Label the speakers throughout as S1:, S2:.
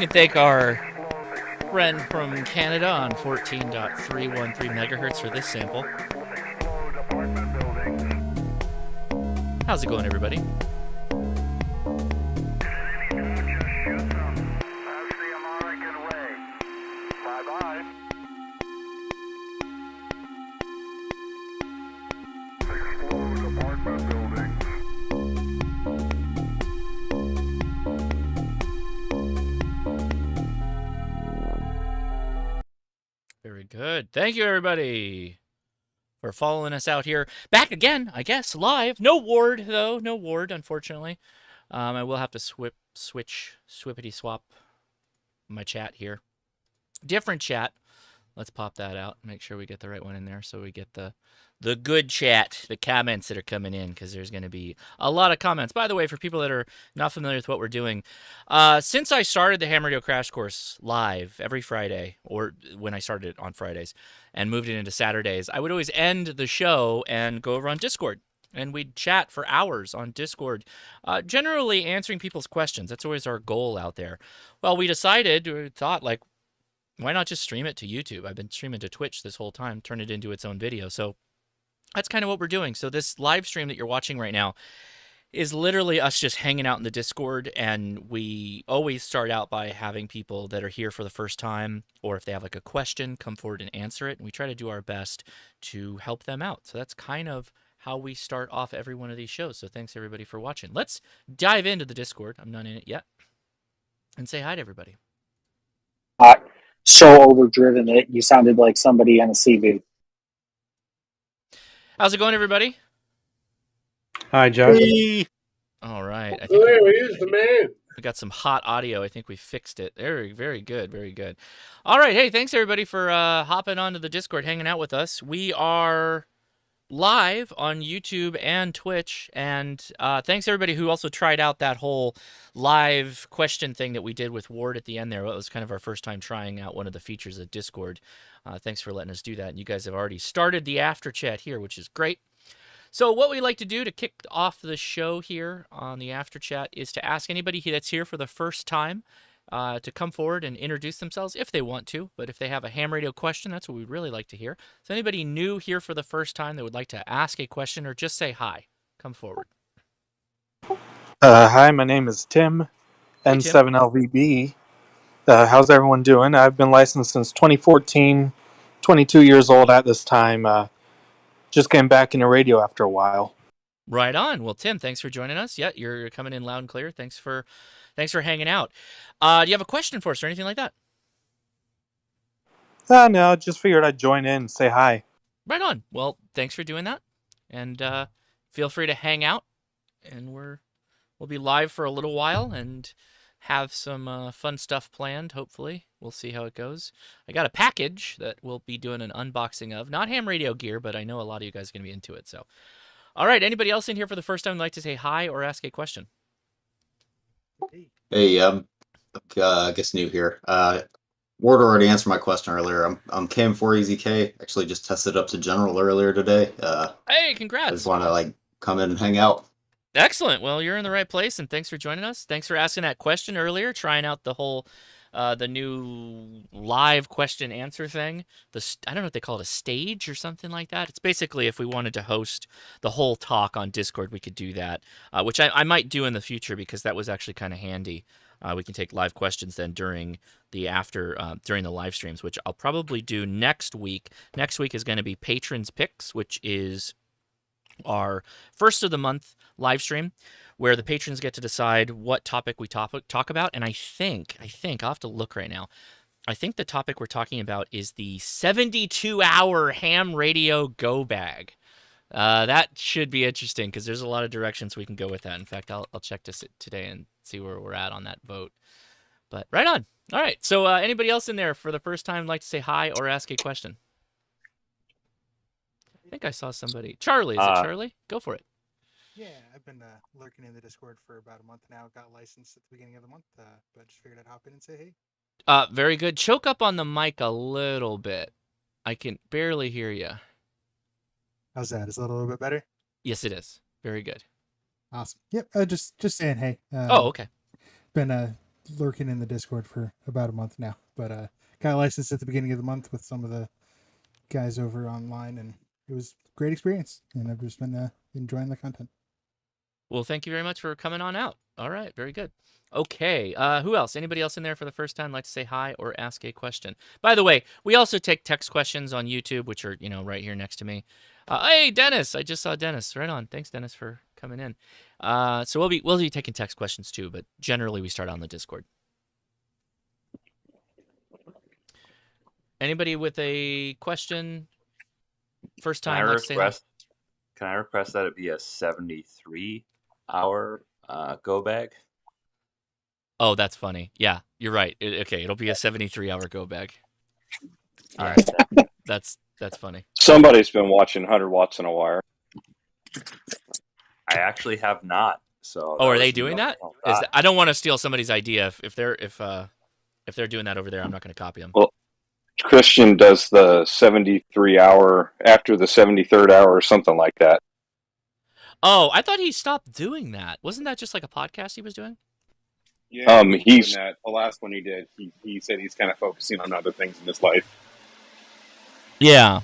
S1: can thank our friend from Canada on 14.313 megahertz for this sample. How's it going, everybody? Very good. Thank you, everybody, for following us out here. Back again, I guess, live. No Ward, though. No Ward, unfortunately. I will have to swippity swap my chat here. Different chat. Let's pop that out. Make sure we get the right one in there so we get the good chat, the comments that are coming in, because there's going to be a lot of comments. By the way, for people that are not familiar with what we're doing, since I started the Ham Radio Crash Course live every Friday, or when I started it on Fridays and moved it into Saturdays, I would always end the show and go over on Discord. And we'd chat for hours on Discord, generally answering people's questions. That's always our goal out there. Well, we thought, like, why not just stream it to YouTube? I've been streaming to Twitch this whole time, turn it into its own video. So that's kind of what we're doing. So this live stream that you're watching right now is literally us just hanging out in the Discord, and we always start out by having people that are here for the first time, or if they have like a question, come forward and answer it, and we try to do our best to help them out. So that's kind of how we start off every one of these shows. So thanks everybody for watching. Let's dive into the Discord. I'm not in it yet. And say hi to everybody.
S2: So overdriven that you sounded like somebody on a CV.
S1: How's it going, everybody?
S3: Hi, Josh.
S4: Hey.
S1: All right. I think
S4: There he is, the man.
S1: we got some hot audio. I think we fixed it. Very, very good. Very good. All right. Hey, thanks, everybody, for hopping onto the Discord, hanging out with us. We are live on YouTube and Twitch, and thanks everybody who also tried out that whole live question thing that we did with Ward at the end there. It was kind of our first time trying out one of the features of Discord. Thanks for letting us do that, and you guys have already started the after chat here, which is great. So what we like to do to kick off the show here on the after chat is to ask anybody that's here for the first time to come forward and introduce themselves if they want to. But if they have a ham radio question, that's what we'd really like to hear. So anybody new here for the first time that would like to ask a question or just say hi, come forward.
S3: Hi, my name is Tim,
S1: Hey,
S3: N7LVB. How's everyone doing? I've been licensed since 2014, 22 years old at this time. Just came back into radio after a while.
S1: Right on. Well, Tim, thanks for joining us. Yeah, you're coming in loud and clear. Thanks for hanging out. Do you have a question for us or anything like that?
S3: No, just figured I'd join in and say hi.
S1: Right on. Well, thanks for doing that. And feel free to hang out. And we'll be live for a little while and have some fun stuff planned, hopefully. We'll see how it goes. I got a package that we'll be doing an unboxing of. Not ham radio gear, but I know a lot of you guys are going to be into it. So, all right. Anybody else in here for the first time would like to say hi or ask a question?
S5: Hey, I guess new here. Ward already answered my question earlier. I'm KM4EZK. Actually, just tested up to general earlier today.
S1: Hey,
S5: I
S1: congrats.
S5: just want to come in and hang out.
S1: Excellent. Well, you're in the right place, and thanks for joining us. Thanks for asking that question earlier, trying out the whole, the new live question answer thing. I don't know what they call it, a stage or something like that. It's basically if we wanted to host the whole talk on Discord, we could do that, which I might do in the future because that was actually kind of handy. We can take live questions then during the live streams, which I'll probably do next week. Next week is going to be Patrons Picks, which is our first of the month live stream where the patrons get to decide what topic we talk about. And I think I'll have to look right now. I think the topic we're talking about is the 72-hour ham radio go bag. That should be interesting because there's a lot of directions we can go with that. In fact, I'll check this today and see where we're at on that vote. But right on. All right. So anybody else in there for the first time like to say hi or ask a question? I think I saw somebody. Charlie, is it Charlie? Go for it.
S6: Yeah, I've been lurking in the Discord for about a month now. Got licensed at the beginning of the month, but just figured I'd hop in and say hey.
S1: Very good. Choke up on the mic a little bit. I can barely hear you.
S6: How's that? Is that a little bit better?
S1: Yes, it is. Very good.
S6: Awesome. Yep. Just saying hey.
S1: Oh, okay.
S6: Been lurking in the Discord for about a month now, but got licensed at the beginning of the month with some of the guys over online, and it was a great experience. And I've just been enjoying the content.
S1: Well, thank you very much for coming on out. All right, very good. Okay, who else? Anybody else in there for the first time like to say hi or ask a question? By the way, we also take text questions on YouTube, which are right here next to me. Hey, Dennis! I just saw Dennis. Right on. Thanks, Dennis, for coming in. So we'll be taking text questions too, but generally we start on the Discord. Anybody with a question? First time.
S4: Can I request that it be a 73-hour go bag?
S1: Oh, that's funny. Yeah, you're right. Okay, it'll be a 73-hour go bag.
S4: All right.
S1: That's funny.
S7: Somebody's been watching 100 Watts in a Wire.
S4: I actually have not. So.
S1: Oh, are they doing that? I don't want to steal somebody's idea. If they're doing that over there, I'm not going to copy them.
S7: Well, Christian does the 73-hour after the 73rd hour or something like that.
S1: Oh, I thought he stopped doing that. Wasn't that just like a podcast he was doing?
S7: Yeah,
S8: he's doing that. The last one he did, he said he's kind of focusing on other things in his life.
S1: Yeah,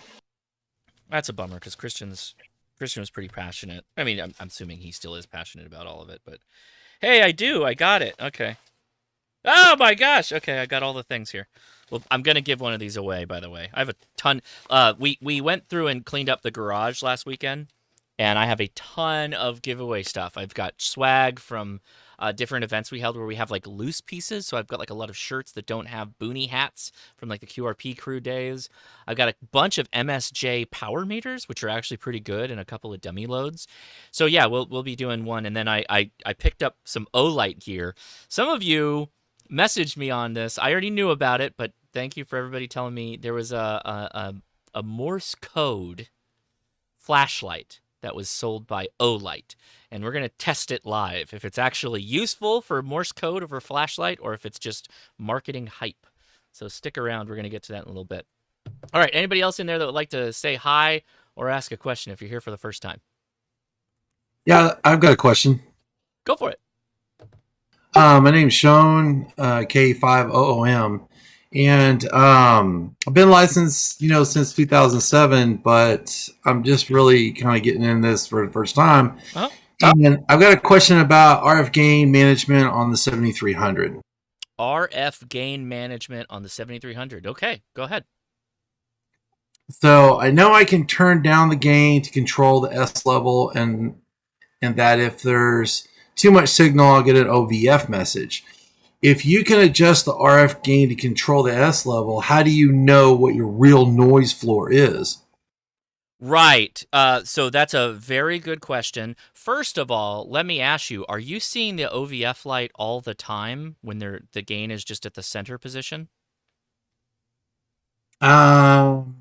S1: that's a bummer because Christian was pretty passionate. I mean, I'm assuming he still is passionate about all of it, but hey, I got it. Okay. Oh my gosh. Okay, I got all the things here. Well, I'm gonna give one of these away. By the way, I have a ton. We went through and cleaned up the garage last weekend, and I have a ton of giveaway stuff. I've got swag from different events we held where we have like loose pieces. So I've got like a lot of shirts that don't have boonie hats from like the QRP crew days. I've got a bunch of MSJ power meters, which are actually pretty good, and a couple of dummy loads. So yeah, we'll be doing one. And then I picked up some Olight gear. Some of you messaged me on this. I already knew about it, but thank you for everybody telling me there was a Morse code flashlight that was sold by Olight, and we're going to test it live if it's actually useful for Morse code over flashlight or if it's just marketing hype. So stick around. We're going to get to that in a little bit. All right, anybody else in there that would like to say hi or ask a question if you're here for the first time?
S9: Yeah, I've got a question.
S1: Go for it.
S9: My name's Sean, K5OOM, and I've been licensed, since 2007, but I'm just really kind of getting in this for the first time.
S1: Uh-huh.
S9: And I've got a question about RF gain management on the 7300.
S1: RF gain management on the 7300. Okay, go ahead.
S9: So I know I can turn down the gain to control the S level, and that if there's too much signal, I'll get an OVF message. If you can adjust the RF gain to control the S level, how do you know what your real noise floor is?
S1: Right. So that's a very good question. First of all, let me ask you, are you seeing the OVF light all the time when the gain is just at the center position?
S9: No.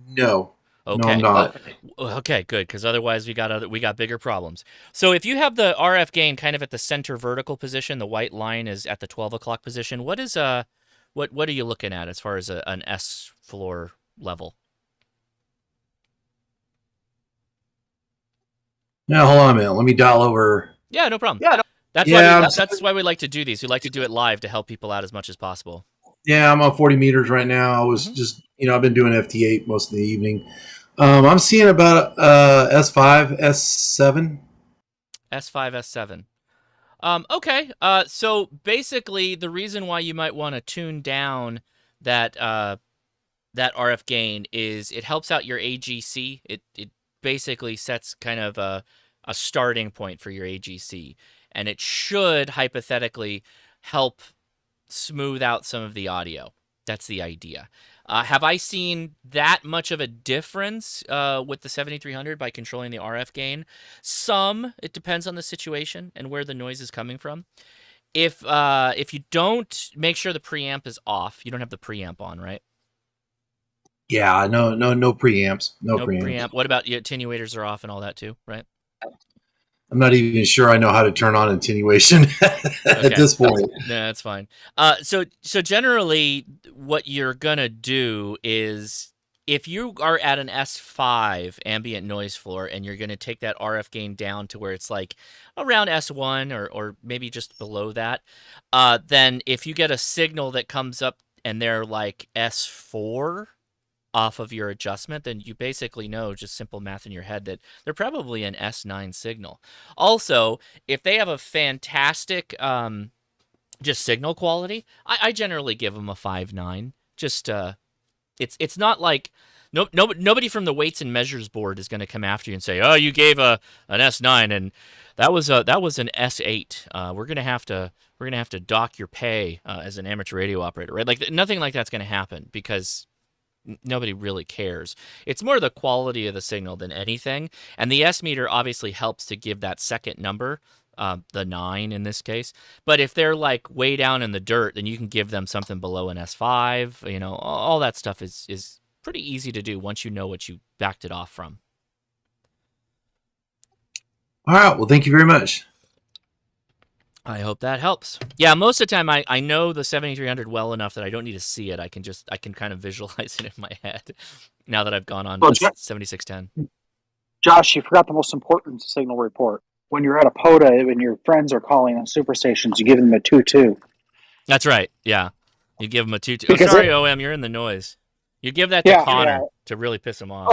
S1: Okay.
S9: No, I'm not.
S1: Okay, good, because otherwise we got bigger problems. So if you have the RF gain kind of at the center vertical position, the white line is at the 12 o'clock position. What are you looking at as far as an S floor level?
S9: Now hold on a minute. Let me dial over.
S1: Yeah, no problem. That's why we like to do these. We like to do it live to help people out as much as possible.
S9: Yeah, I'm on 40 meters right now. I was just, I've been doing FT8 most of the evening. I'm seeing about S5, S7.
S1: S5, S7. Okay. So basically, the reason why you might want to tune down that RF gain is it helps out your AGC. It basically sets kind of a starting point for your AGC, and it should hypothetically help smooth out some of the audio. That's the idea. Have I seen that much of a difference with the 7300 by controlling the RF gain? Some. It depends on the situation and where the noise is coming from. If you don't make sure the preamp is off, you don't have the preamp on, right?
S9: Yeah, no preamps. No
S1: preamp. What about your attenuators are off and all that too, right?
S9: I'm not even sure I know how to turn on attenuation at this point.
S1: No, that's fine. So generally, what you're gonna do is if you are at an S5 ambient noise floor and you're going to take that RF gain down to where it's like around S1 or maybe just below that, then if you get a signal that comes up and they're like S4 off of your adjustment, then you basically know, just simple math in your head, that they're probably an S9 signal. Also, if they have a fantastic just signal quality, I generally give them a 5.9. Just it's not like nobody from the weights and measures board is going to come after you and say, "Oh, you gave an S9 and that was an S8. We're gonna have to dock your pay as an amateur radio operator," right? Like nothing like that's going to happen because nobody really cares. It's more the quality of the signal than anything, and the S meter obviously helps to give that second number. The 9 in this case. But if they're like way down in the dirt, then you can give them something below an S5. You know, all that stuff is pretty easy to do once you know what you backed it off from.
S9: All right. Well, thank you very much.
S1: I hope that helps. Yeah, most of the time I know the 7300 well enough that I don't need to see it. I can kind of visualize it in my head now that I've gone on to 7610.
S2: Josh, you forgot the most important signal report. When you're at a POTA and your friends are calling on superstations, you give them a 2-2.
S1: That's right. Yeah. You give them a 2-2.
S2: Because
S1: sorry, OM, you're in the noise. You give that to Connor to really piss him off.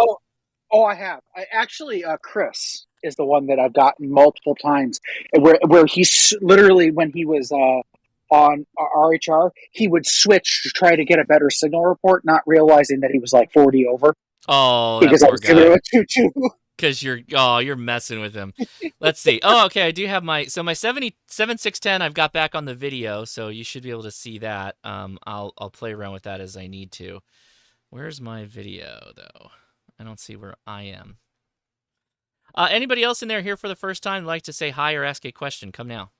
S2: I have. I actually, Chris is the one that I've gotten multiple times where he's literally, when he was on RHR, he would switch to try to get a better signal report, not realizing that he was like 40 over.
S1: Oh,
S2: because
S1: that
S2: I
S1: poor
S2: was giving him a 2-2.
S1: Because you're messing with him. Let's see. Oh, okay. I do have my 7610. I've got back on the video, so you should be able to see that. I'll play around with that as I need to. Where's my video though? I don't see where I am. Anybody else in there here for the first time like to say hi or ask a question? Come now.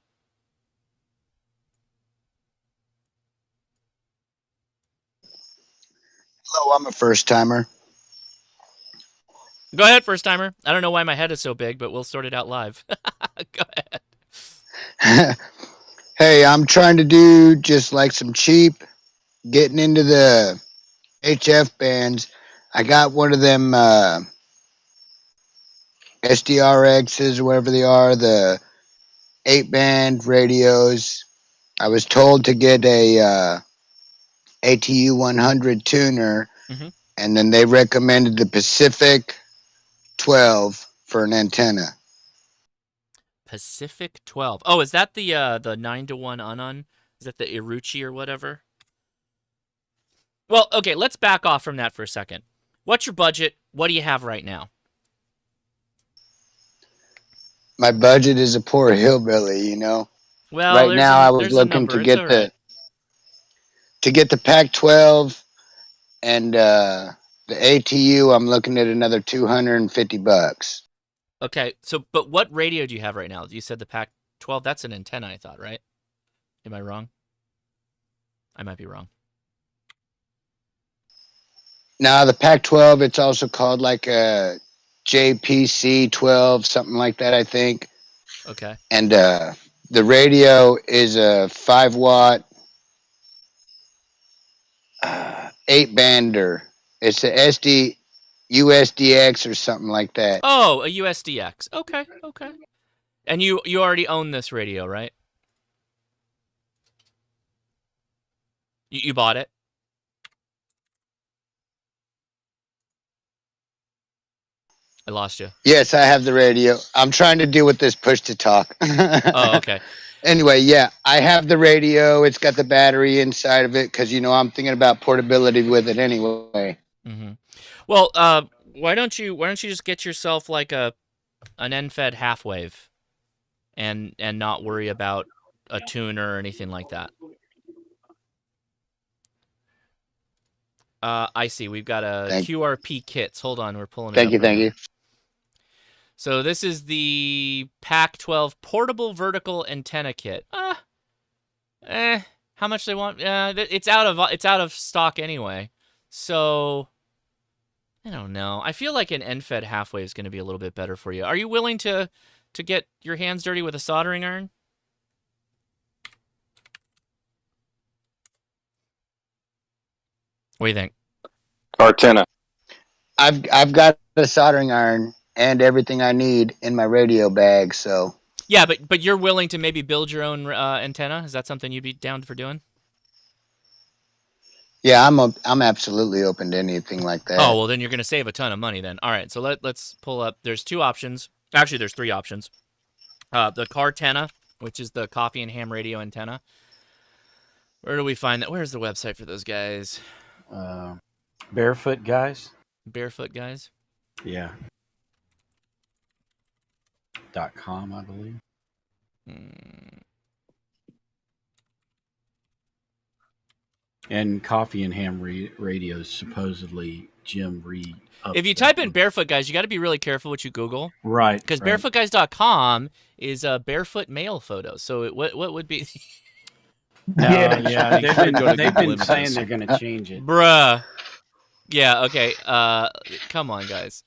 S10: Hello, I'm a first timer.
S1: Go ahead, first timer. I don't know why my head is so big, but we'll sort it out live. Go ahead.
S10: Hey, I'm trying to do just like some cheap, getting into the HF bands. I got one of them SDRXs or whatever they are, the 8-band radios. I was told to get a ATU 100 tuner, and then they recommended the Pacific 12 for an antenna.
S1: Pacific 12. Oh, is that the 9-to-1 Unon? Is that the Iruchi or whatever? Well, okay, let's back off from that for a second. What's your budget? What do you have right now?
S10: My budget is a poor hillbilly, you know.
S1: Well,
S10: right now I was looking to get the Pac-12 and the ATU. I'm looking at another $250.
S1: Okay, so but what radio do you have right now? You said the Pac-12. That's an antenna, I thought, right? Am I wrong? I might be wrong.
S10: Now the Pac-12, it's also called like a JPC 12, something like that, I think.
S1: Okay.
S10: And the radio is a 5-watt 8-bander. It's a USDX or something like that.
S1: Oh, a USDX. Okay, okay. And you already own this radio, right? You bought it? I lost you.
S10: Yes, I have the radio. I'm trying to deal with this push to talk.
S1: Oh, okay.
S10: Anyway, yeah, I have the radio. It's got the battery inside of it because, you know, I'm thinking about portability with it anyway.
S1: Mm-hmm. Well, why don't you just get yourself like an end-fed half wave, and not worry about a tuner or anything like that. I see. We've got QRP kits. Hold on, we're pulling it up.
S10: Thank you.
S1: So this is the Pac-12 portable vertical antenna kit. How much they want? It's out of stock anyway. So I don't know. I feel like an end-fed half wave is going to be a little bit better for you. Are you willing to get your hands dirty with a soldering iron? What do you think?
S7: Antenna.
S10: I've got a soldering iron and everything I need in my radio bag. So
S1: Yeah, but you're willing to maybe build your own antenna? Is that something you'd be down for doing?
S10: yeah, I'm absolutely open to anything like that.
S1: Oh, well, then you're going to save a ton of money then. All right, so let's pull up. There's two options. Actually, there's three options. The Cartenna, which is the coffee and ham radio antenna. Where do we find that? Where's the website for those guys?
S11: Barefoot guys.
S1: Barefoot guys?
S11: Yeah. .com, I believe. And coffee and ham radios, supposedly Jim Reed.
S1: If you type in Barefoot Guys, you got to be really careful what you Google.
S11: Right.
S1: Because
S11: right.
S1: barefootguys.com is a barefoot male photo. So what would be...
S11: Yeah, they've been saying they're going to change it.
S1: Bruh. Yeah, okay. Come on, guys.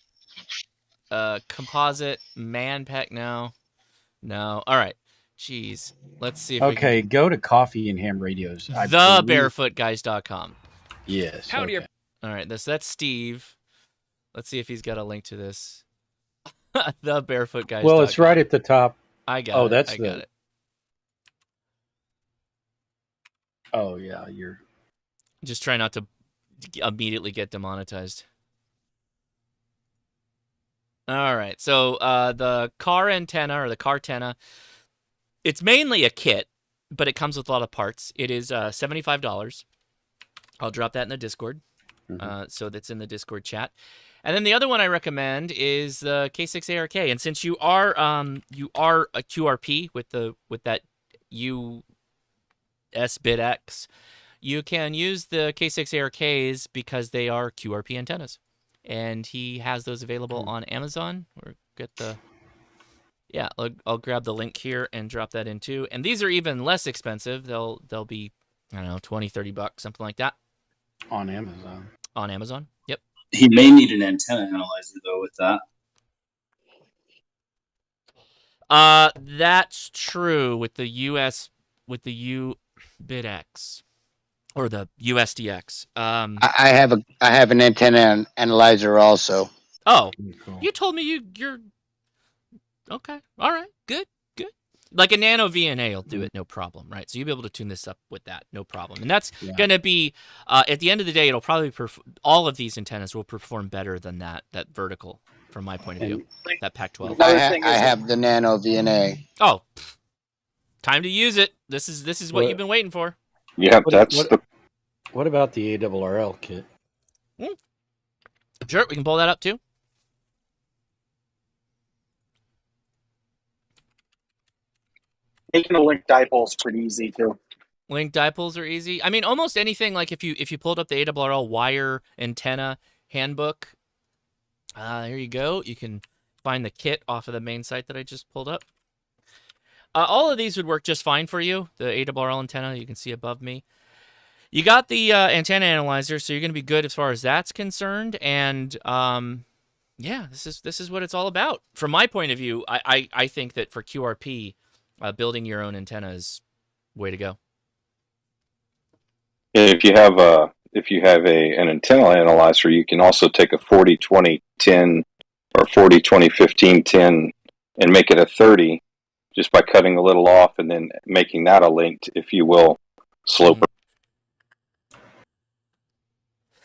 S1: Composite, man pack, no. No. All right. Jeez. Let's see if
S11: okay, go to coffee and ham radios.
S1: Thebarefootguys.com.
S11: Yes.
S1: Howdy. Okay. All right, that's Steve. Let's see if he's got a link to this. Thebarefootguys.com.
S11: Well, it's right at the top.
S1: I got it.
S11: I got it. Oh, yeah, you're...
S1: Just try not to immediately get demonetized. All right, so the car antenna, or the Cartenna, it's mainly a kit, but it comes with a lot of parts. It is $75. I'll drop that in the Discord, so that's in the Discord chat. And then the other one I recommend is the K6ARK. And since you are a QRP with that S-bitx, you can use the K6ARKs because they are QRP antennas. And he has those available on Amazon. Or get the... Yeah, I'll grab the link here and drop that in too. And these are even less expensive. They'll be, I don't know, $20, $30, something like that.
S11: On Amazon.
S1: On Amazon, yep.
S12: He may need an antenna analyzer though with that.
S1: That's true with the sBitx or the sDX.
S10: I have an antenna analyzer also.
S1: Oh,
S11: cool.
S1: You told me you're okay. All right, good. Like a nano VNA will do it, no problem, right? So you'll be able to tune this up with that, no problem. And that's going to be, at the end of the day, it'll probably, all of these antennas will perform better than that vertical, from my point of view, that Pac-12.
S10: I have the nano VNA.
S1: Oh, time to use it. This is what you've been waiting for.
S7: Yeah,
S11: What about the ARRL kit?
S1: Sure, we can pull that up too.
S2: Making a link dipole is pretty easy too.
S1: Link dipoles are easy. I mean, almost anything. Like if you pulled up the ARRL wire antenna handbook, here you go. You can find the kit off of the main site that I just pulled up. All of these would work just fine for you. The ARRL antenna, you can see above me. You got the antenna analyzer, so you're going to be good as far as that's concerned. And yeah, this is what it's all about. From my point of view, I think that for QRP, building your own antenna is way to go.
S7: If you have an antenna analyzer, you can also take a 40-20-10 or 40-20-15-10 and make it a 30 just by cutting a little off and then making that a linked, if you will, sloper.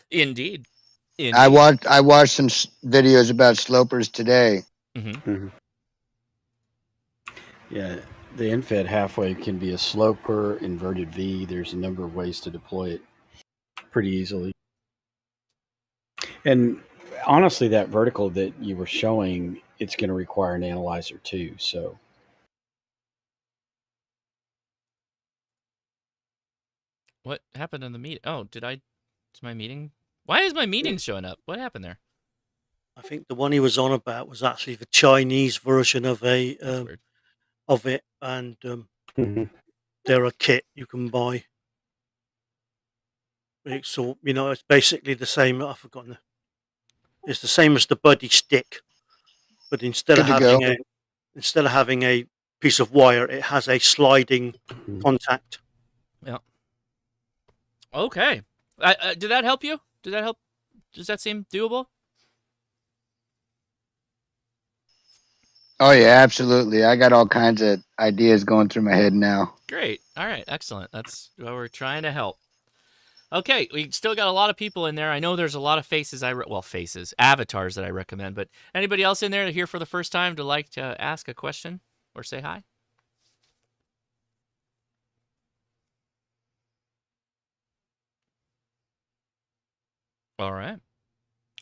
S1: Indeed.
S10: I watched some videos about slopers today.
S11: Yeah, the infed halfway can be a sloper, inverted V. There's a number of ways to deploy it pretty easily. And honestly, that vertical that you were showing, it's going to require an analyzer too. So.
S1: What happened in the meeting? Oh, is my meeting? Why is my meeting showing up? What happened there?
S13: I think the one he was on about was actually the Chinese version of it, and they're a kit you can buy. So it's basically the same. I've forgotten. It's the same as the Buddy stick, but instead of having a piece of wire, it has a sliding contact.
S1: Yeah. Okay. Did that help you? Did that help? Does that seem doable?
S10: Oh yeah, absolutely. I got all kinds of ideas going through my head now.
S1: Great. All right. Excellent. That's what we're trying to help. Okay, we still got a lot of people in there. I know there's a lot of faces. Avatars that I recommend. But anybody else in there here for the first time to like to ask a question or say hi? All right.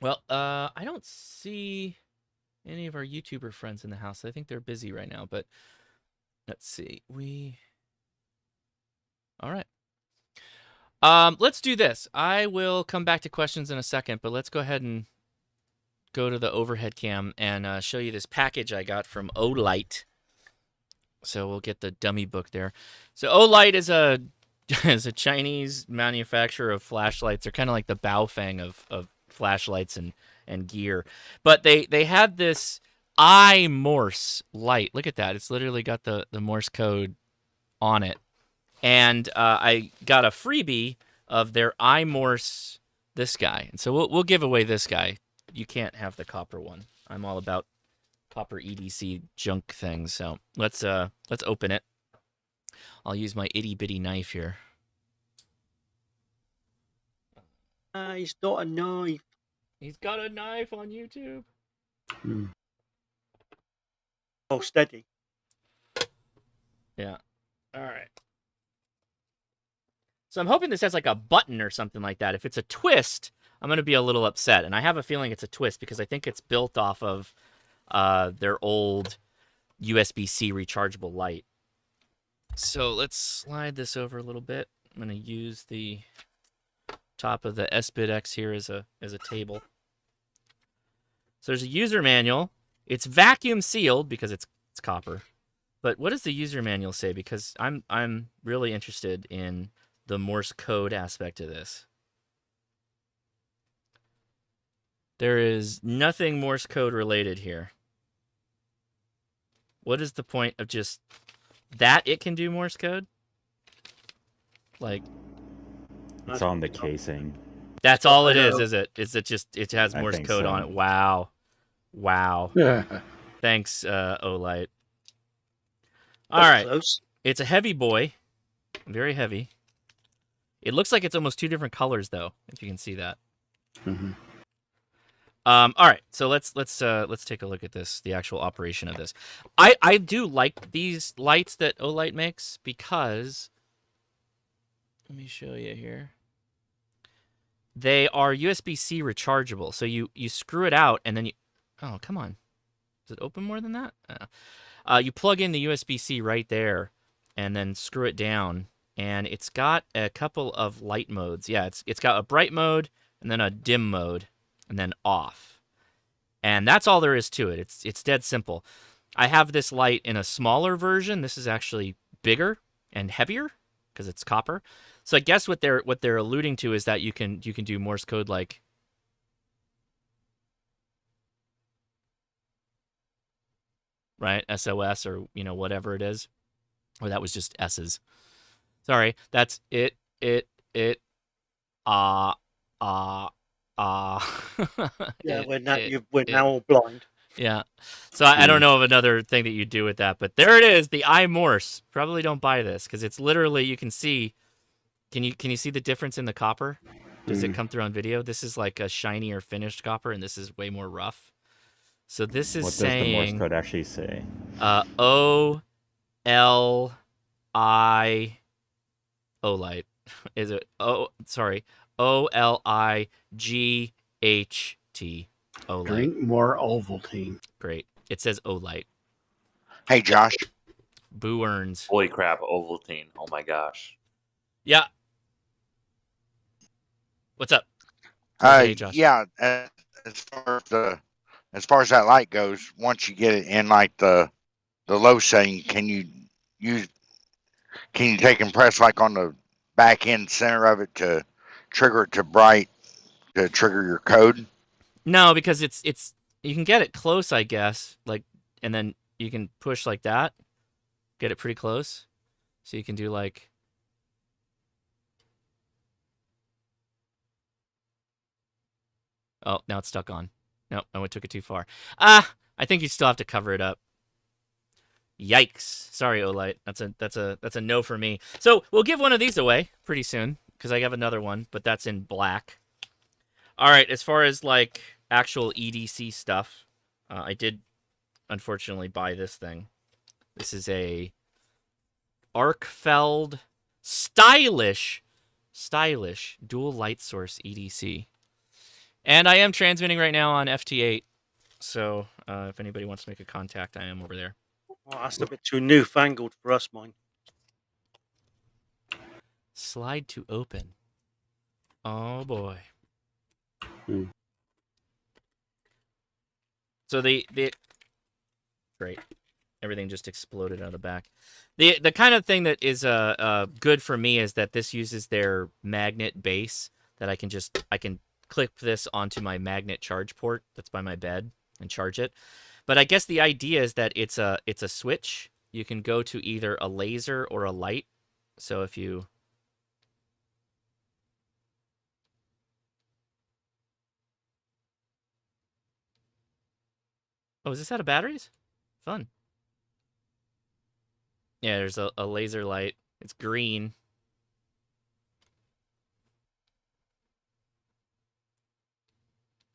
S1: Well, I don't see any of our YouTuber friends in the house. I think they're busy right now. But let's see. All right. Let's do this. I will come back to questions in a second, but let's go ahead and go to the overhead cam and show you this package I got from Olight. So we'll get the dummy book there. So Olight is a Chinese manufacturer of flashlights. They're kind of like the Baofeng of flashlights and gear. But they had this iMorse light. Look at that. It's literally got the Morse code on it. And I got a freebie of their iMorse, this guy. And so we'll give away this guy. You can't have the copper one. I'm all about copper EDC junk things. So let's open it. I'll use my itty bitty knife here.
S13: He's got a knife.
S1: He's got a knife on YouTube.
S13: Oh, steady.
S1: Yeah. All right. So I'm hoping this has like a button or something like that. If it's a twist, I'm going to be a little upset. And I have a feeling it's a twist because I think it's built off of their old USB-C rechargeable light. So let's slide this over a little bit. I'm going to use the top of the sBitx here as a table. So there's a user manual. It's vacuum sealed because it's copper. But what does the user manual say? Because I'm really interested in the Morse code aspect of this. There is nothing Morse code related here. What is the point of just that it can do Morse code? Like,
S14: it's on the casing.
S1: That's all it is it? Is it just it has Morse code
S14: so.
S1: on it? Wow.
S11: Yeah.
S1: Thanks, Olight. All right.
S13: Close.
S1: It's a heavy boy. Very heavy. It looks like it's almost two different colors, though, if you can see that.
S11: Mm-hmm.
S1: All right, so let's take a look at this, the actual operation of this. I do like these lights that Olight makes because, let me show you here. They are USB-C rechargeable, so you screw it out and then you. Oh, come on, does it open more than that? You plug in the USB-C right there, and then screw it down. And it's got a couple of light modes. Yeah, it's got a bright mode and then a dim mode and then off. And that's all there is to it. It's dead simple. I have this light in a smaller version. This is actually bigger and heavier because it's copper. So I guess what they're alluding to is that you can do Morse code like right, SOS or whatever it is. Or that was just S's. Sorry, that's it. Yeah,
S13: we're now all blind.
S1: Yeah. So I don't know of another thing that you do with that, but there it is, the iMorse. Probably don't buy this because it's literally, you can see. Can you see the difference in the copper? Does it come through on video? This is like a shinier finished copper, and this is way more rough. So this is saying.
S14: What does the Morse code actually say?
S1: Olight. Is it? Sorry. OLIGHT. Olight.
S11: Drink more Ovaltine.
S1: Great. It says Olight.
S15: Hey, Josh.
S1: Boo earns.
S4: Holy crap, Ovaltine. Oh my gosh.
S1: Yeah. What's up? Hey, Josh.
S15: Yeah. As far as that light goes, once you get it in like the low setting, can you take and press like on the back end center of it to trigger it to bright to trigger your code?
S1: No, because it's you can get it close, I guess, like, and then you can push like that, get it pretty close, so you can do like. Oh, now it's stuck on. Nope, I took it too far. I think you still have to cover it up. Yikes! Sorry, Olight. That's a no for me. So we'll give one of these away pretty soon because I have another one, but that's in black. All right. As far as like actual EDC stuff, I did unfortunately buy this thing. This is a Arkfeld stylish dual light source EDC, and I am transmitting right now on FT8. So if anybody wants to make a contact, I am over there.
S13: Oh, that's a bit too newfangled for us, mine.
S1: Slide to open. Oh boy. So the great, everything just exploded out of the back. The kind of thing that is good for me is that this uses their magnet base that I can clip this onto my magnet charge port that's by my bed and charge it. But I guess the idea is that it's a switch. You can go to either a laser or a light. So if you Oh, is this out of batteries? Fun. Yeah, there's a laser light. It's green.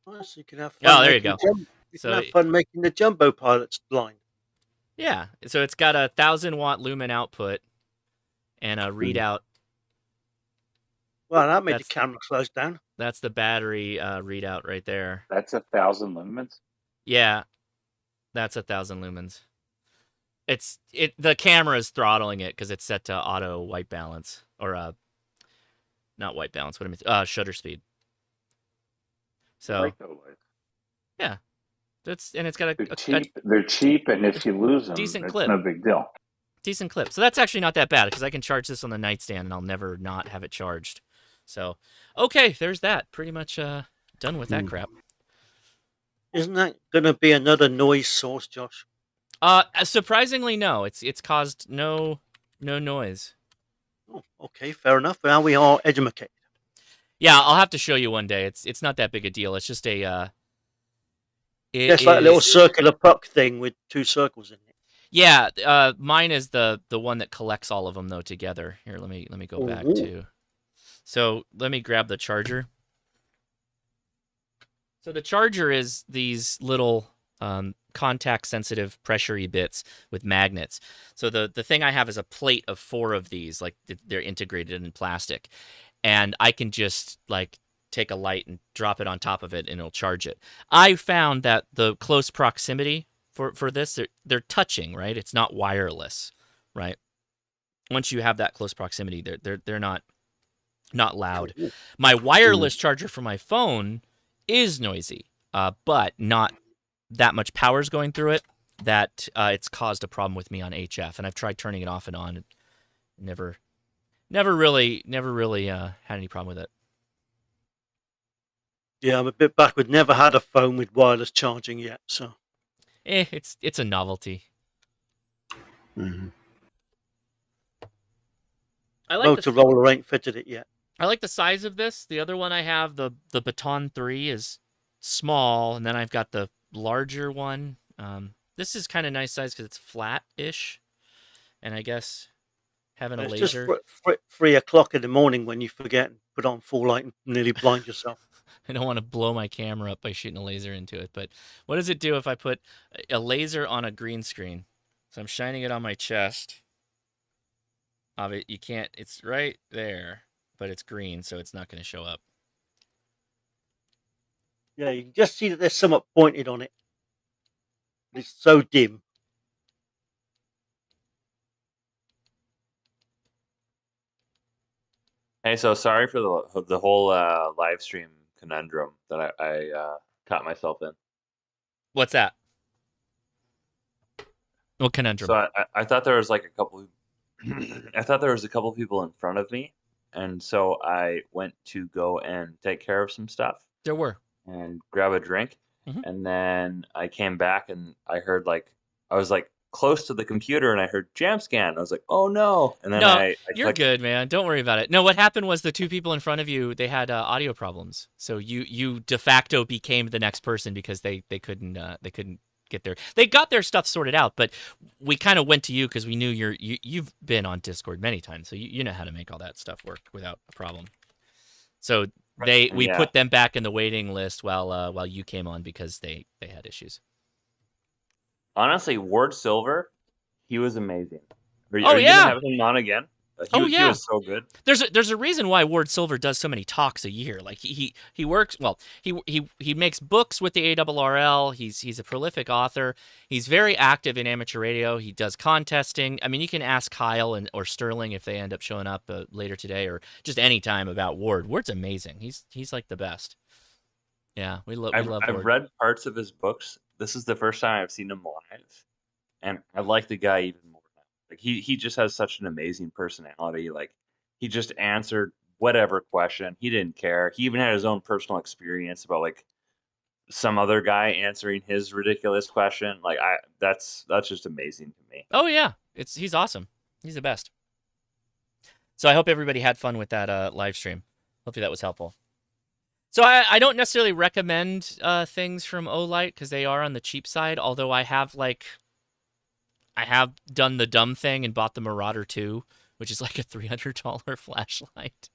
S13: Oh, so you can have fun.
S1: Oh, there you go.
S13: You can have fun making the jumbo pilots blind.
S1: Yeah, so it's got a 1,000-watt lumen output and a readout.
S13: Well, that made the camera close down.
S1: That's the battery readout right there.
S8: That's 1,000 lumens.
S1: Yeah, that's 1,000 lumens. The camera is throttling it because it's set to auto white balance or not white balance. What I mean, shutter speed. So yeah, it's got
S8: They're cheap, and if you lose them,
S1: decent
S8: it's
S1: clip.
S8: no big deal.
S1: Decent clip. So that's actually not that bad because I can charge this on the nightstand and I'll never not have it charged. So okay, there's that. Pretty much done with that crap.
S13: Isn't that going to be another noise source, Josh?
S1: Surprisingly, no. It's caused no noise.
S13: Oh, okay, fair enough. Now we are educated.
S1: Yeah, I'll have to show you one day. It's not that big a deal. It's just a.
S13: It's like a little circular puck thing with two circles in it.
S1: Yeah, mine is the one that collects all of them though together. Here, let me go back to. So let me grab the charger. So the charger is these little contact-sensitive pressure-y bits with magnets. So the thing I have is a plate of 4 of these, like they're integrated in plastic, and I can just like take a light and drop it on top of it, and it'll charge it. I found that the close proximity for this, they're touching, right? It's not wireless, right? Once you have that close proximity, they're not loud. My wireless charger for my phone is noisy, but not that much power's going through it that it's caused a problem with me on HF, and I've tried turning it off and on, and never really had any problem with it.
S13: Yeah, I'm a bit backward. Never had a phone with wireless charging yet, so
S1: it's a novelty.
S11: Mm-hmm.
S1: I like
S13: Motorola ain't fitted it yet.
S1: I like the size of this. The other one I have, the Baton 3, is small, and then I've got the larger one. This is kind of nice size because it's flat-ish, and I guess having a laser.
S13: Just 3 o'clock in the morning when you forget and put on full light and nearly blind yourself.
S1: I don't want to blow my camera up by shooting a laser into it, but what does it do if I put a laser on a green screen? So I'm shining it on my chest. You can't. It's right there, but it's green, so it's not going to show up.
S13: Yeah, you can just see that there's somewhat pointed on it. It's so dim.
S4: Hey, so sorry for the whole live stream conundrum that I caught myself in.
S1: What's that? What conundrum?
S4: So I thought there was like a couple. I thought there was a couple people in front of me, and so I went to go and take care of some stuff.
S1: There were.
S4: And grab a drink, and then I came back and I heard I was close to the computer and I heard jam scan. I was like, oh no! And then I
S1: you're good, man. Don't worry about it. No, what happened was the 2 people in front of you, they had audio problems, so you de facto became the next person because they couldn't get they got their stuff sorted out, but we kind of went to you because we knew you've been on Discord many times, so you know how to make all that stuff work without a problem. So we put them back in the waiting list while you came on because they had issues.
S4: Honestly, Ward Silver, he was amazing. Are you gonna have him on again? He was so good.
S1: There's a reason why Ward Silver does so many talks a year. Like he works well. He makes books with the ARRL. He's a prolific author. He's very active in amateur radio. He does contesting. I mean, you can ask Kyle or Sterling if they end up showing up later today or just any time about Ward. Ward's amazing. He's like the best. Yeah, we love Ward.
S4: I've read parts of his books. This is the first time I've seen him live, and I like the guy even more now. Like he just has such an amazing personality. Like he just answered whatever question. He didn't care. He even had his own personal experience about like some other guy answering his ridiculous question. Like that's just amazing to me.
S1: Oh yeah, he's awesome. He's the best. So I hope everybody had fun with that live stream. Hopefully that was helpful. So I don't necessarily recommend things from Olight because they are on the cheap side. Although I have done the dumb thing and bought the Marauder 2, which is like a $300 flashlight.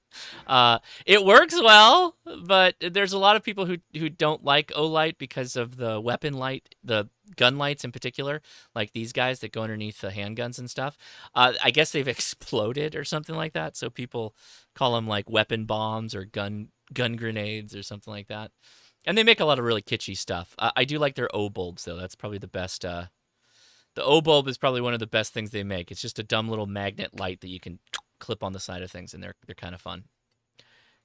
S1: It works well, but there's a lot of people who don't like Olight because of the weapon light, the gun lights in particular, like these guys that go underneath the handguns and stuff. I guess they've exploded or something like that, so people call them like weapon bombs or gun grenades or something like that. And they make a lot of really kitschy stuff. I do like their O bulbs though. That's probably the best. The O bulb is probably one of the best things they make. It's just a dumb little magnet light that you can clip on the side of things, and they're kind of fun.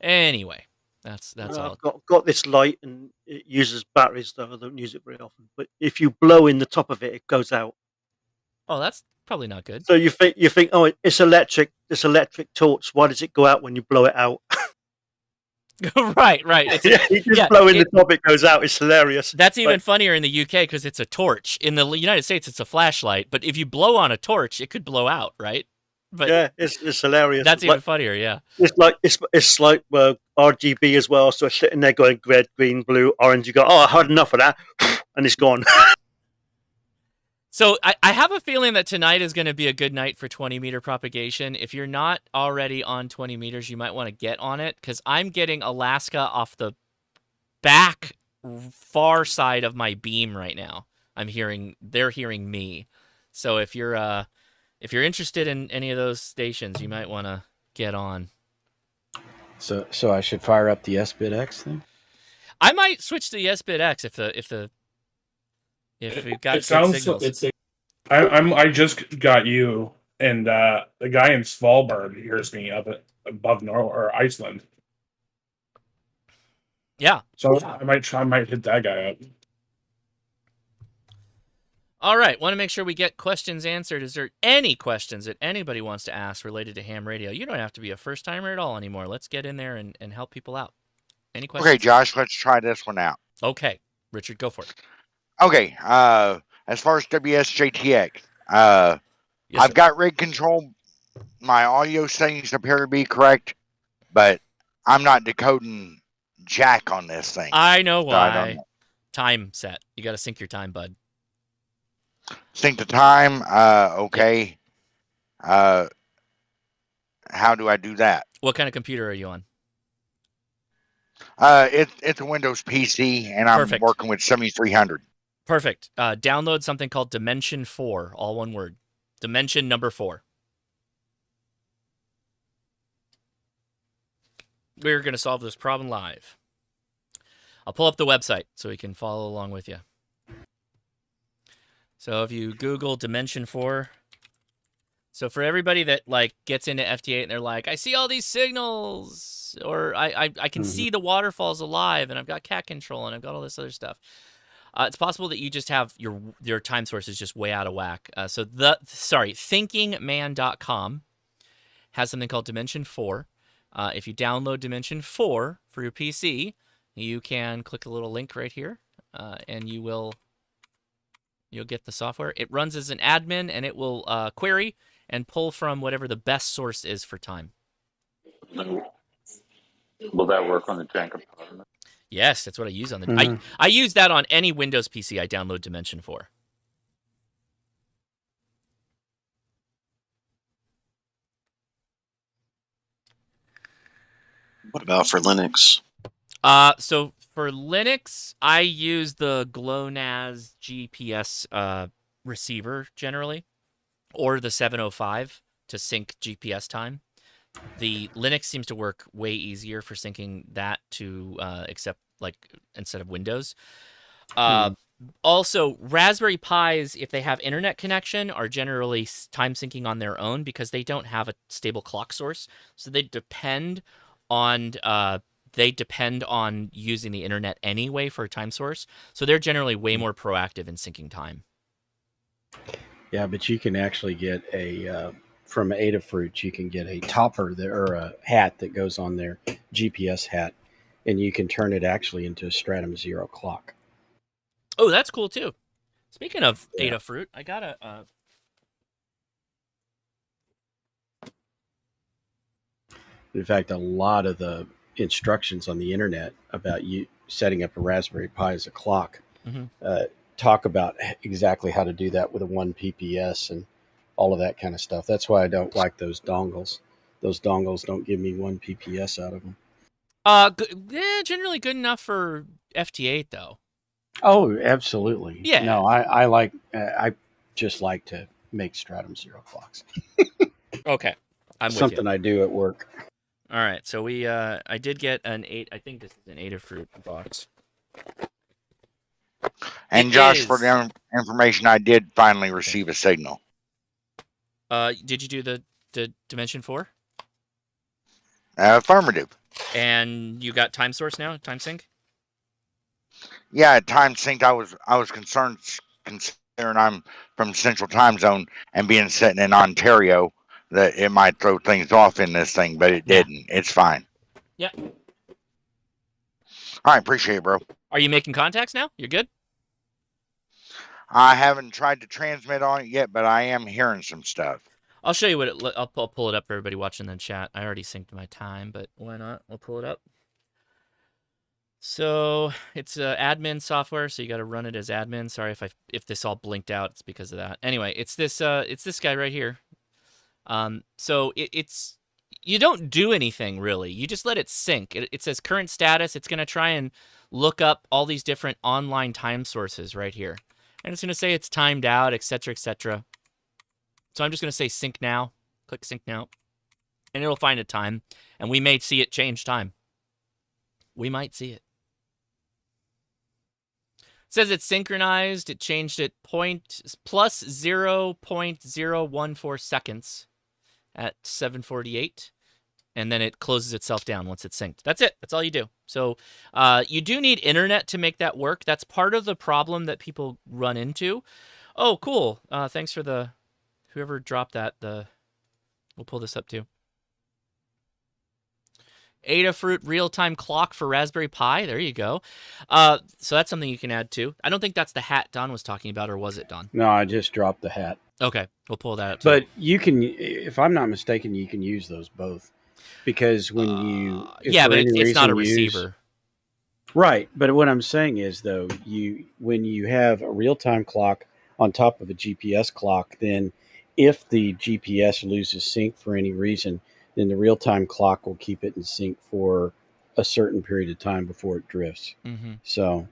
S1: Anyway, that's all.
S13: I've got this light, and it uses batteries though. I don't use it very often. But if you blow in the top of it, it goes out.
S1: Oh, that's probably not good.
S13: So you think, oh, it's electric. This electric torch. Why does it go out when you blow it out?
S1: right.
S13: You just blow in the top, it goes out. It's hilarious.
S1: That's even funnier in the UK because it's a torch. In the United States, it's a flashlight. But if you blow on a torch, it could blow out, right? But
S13: yeah, it's hilarious.
S1: That's even funnier. Yeah,
S13: it's like RGB as well. So it's sitting there going red, green, blue, orange. You go, oh, I had enough of that, and it's gone.
S1: So I have a feeling that tonight is going to be a good night for 20-meter propagation. If you're not already on 20 meters, you might want to get on it because I'm getting Alaska off the back far side of my beam right now. They're hearing me. So if you're interested in any of those stations, you might want to get on.
S11: So I should fire up the S-bitx thing?
S1: I might switch to the S-bitx if we've got signals.
S16: I just got you, and the guy in Svalbard hears me up above Iceland.
S1: Yeah.
S16: So I might hit that guy up.
S1: All right. Want to make sure we get questions answered. Is there any questions that anybody wants to ask related to ham radio? You don't have to be a first timer at all anymore. Let's get in there and help people out. Any questions?
S15: Okay, Josh, let's try this one out.
S1: Okay. Richard, go for it.
S15: Okay, as far as WSJTX, I've got rig control. My audio settings appear to be correct, but I'm not decoding jack on this thing.
S1: I know why. Time set. You got to sync your time, bud.
S15: Sync the time. Okay. How do I do that?
S1: What kind of computer are you on?
S15: It's a Windows PC, and I'm working with 7300.
S1: Perfect. Download something called Dimension 4, all one word. Dimension number 4. We're going to solve this problem live. I'll pull up the website so we can follow along with you. So if you Google Dimension 4, so for everybody that gets into FT8 and they're like, I see all these signals, or I can see the waterfalls alive, and I've got cat control, and I've got all this other stuff. It's possible that you just have your time source is just way out of whack. Thinkingman.com has something called Dimension 4. If you download Dimension 4 for your PC, you can click the little link right here, and you'll get the software. It runs as an admin, and it will query and pull from whatever the best source is for time.
S7: Will that work on the Jank component?
S1: Yes, that's what I use on the. I use that on any Windows PC I download Dimension 4.
S17: What about for Linux?
S1: So for Linux, I use the GLONASS GPS receiver generally, or the 705 to sync GPS time. The Linux seems to work way easier for syncing that to except like instead of Windows. Also, Raspberry Pis, if they have internet connection, are generally time syncing on their own because they don't have a stable clock source. So they depend on using the internet anyway for a time source. So they're generally way more proactive in syncing time.
S11: Yeah, but you can actually get a from Adafruit, you can get a topper or a hat that goes on their GPS hat, and you can turn it actually into a Stratum Zero clock.
S1: Oh, that's cool too. Speaking of Adafruit, I got a.
S11: In fact, a lot of the instructions on the internet about you setting up a Raspberry Pi as a clock talk about exactly how to do that with a 1 PPS and all of that kind of stuff. That's why I don't like those dongles. Those dongles don't give me 1 PPS out of them.
S1: Generally good enough for FT8 though.
S11: Oh, absolutely.
S1: Yeah.
S11: No, I just like to make Stratum Zero clocks.
S1: Okay, I'm with
S11: something
S1: you.
S11: I do at work.
S1: All right, so I did get an 8. I think this is an Adafruit box.
S15: And Josh, for the information, I did finally receive a signal.
S1: Did you do the Dimension 4?
S15: Affirmative.
S1: And you got time source now, time sync?
S15: Yeah, time synced. I was concerned considering I'm from Central Time Zone and being sitting in Ontario that it might throw things off in this thing, but it didn't. It's fine.
S1: Yeah.
S15: All right, appreciate it, bro.
S1: Are you making contacts now? You're good?
S15: I haven't tried to transmit on it yet, but I am hearing some stuff.
S1: I'll show you what I'll pull it up for everybody watching the chat. I already synced my time, but why not? We'll pull it up. So it's admin software, so you got to run it as admin. Sorry if this all blinked out, it's because of that. Anyway, it's this guy right here. So it's you don't do anything really. You just let it sync. It says current status. It's gonna try and look up all these different online time sources right here, and it's gonna say it's timed out, etc., etc. So I'm just gonna say sync now. Click sync now, and it'll find a time, and we may see it change time. We might see it. It says it's synchronized. It changed it plus 0.014 seconds at 7:48, and then it closes itself down once it's synced. That's it. That's all you do. So you do need internet to make that work. That's part of the problem that people run into. Oh, cool. Thanks for whoever dropped that. We'll pull this up too. Adafruit real-time clock for Raspberry Pi. There you go. So that's something you can add too. I don't think that's the hat Don was talking about, or was it, Don?
S11: No, I just dropped the hat.
S1: Okay, we'll pull that up too.
S11: But you can, if I'm not mistaken, you can use those both. Because when you...
S1: Yeah, but it's not a receiver.
S11: Right, but what I'm saying is, though, when you have a real-time clock on top of a GPS clock, then if the GPS loses sync for any reason, then the real-time clock will keep it in sync for a certain period of time before it drifts.
S1: Mm-hmm.
S11: So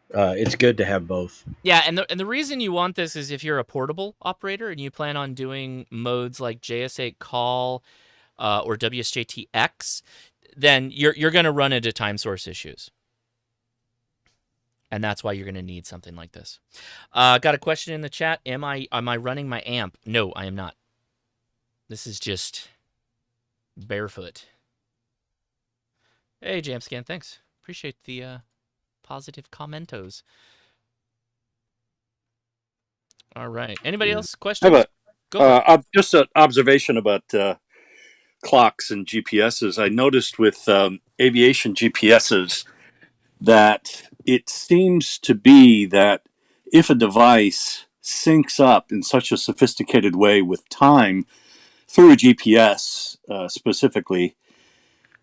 S11: it's good to have both.
S1: Yeah, and the reason you want this is if you're a portable operator and you plan on doing modes like JS8 call or WSJTX, then you're going to run into time source issues. And that's why you're going to need something like this. Got a question in the chat. Am I running my amp? No, I am not. This is just barefoot. Hey, Jamscan, thanks. Appreciate the positive commentos. All right. Anybody else? Questions?
S18: Go just an observation about clocks and GPSs. I noticed with aviation GPSs that it seems to be that if a device syncs up in such a sophisticated way with time through a GPS specifically,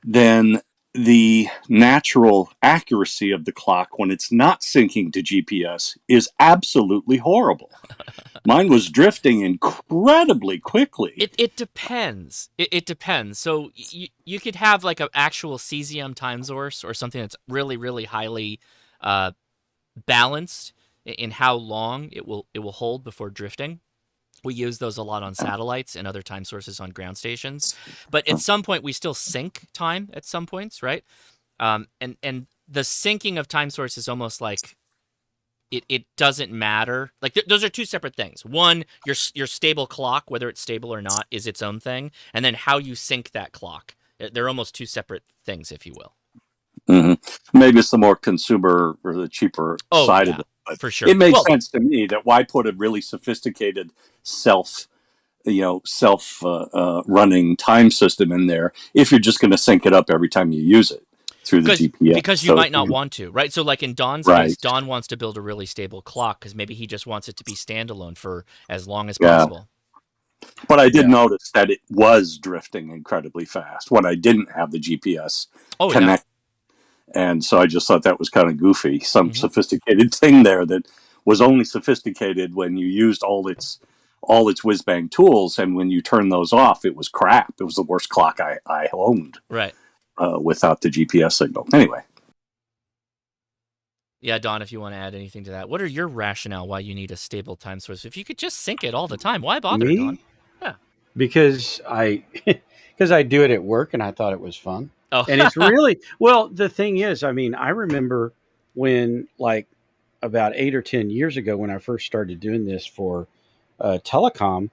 S18: then the natural accuracy of the clock when it's not syncing to GPS is absolutely horrible. Mine was drifting incredibly quickly.
S1: It depends. It depends. So you could have like an actual cesium time source or something that's really, really highly balanced in how long it will hold before drifting. We use those a lot on satellites and other time sources on ground stations. But at some point, we still sync time at some points, right? And the syncing of time source is almost like it doesn't matter. Like those are two separate things. One, your stable clock, whether it's stable or not, is its own thing, and then how you sync that clock. They're almost two separate things, if you will.
S18: Mm-hmm. Maybe it's the more consumer or the cheaper side of it. But
S1: for sure.
S18: It makes sense to me that why put a really sophisticated running time system in there if you're just going to sync it up every time you use it through the GPS.
S1: Because you might not want to, right? So like in Don's case, Don wants to build a really stable clock because maybe he just wants it to be standalone for as long as possible.
S18: But I did notice that it was drifting incredibly fast when I didn't have the GPS connect. And so I just thought that was kind of goofy. Some sophisticated thing there that was only sophisticated when you used all its whiz bang tools, and when you turn those off, it was crap. It was the worst clock I owned.
S1: Right.
S18: Without the GPS signal. Anyway.
S1: Yeah, Don, if you want to add anything to that, what are your rationale why you need a stable time source? If you could just sync it all the time, why bother,
S11: Me?
S1: Don? Yeah.
S11: Because I do it at work and I thought it was fun.
S1: Oh.
S11: And it's really, well, the thing is, I mean, I remember when like about 8 or 10 years ago when I first started doing this for telecom,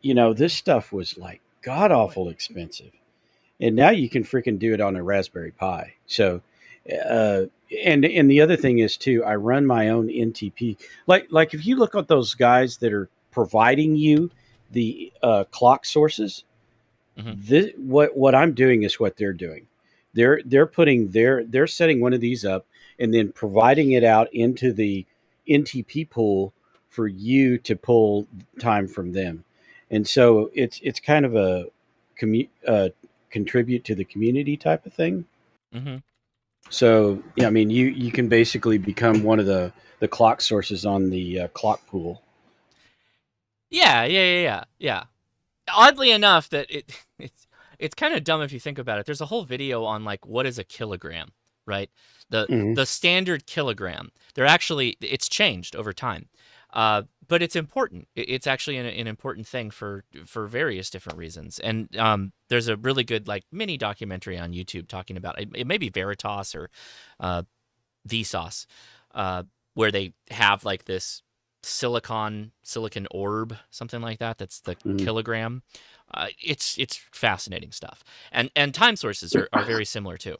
S11: this stuff was like god awful expensive. And now you can freaking do it on a Raspberry Pi. So, and the other thing is too, I run my own NTP. Like if you look at those guys that are providing you the clock sources, what I'm doing is what they're doing. They're putting they're setting one of these up and then providing it out into the NTP pool for you to pull time from them. And so it's kind of a contribute to the community type of thing.
S1: Mm-hmm.
S11: So yeah, I mean you can basically become one of the clock sources on the clock pool.
S1: Yeah. Oddly enough, that it's kind of dumb if you think about it. There's a whole video on like what is a kilogram, right? The standard kilogram. It's changed over time, but it's important. It's actually an important thing for various different reasons. And there's a really good like mini documentary on YouTube talking about it. May be Veritas or Vsauce, where they have like this silicon orb, something like that. That's the kilogram. It's fascinating stuff. And time sources are very similar too.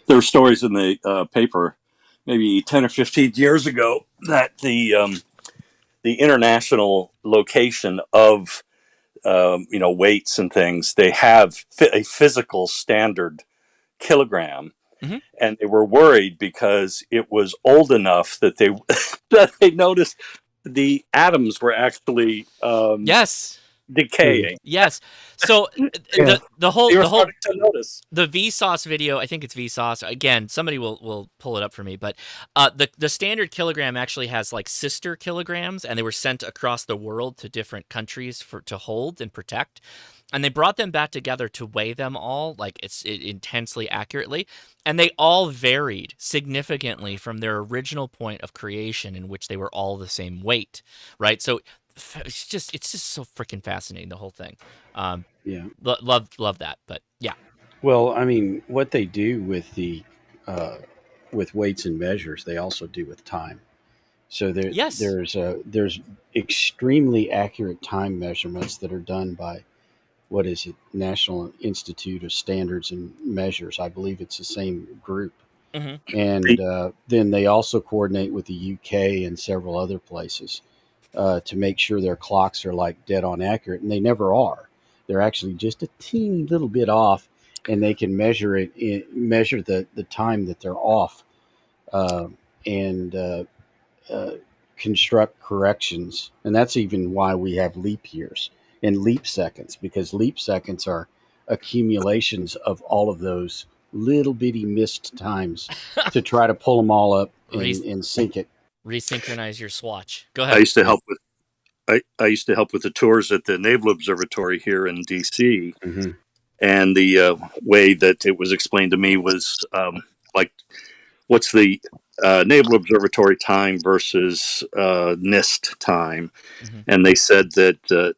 S18: There were stories in the paper maybe 10 or 15 years ago that the international location of weights and things, they have a physical standard kilogram. And they were worried because it was old enough that they noticed the atoms were actually decaying.
S1: Yes. So the Vsauce video, I think it's Vsauce. Again, somebody will pull it up for me, but the standard kilogram actually has like sister kilograms, and they were sent across the world to different countries to hold and protect. And they brought them back together to weigh them all, like intensely accurately. And they all varied significantly from their original point of creation, in which they were all the same weight, right? So it's just so freaking fascinating, the whole thing. Love that. But yeah.
S11: Well, I mean, what they do with the with weights and measures, they also do with time. So there's extremely accurate time measurements that are done by National Institute of Standards and Measures. I believe it's the same group. And then they also coordinate with the UK and several other places to make sure their clocks are like dead on accurate, and they never are. They're actually just a teeny little bit off, and they can measure the time that they're off, and construct corrections. And that's even why we have leap years and leap seconds, because leap seconds are accumulations of all of those little bitty missed times to try to pull them all up and sync it.
S1: Resynchronize your swatch. Go
S18: I
S1: ahead.
S18: used to help with I used to help with the tours at the Naval Observatory here in DC, and the way that it was explained to me was like, what's the Naval Observatory time versus NIST time? And they said that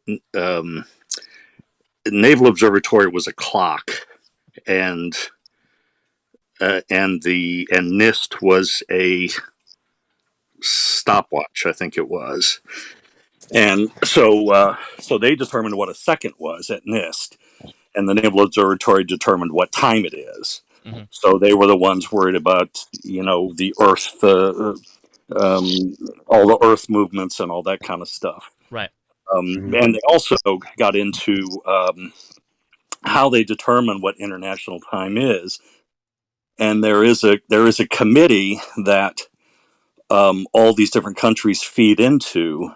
S18: Naval Observatory was a clock, and NIST was a stopwatch, I think it was. And so they determined what a second was at NIST, and the Naval Observatory determined what time it is. So they were the ones worried about, the Earth, all the Earth movements and all that kind of stuff.
S1: Right.
S18: And they also got into how they determine what international time is. And there is a committee that all these different countries feed into,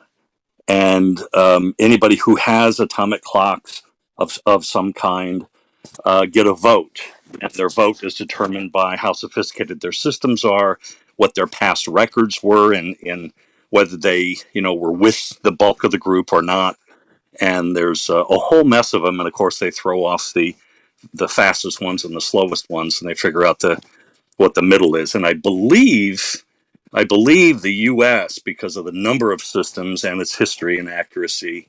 S18: and anybody who has atomic clocks of some kind get a vote, and their vote is determined by how sophisticated their systems are, what their past records were, and whether they were with the bulk of the group or not. And there's a whole mess of them, and of course they throw off the fastest ones and the slowest ones, and they figure out what the middle is. And I believe the U.S., because of the number of systems and its history and accuracy,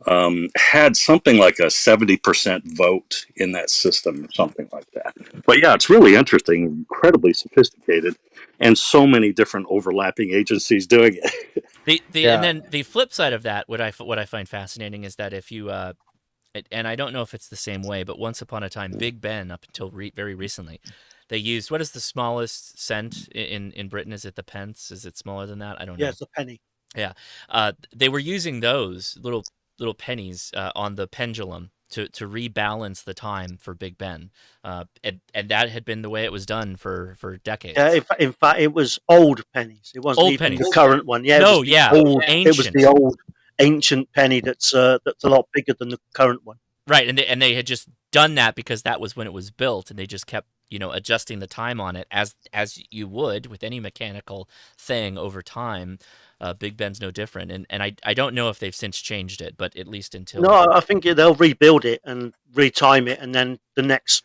S18: had something like a 70% vote in that system, or something like that. But yeah, it's really interesting, incredibly sophisticated, and so many different overlapping agencies doing it.
S1: And then the flip side of that, what I find fascinating is that if you and I don't know if it's the same way, but once upon a time, Big Ben, up until very recently, they used, what is the smallest cent in Britain? Is it the pence? Is it smaller than that? I don't know.
S13: Yeah, it's a penny.
S1: Yeah. They were using those little pennies on the pendulum to rebalance the time for Big Ben. And that had been the way it was done for decades.
S13: Yeah, in fact, it was old pennies. It wasn't
S1: Old
S13: even
S1: pennies.
S13: the current one. Yeah,
S1: No,
S13: it was the old ancient penny that's a lot bigger than the current one.
S1: Right, and they had just done that because that was when it was built, and they just kept adjusting the time on it as you would with any mechanical thing over time. Big Ben's no different, and I don't know if they've since changed it, but at least until
S13: No, I think they'll rebuild it and retime it, and then the next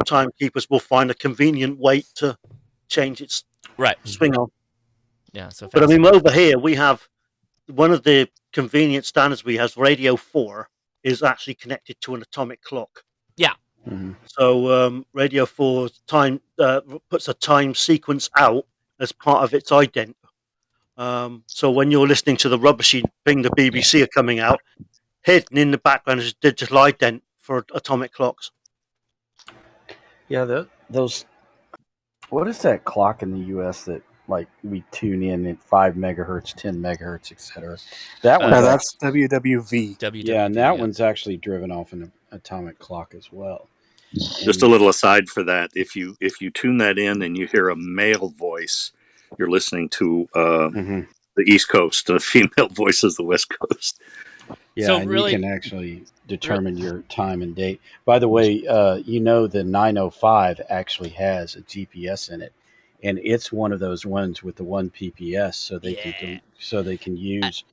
S13: timekeepers will find a convenient way to change its swing on.
S1: Yeah, so.
S13: But I mean, over here we have one of the convenient standards we have. Radio 4 is actually connected to an atomic clock.
S1: Yeah.
S13: So Radio 4 time puts a time sequence out as part of its ident. So when you're listening to the Rubbersy thing, the BBC are coming out, hidden in the background is a digital ident for atomic clocks.
S11: Yeah, those. What is that clock in the U.S. that we tune in at 5 megahertz, 10 megahertz, etc.? That one.
S3: That's WWV.
S11: Yeah, and that one's actually driven off an atomic clock as well.
S18: Just a little aside for that, if you tune that in and you hear a male voice, you're listening to the East Coast. The female voice is the West Coast.
S11: Yeah, so and really, you can actually determine your time and date. By the way, the 905 actually has a GPS in it, and it's one of those ones with the 1 PPS, so they can use.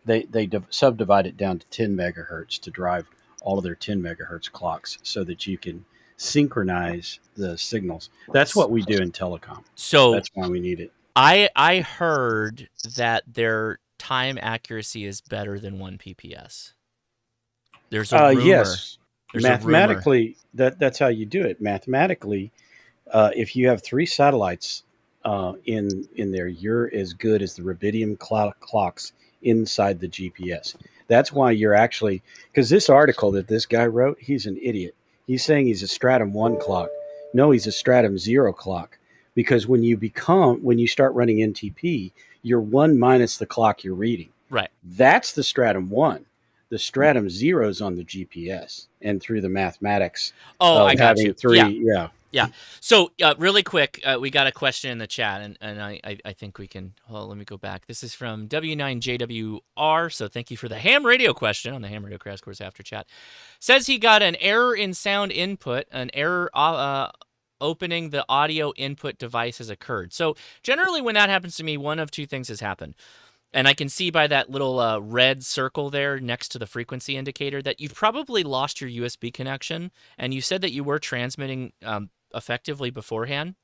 S11: They subdivide it down to 10 megahertz to drive all of their 10 megahertz clocks, so that you can synchronize the signals. That's what we do in telecom.
S1: So
S11: that's why we need it.
S1: I heard that their time accuracy is better than 1 PPS. There's a rumor.
S11: Yes. Mathematically, that's how you do it. Mathematically, if you have 3 satellites in there, you're as good as the rubidium clocks inside the GPS. That's why you're actually, because this article that this guy wrote, he's an idiot. He's saying he's a stratum 1 clock. No, he's a stratum 0 clock. Because when you start running NTP, you're 1 minus the clock you're reading.
S1: Right.
S11: That's the stratum 1. the stratum zeros on the GPS, and through the mathematics
S1: Oh,
S11: of
S1: I got
S11: having
S1: you.
S11: three.
S1: Yeah. So really quick, we got a question in the chat, and I think we can. Well, let me go back. This is from W9JWR. So thank you for the ham radio question on the ham radio crash course after chat. Says he got an error in sound input, an error opening the audio input device has occurred. So generally, when that happens to me, one of two things has happened. And I can see by that little red circle there next to the frequency indicator that you've probably lost your USB connection. And you said that you were transmitting effectively beforehand.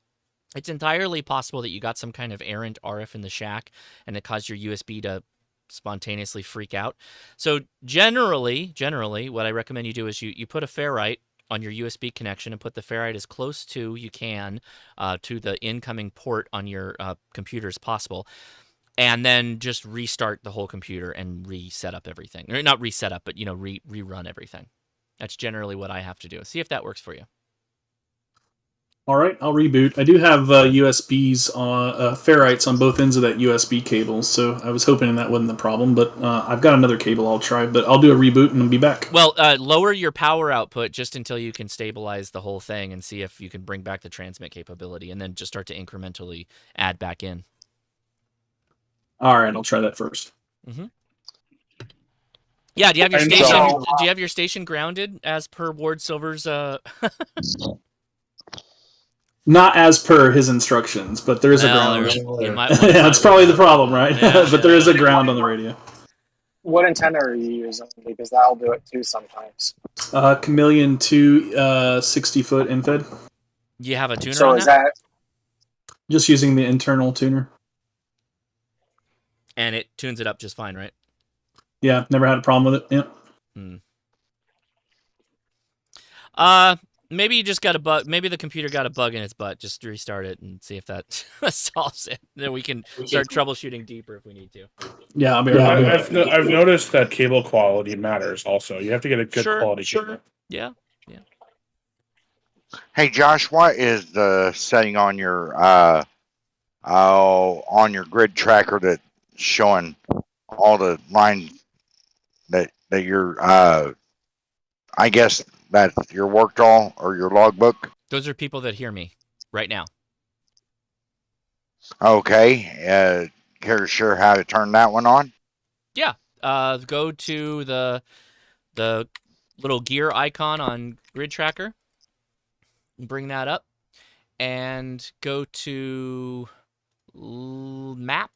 S1: It's entirely possible that you got some kind of errant RF in the shack and it caused your USB to spontaneously freak out. So generally, what I recommend you do is you put a ferrite on your USB connection and put the ferrite as close to you can to the incoming port on your computer as possible. And then just restart the whole computer and reset up everything. Or not reset up, but rerun everything. That's generally what I have to do. See if that works for you.
S16: All right, I'll reboot. I do have USBs on ferrites on both ends of that USB cable, so I was hoping that wasn't the problem. But I've got another cable I'll try. But I'll do a reboot and I'll be back.
S1: Well, lower your power output just until you can stabilize the whole thing and see if you can bring back the transmit capability, and then just start to incrementally add back in.
S16: All right, I'll try that first.
S1: Mm-hmm. Yeah, do you have your station? Do you have your station grounded as per Ward Silver's?
S16: Not as per his instructions, but there is a ground. That's probably the problem, right?
S1: Yeah,
S16: but there is a ground on the radio.
S17: What antenna are you using? Because that'll do it too sometimes.
S16: Chameleon 2 60-foot infed.
S1: You have a tuner
S17: so
S1: on
S17: is that?
S16: Just using the internal tuner.
S1: And it tunes it up just fine, right?
S16: Yeah, never had a problem with it.
S1: Yeah. Maybe you just got a bug. Maybe the computer got a bug in its butt. Just restart it and see if that solves it. Then we can start troubleshooting deeper if we need to.
S16: Yeah,
S7: I've noticed that cable quality matters. Also, you have to get a good quality cable.
S1: Yeah.
S15: Hey Josh, what is the setting on your grid tracker that's showing all the lines that you're I guess that's your work doll or your logbook?
S1: Those are people that hear me right now.
S15: Okay. Care to share how to turn that one on?
S1: Yeah. Go to the little gear icon on grid tracker. Bring that up and go to map,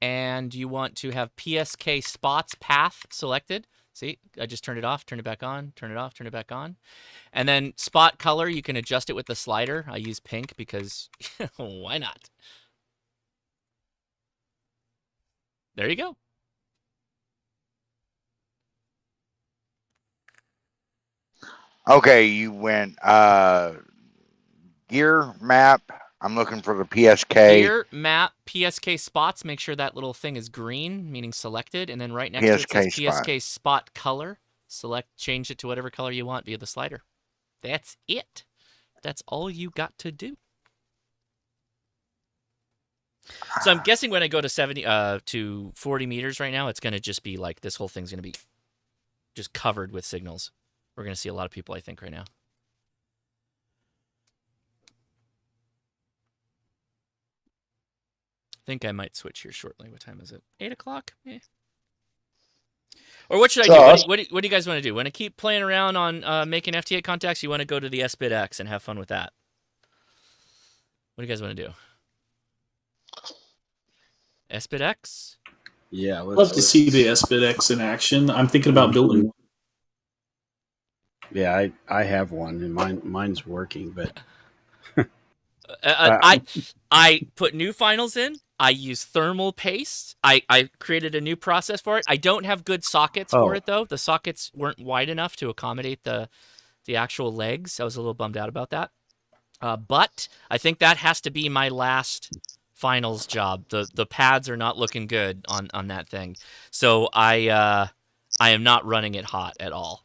S1: and you want to have PSK spots path selected. See, I just turned it off, turn it back on, turn it off, turn it back on. And then spot color, you can adjust it with the slider. I use pink because why not? There you go.
S15: Okay, you went gear map. I'm looking for the PSK.
S1: Gear map PSK spots. Make sure that little thing is green, meaning selected, and then right next to it says PSK spot color. Change it to whatever color you want via the slider. That's it. That's all you got to do. So I'm guessing when I go to 70 to 40 meters right now, it's going to just be like this whole thing's going to be just covered with signals. We're going to see a lot of people, I think, right now. I think I might switch here shortly. What time is it? 8 o'clock? Eh. Or what should I do? What do you guys want to do? Want to keep playing around on making FT8 contacts? You want to go to the sBitx and have fun with that? What do you guys want to do? sBitx?
S11: Yeah.
S16: Love to see the sBitx in action. I'm thinking about building one.
S11: Yeah, I have one, and mine's working, but
S1: I put new finals in. I use thermal paste. I created a new process for it. I don't have good sockets for it though. The sockets weren't wide enough to accommodate the actual legs. I was a little bummed out about that. But I think that has to be my last finals job. The pads are not looking good on that thing. So I am not running it hot at all.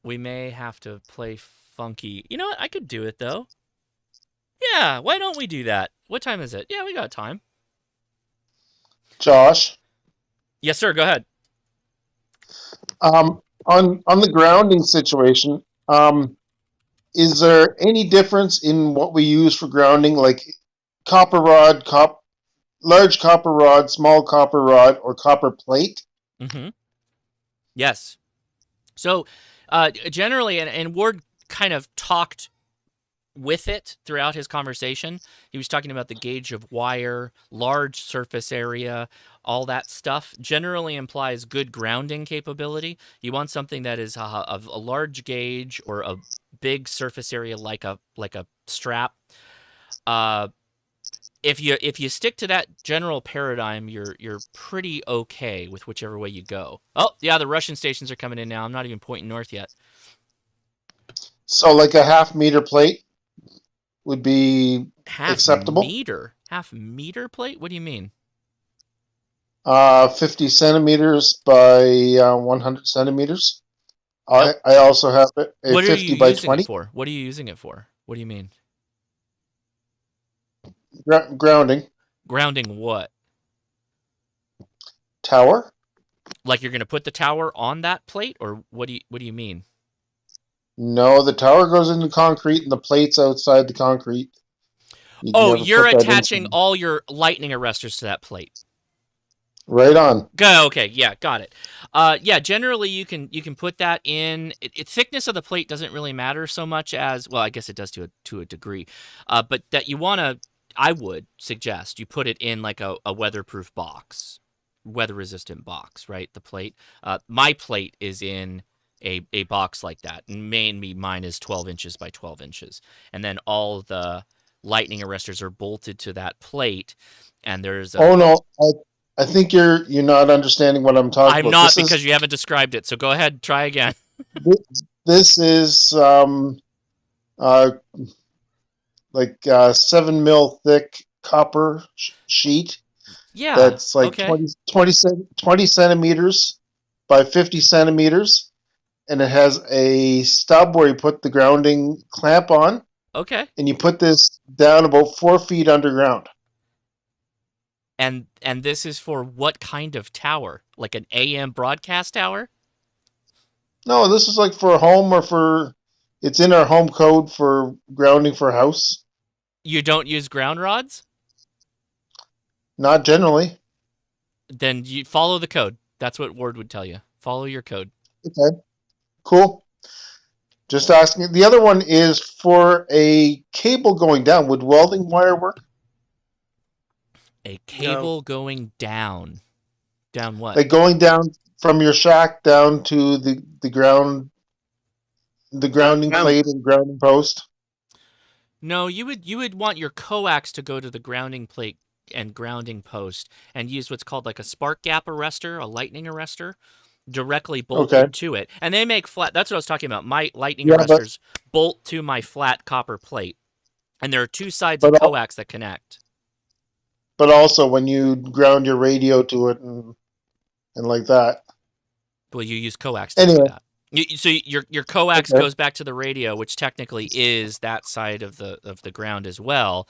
S1: We may have to play funky. You know what? I could do it, though. Yeah, why don't we do that? What time is it? Yeah, we got time.
S19: Josh.
S1: Yes, sir. Go ahead.
S19: On the grounding situation, is there any difference in what we use for grounding, like copper rod, large copper rod, small copper rod, or copper plate?
S1: Mm-hmm. Yes. So generally, and Ward kind of talked with it throughout his conversation. He was talking about the gauge of wire, large surface area, all that stuff generally implies good grounding capability. You want something that is a large gauge or a big surface area like a strap. If you stick to that general paradigm, you're pretty okay with whichever way you go. Oh yeah, the Russian stations are coming in now. I'm not even pointing north yet.
S19: So like a half-meter plate would be acceptable?
S1: Half meter plate? What do you mean?
S19: 50 centimeters by 100 centimeters.
S1: Nope.
S19: I also have it a
S1: what
S19: 50 by 20.
S1: What are you using it for? What are you using it for? What do you mean?
S19: Grounding.
S1: Grounding what?
S19: Tower.
S1: Like you're going to put the tower on that plate, or what do you mean?
S19: No, the tower goes into concrete and the plate's outside the concrete.
S1: You're attaching all your lightning arresters to that plate.
S19: Right on.
S1: Okay, yeah, got it. Yeah, generally you can put that in. Thickness of the plate doesn't really matter so much as, well, I guess it does to a degree. But that you want to, I would suggest you put it in like a weatherproof box, weather-resistant box, right? The plate. My plate is in a box like that. Mine is 12 inches by 12 inches. And then all the lightning arresters are bolted to that plate, and there's
S19: Oh no, I think you're not understanding what I'm talking about.
S1: I'm not, because you haven't described it. So go ahead, try again.
S19: This is like 7 mil thick copper sheet.
S1: Yeah,
S19: that's like
S1: okay.
S19: 20 centimeters by 50 centimeters, and it has a stub where you put the grounding clamp on.
S1: Okay.
S19: And you put this down about 4 feet underground.
S1: And this is for what kind of tower? Like an AM broadcast tower?
S19: No, this is like for a home, or it's in our home code for grounding for a house.
S1: You don't use ground rods?
S19: Not generally.
S1: Then you follow the code. That's what Ward would tell you. Follow your code.
S19: Okay. Cool. Just asking. The other one is for a cable going down. Would welding wire work?
S1: A cable going down. Down what?
S19: Like going down from your shack down to the ground, the grounding plate and grounding post?
S1: No, you would want your coax to go to the grounding plate and grounding post and use what's called like a spark gap arrestor, a lightning arrestor, directly bolted to it. And they make flat, that's what I was talking about. My lightning arresters bolt to my flat copper plate. And there are two sides of coax that connect.
S19: But also when you ground your radio to it and like that.
S1: Well, you use coax to do that. So your coax goes back to the radio, which technically is that side of the ground as well.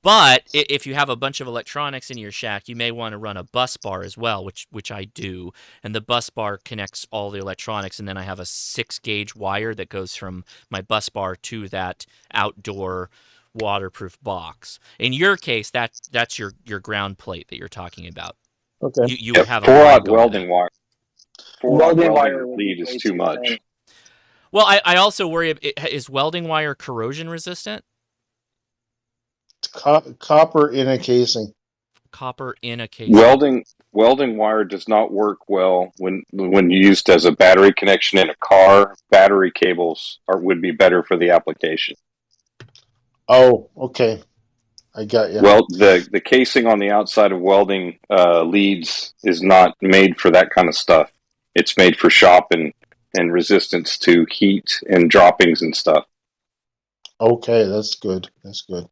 S1: But if you have a bunch of electronics in your shack, you may want to run a bus bar as well, which I do. And the bus bar connects all the electronics, and then I have a 6-gauge wire that goes from my bus bar to that outdoor waterproof box. In your case, that's your ground plate that you're talking about.
S19: Okay.
S1: You would have
S7: 4-aught welding wire. 4-aught welding lead is too much.
S1: Well, I also worry, is welding wire corrosion resistant?
S19: It's copper in a casing.
S1: Copper in a casing.
S7: Welding wire does not work well when used as a battery connection in a car. Battery cables would be better for the application.
S19: Oh, okay. I got you.
S7: Well, the casing on the outside of welding leads is not made for that kind of stuff. It's made for shop and resistance to heat and droppings and stuff.
S19: Okay, that's good. That's good.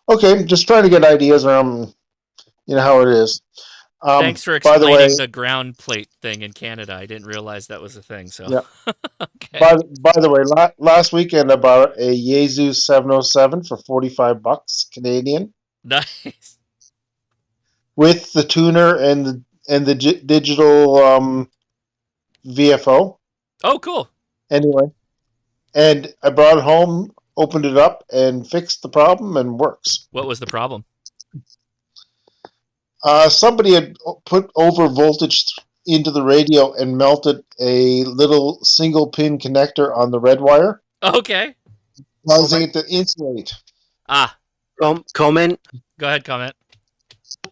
S19: Okay, just trying to get ideas around, how it is.
S1: Thanks for explaining the ground plate thing in Canada. I didn't realize that was a thing. So,
S19: yeah.
S1: Okay.
S19: By the way, last weekend I bought a Yaesu 707 for $45 Canadian.
S1: Nice.
S19: with the tuner and the digital VFO.
S1: Oh, cool.
S19: Anyway, and I brought it home, opened it up, and fixed the problem, and works.
S1: What was the problem?
S19: Somebody had put over voltage into the radio and melted a little single pin connector on the red wire,
S1: Okay.
S19: causing it to insulate.
S13: Comment.
S1: Go ahead, comment.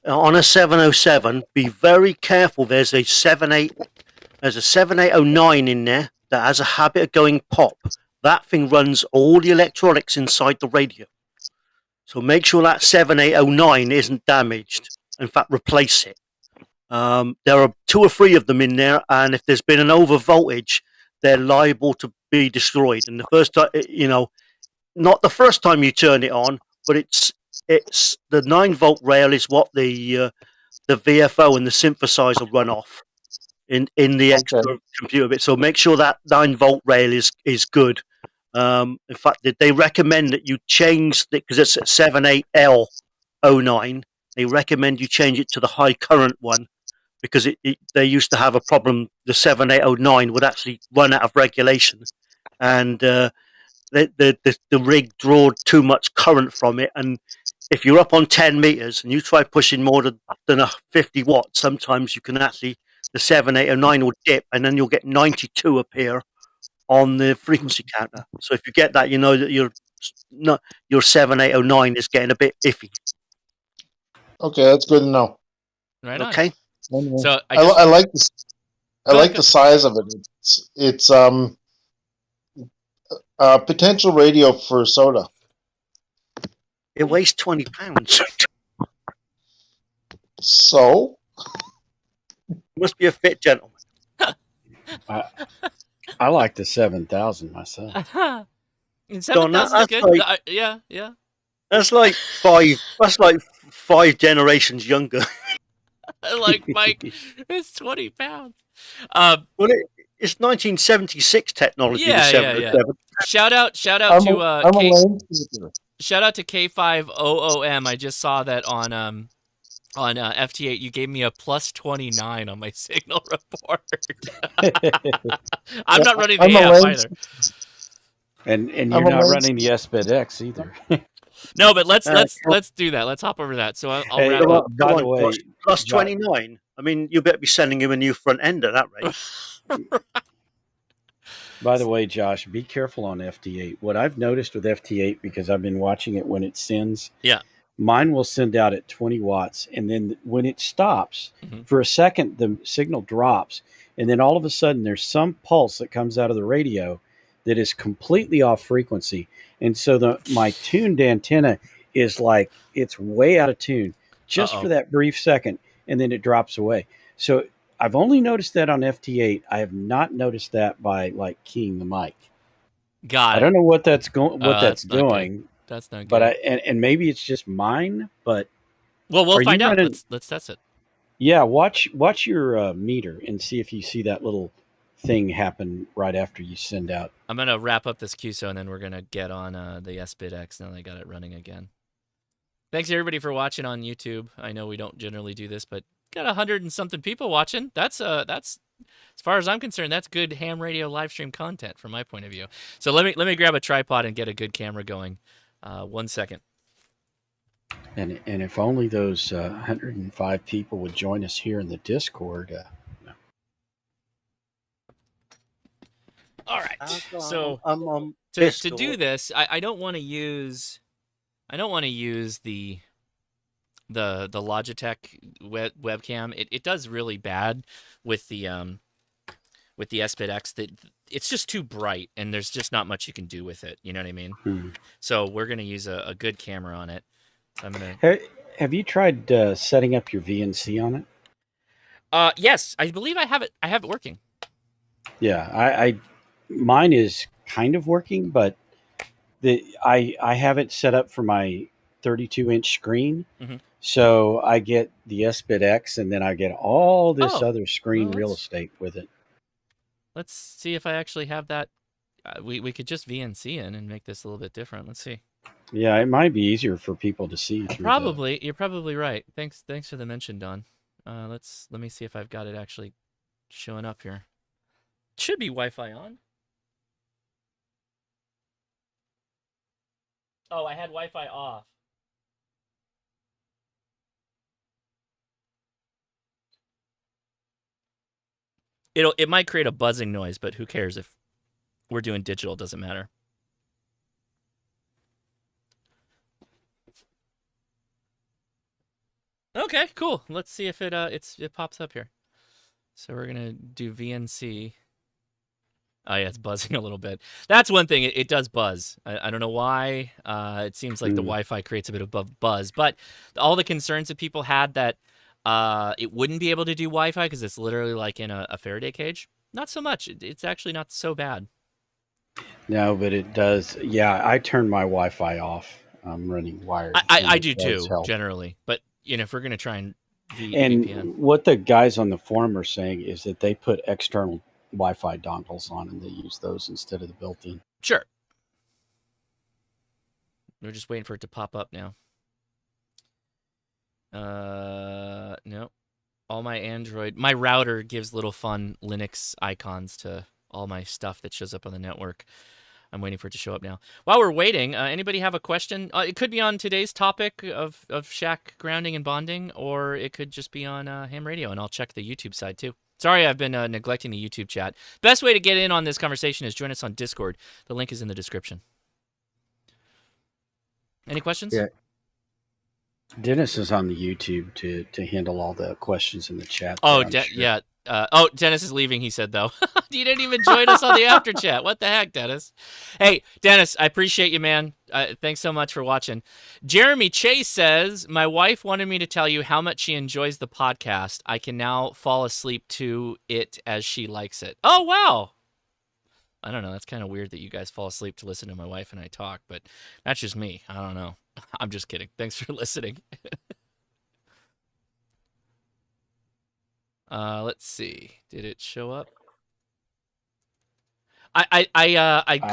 S13: On a 707, be very careful. There's a 7809 in there that has a habit of going pop. That thing runs all the electronics inside the radio. So make sure that 7809 isn't damaged. In fact, replace it. There are 2 or 3 of them in there, and if there's been an over voltage, they're liable to be destroyed. And the first time, not the first time you turn it on, but it's the 9-volt rail is what the VFO and the synthesizer run off in the extra computer bit. So make sure that 9-volt rail is good. In fact, they recommend that you change because it's at 78L09. They recommend you change it to the high current one because they used to have a problem. The 7809 would actually run out of regulation, and the rig drawed too much current from it. And if you're up on 10 meters and you try pushing more than a 50 watts, sometimes you can actually the 7809 will dip, and then you'll get 92 appear on the frequency counter. So if you get that, you know that your 7809 is getting a bit iffy.
S19: Okay, that's good to know.
S1: Right on.
S13: Okay.
S19: Anyway,
S1: So
S19: I like this. I like the size of it. It's potential radio for soda.
S13: It weighs 20 pounds.
S19: So
S13: must be a fit gentleman.
S11: I like the 7000 myself.
S1: 7,000 is good.
S13: Like,
S1: yeah.
S13: That's like 5. That's like 5 generations younger.
S1: Like Mike, it's 20 pounds.
S13: Well, it's 1976 technology.
S1: Yeah. Shout out to K5OOM. I just saw that on FT8. You gave me a +29 on my signal report. I'm not running the AF either.
S11: And you're not running the S-bitx either.
S1: No, but let's do that. Let's hop over that. So I'll wrap up.
S11: By the way,
S13: +29. I mean, you better be sending him a new front end at that rate.
S11: By the way, Josh, be careful on FT8. What I've noticed with FT8, because I've been watching it when it sends, mine will send out at 20 watts, and then when it stops, for a second, the signal drops, and then all of a sudden, there's some pulse that comes out of the radio that is completely off frequency, and so my tuned antenna is like it's way out of tune just for that brief second, and then it drops away. So I've only noticed that on FT8. I have not noticed that by like keying the mic.
S1: Got it.
S11: I don't know what that's going. What that's doing.
S1: That's not good.
S11: But and maybe it's just mine. But
S1: we'll find out. Let's test it.
S11: Yeah, watch your meter and see if you see that little thing happen right after you send out.
S1: I'm gonna wrap up this QSO and then we're gonna get on the S-bitx now that I got it running again. Thanks everybody for watching on YouTube. I know we don't generally do this, but got 100 and something people watching. That's as far as I'm concerned, that's good ham radio live stream content from my point of view. So let me grab a tripod and get a good camera going. 1 second.
S11: And if only those 105 people would join us here in the Discord.
S1: All right. So to do this, I don't want to use the Logitech webcam. It does really bad with the S-bitx. That it's just too bright, and there's just not much you can do with it. You know what I mean? So we're gonna use a good camera on it. So I'm gonna.
S11: Have you tried setting up your VNC on it?
S1: Yes, I believe I have it. I have it working.
S11: Yeah, mine is kind of working, but I have it set up for my 32-inch screen. So I get the S-bitx, and then I get all this other screen real estate with it.
S1: Let's see if I actually have that. We could just VNC in and make this a little bit different. Let's see.
S11: Yeah, it might be easier for people to see through
S1: Probably, you're probably right. Thanks for the mention, Don. Let me see if I've got it actually showing up here. Should be Wi-Fi on. Oh, I had Wi-Fi off. It might create a buzzing noise, but who cares if we're doing digital? It doesn't matter. Okay, cool. Let's see if it pops up here. So we're gonna do VNC. Oh yeah, it's buzzing a little bit. That's one thing. It does buzz. I don't know why. It seems like the Wi-Fi creates a bit of buzz, but all the concerns that people had that it wouldn't be able to do Wi-Fi because it's literally like in a Faraday cage. Not so much. It's actually not so bad.
S11: No, but it does. Yeah, I turned my Wi-Fi off. I'm running wired.
S1: I do too, generally. But if we're gonna try and VPN,
S11: what the guys on the forum are saying is that they put external Wi-Fi dongles on and they use those instead of the built-in.
S1: Sure. We're just waiting for it to pop up now. No. All my Android, my router gives little fun Linux icons to all my stuff that shows up on the network. I'm waiting for it to show up now. While we're waiting, anybody have a question? It could be on today's topic of shack grounding and bonding, or it could just be on ham radio, and I'll check the YouTube side too. Sorry, I've been neglecting the YouTube chat. Best way to get in on this conversation is join us on Discord. The link is in the description. Any questions?
S11: Yeah. Dennis is on the YouTube to handle all the questions in the chat.
S1: Oh, yeah. Dennis is leaving, he said, though. You didn't even join us on the after chat. What the heck, Dennis? Hey, Dennis, I appreciate you, man. Thanks so much for watching. Jeremy Chase says, my wife wanted me to tell you how much she enjoys the podcast. I can now fall asleep to it as she likes it. Oh, wow. I don't know. That's kind of weird that you guys fall asleep to listen to my wife and I talk, but that's just me. I don't know. I'm just kidding. Thanks for listening. Let's see. Did it show up? I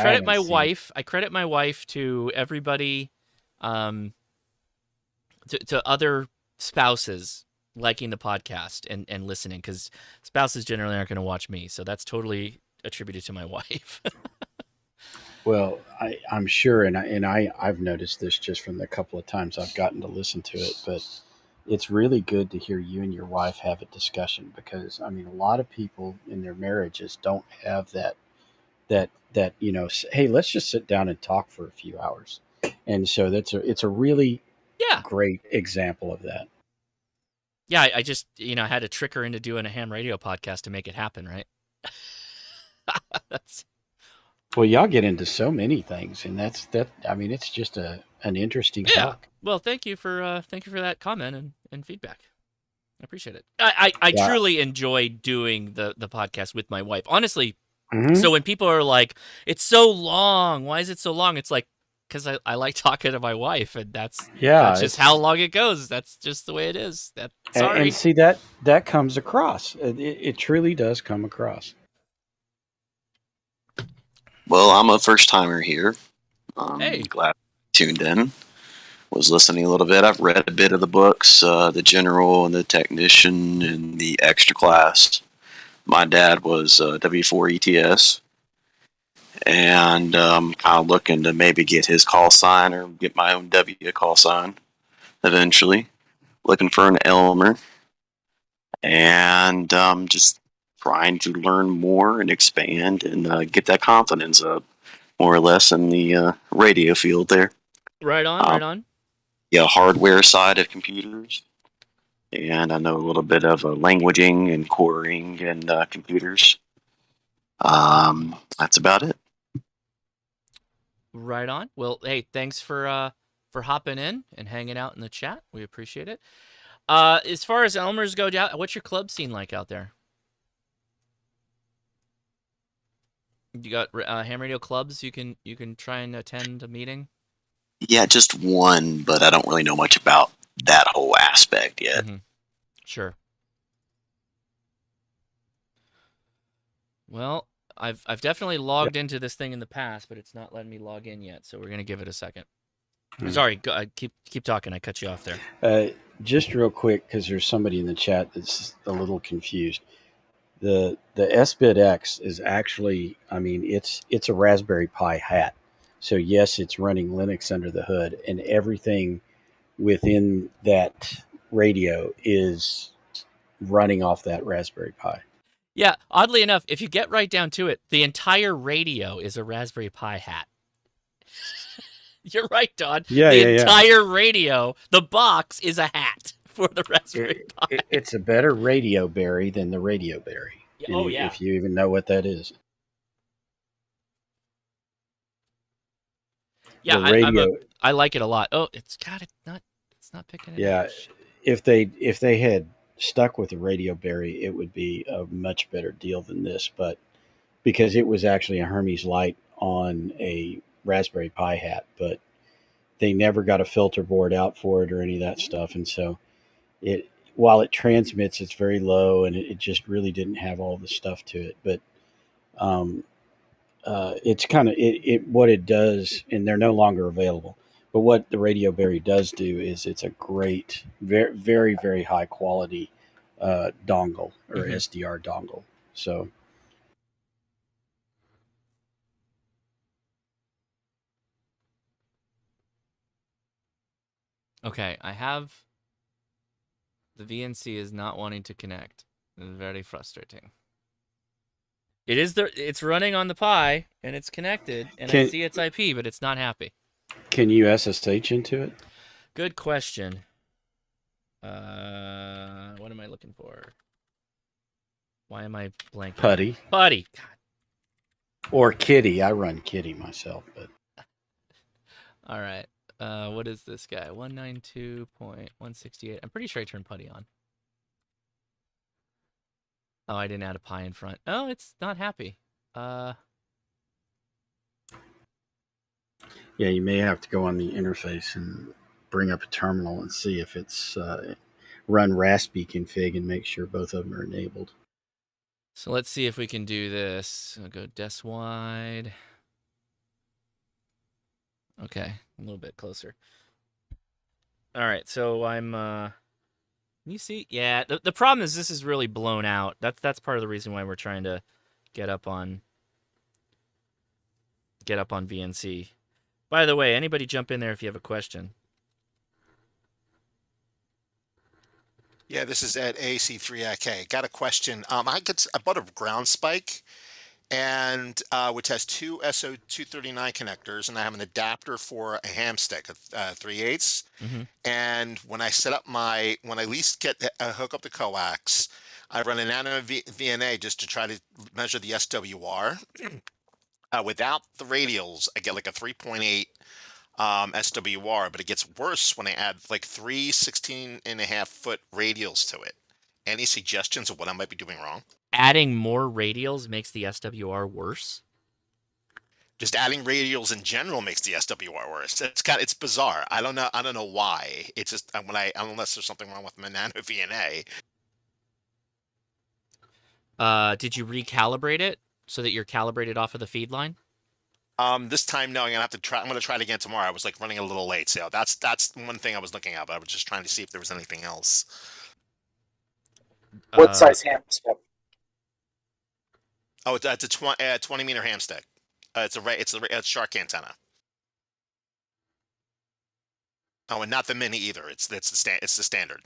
S1: credit my wife. I credit my wife to everybody, to other spouses liking the podcast and listening, because spouses generally aren't going to watch me, so that's totally attributed to my wife.
S11: Well, I'm sure, and I've noticed this just from the couple of times I've gotten to listen to it, but it's really good to hear you and your wife have a discussion, because I mean, a lot of people in their marriages don't have that hey, let's just sit down and talk for a few hours, and so it's a really great example of that.
S1: Yeah, I just I had to trick her into doing a ham radio podcast to make it happen, right?
S11: Well, y'all get into so many things, and that's that. I mean, it's just an interesting talk.
S1: Well, thank you for that comment and feedback. I appreciate it. I truly enjoy doing the podcast with my wife. Honestly, so when people are like, "It's so long. Why is it so long?" It's like, because I like talking to my wife, and that's just how long it goes. That's just the way it is. Sorry.
S11: And see that comes across. It truly does come across.
S20: Well, I'm a first timer here.
S1: Hey.
S20: Glad tuned in. Was listening a little bit. I've read a bit of the books, the general and the technician and the extra class. My dad was W4 ETS, and kind of looking to maybe get his call sign or get my own W call sign eventually. Looking for an Elmer, and just trying to learn more and expand and get that confidence up, more or less, in the radio field there.
S1: Right on, right on.
S20: Yeah, hardware side of computers. And I know a little bit of languaging and coring and computers. That's about it.
S1: Right on. Well, hey, thanks for hopping in and hanging out in the chat. We appreciate it. As far as Elmers go, what's your club scene like out there? You got ham radio clubs you can try and attend a meeting?
S20: Yeah, just one, but I don't really know much about that whole aspect yet.
S1: Mm-hmm. Sure. Well, I've definitely logged into this thing in the past, but it's not letting me log in yet, so we're gonna give it a second. Sorry, go, keep talking. I cut you off there.
S11: Just real quick, because there's somebody in the chat that's a little confused. The sBitx is actually, I mean, it's a Raspberry Pi hat. So yes, it's running Linux under the hood, and everything within that radio is running off that Raspberry Pi.
S1: Yeah, oddly enough, if you get right down to it, the entire radio is a Raspberry Pi hat. You're right, Don. The entire radio, the box is a hat for the Raspberry Pi.
S11: It's a better radio berry than the radio berry.
S1: Oh, yeah.
S11: If you even know what that is.
S1: Yeah, I like it a lot. Oh, it's not picking it up.
S11: Yeah, if they had stuck with the radio berry, it would be a much better deal than this. But because it was actually a Hermes light on a Raspberry Pi hat, but they never got a filter board out for it or any of that stuff, and so while it transmits, it's very low, and it just really didn't have all the stuff to it. But it's kind of what it does, and they're no longer available. But what the Radio Berry does do is it's a great, very, very, very high quality dongle or SDR dongle. So.
S1: Okay, I have the VNC is not wanting to connect. It's very frustrating. It's running on the Pi and it's connected and I see its IP, but it's not happy.
S11: Can you SSH into it?
S1: Good question. What am I looking for? Why am I blanking?
S11: Putty.
S1: God.
S11: Or Kitty. I run Kitty myself, but.
S1: All right. What is this guy? 192.168. I'm pretty sure I turned Putty on. Oh, I didn't add a Pi in front. Oh, it's not happy.
S11: Yeah, you may have to go on the interface and bring up a terminal and see if it's run Raspi config and make sure both of them are enabled.
S1: So let's see if we can do this. I'll go des wide. Okay, a little bit closer. All right, so I'm. Can you see? Yeah, the problem is this is really blown out. That's part of the reason why we're trying to get up on VNC. By the way, anybody jump in there if you have a question.
S21: Yeah, this is Ed AC3AK. Got a question. I bought a ground spike, and which has two SO239 connectors, and I have an adapter for a ham stick, 3/8. And when I set up when I at least hook up the coax, I run an nano VNA just to try to measure the SWR. Without the radials, I get like a 3.8 SWR, but it gets worse when I add like 3 16.5-foot radials to it. Any suggestions of what I might be doing wrong?
S1: Adding more radials makes the SWR worse?
S21: Just adding radials in general makes the SWR worse. It's bizarre. I don't know why. It's just unless there's something wrong with my nano VNA.
S1: Did you recalibrate it so that you're calibrated off of the feed line?
S21: This time, no. I'm gonna try it again tomorrow. I was like running a little late, so that's one thing I was looking at. But I was just trying to see if there was anything else.
S2: What size ham stick?
S21: Oh, it's a 20 meter ham stick. It's a shark antenna. Oh, and not the mini either. It's the standard.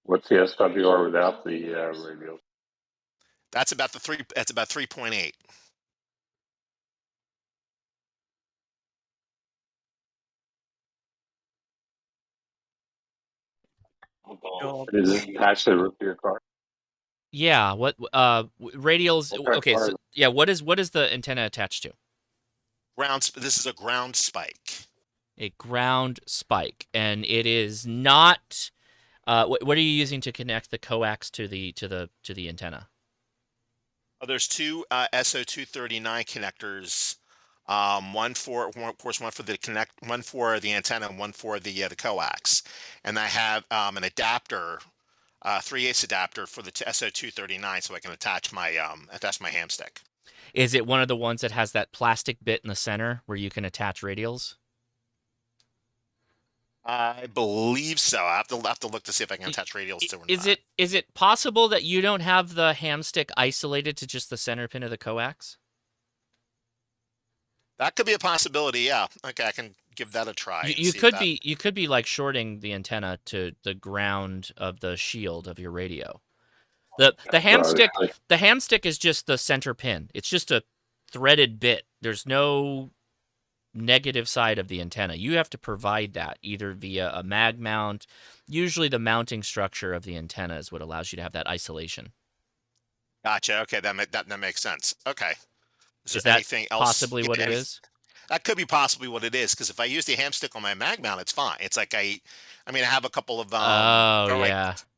S7: What's the SWR without the radials?
S21: That's about 3.8.
S7: Is it attached to the roof of your car?
S1: Yeah. What radials? Okay. So, yeah. What is the antenna attached to?
S21: This is a ground spike.
S1: A ground spike, and it is not. What are you using to connect the coax to the antenna?
S21: Oh, there's two SO239 connectors. One for the antenna, and one for the coax. And I have an adapter, 3/8 adapter for the SO239, so I can attach my ham stick.
S1: Is it one of the ones that has that plastic bit in the center where you can attach radials?
S21: I believe so. I have to look to see if I can attach radials to or not.
S1: Is it possible that you don't have the ham stick isolated to just the center pin of the coax?
S21: That could be a possibility. Yeah. Okay, I can give that a try.
S1: You could be like shorting the antenna to the ground of the shield of your radio. The ham stick is just the center pin. It's just a threaded bit. There's no negative side of the antenna. You have to provide that either via a mag mount. Usually the mounting structure of the antenna is what allows you to have that isolation.
S21: Gotcha. Okay, that makes sense. Okay.
S1: Is that anything else? Possibly what it is?
S21: That could be possibly what it is, because if I use the ham stick on my mag mount, it's fine. It's like I have a couple of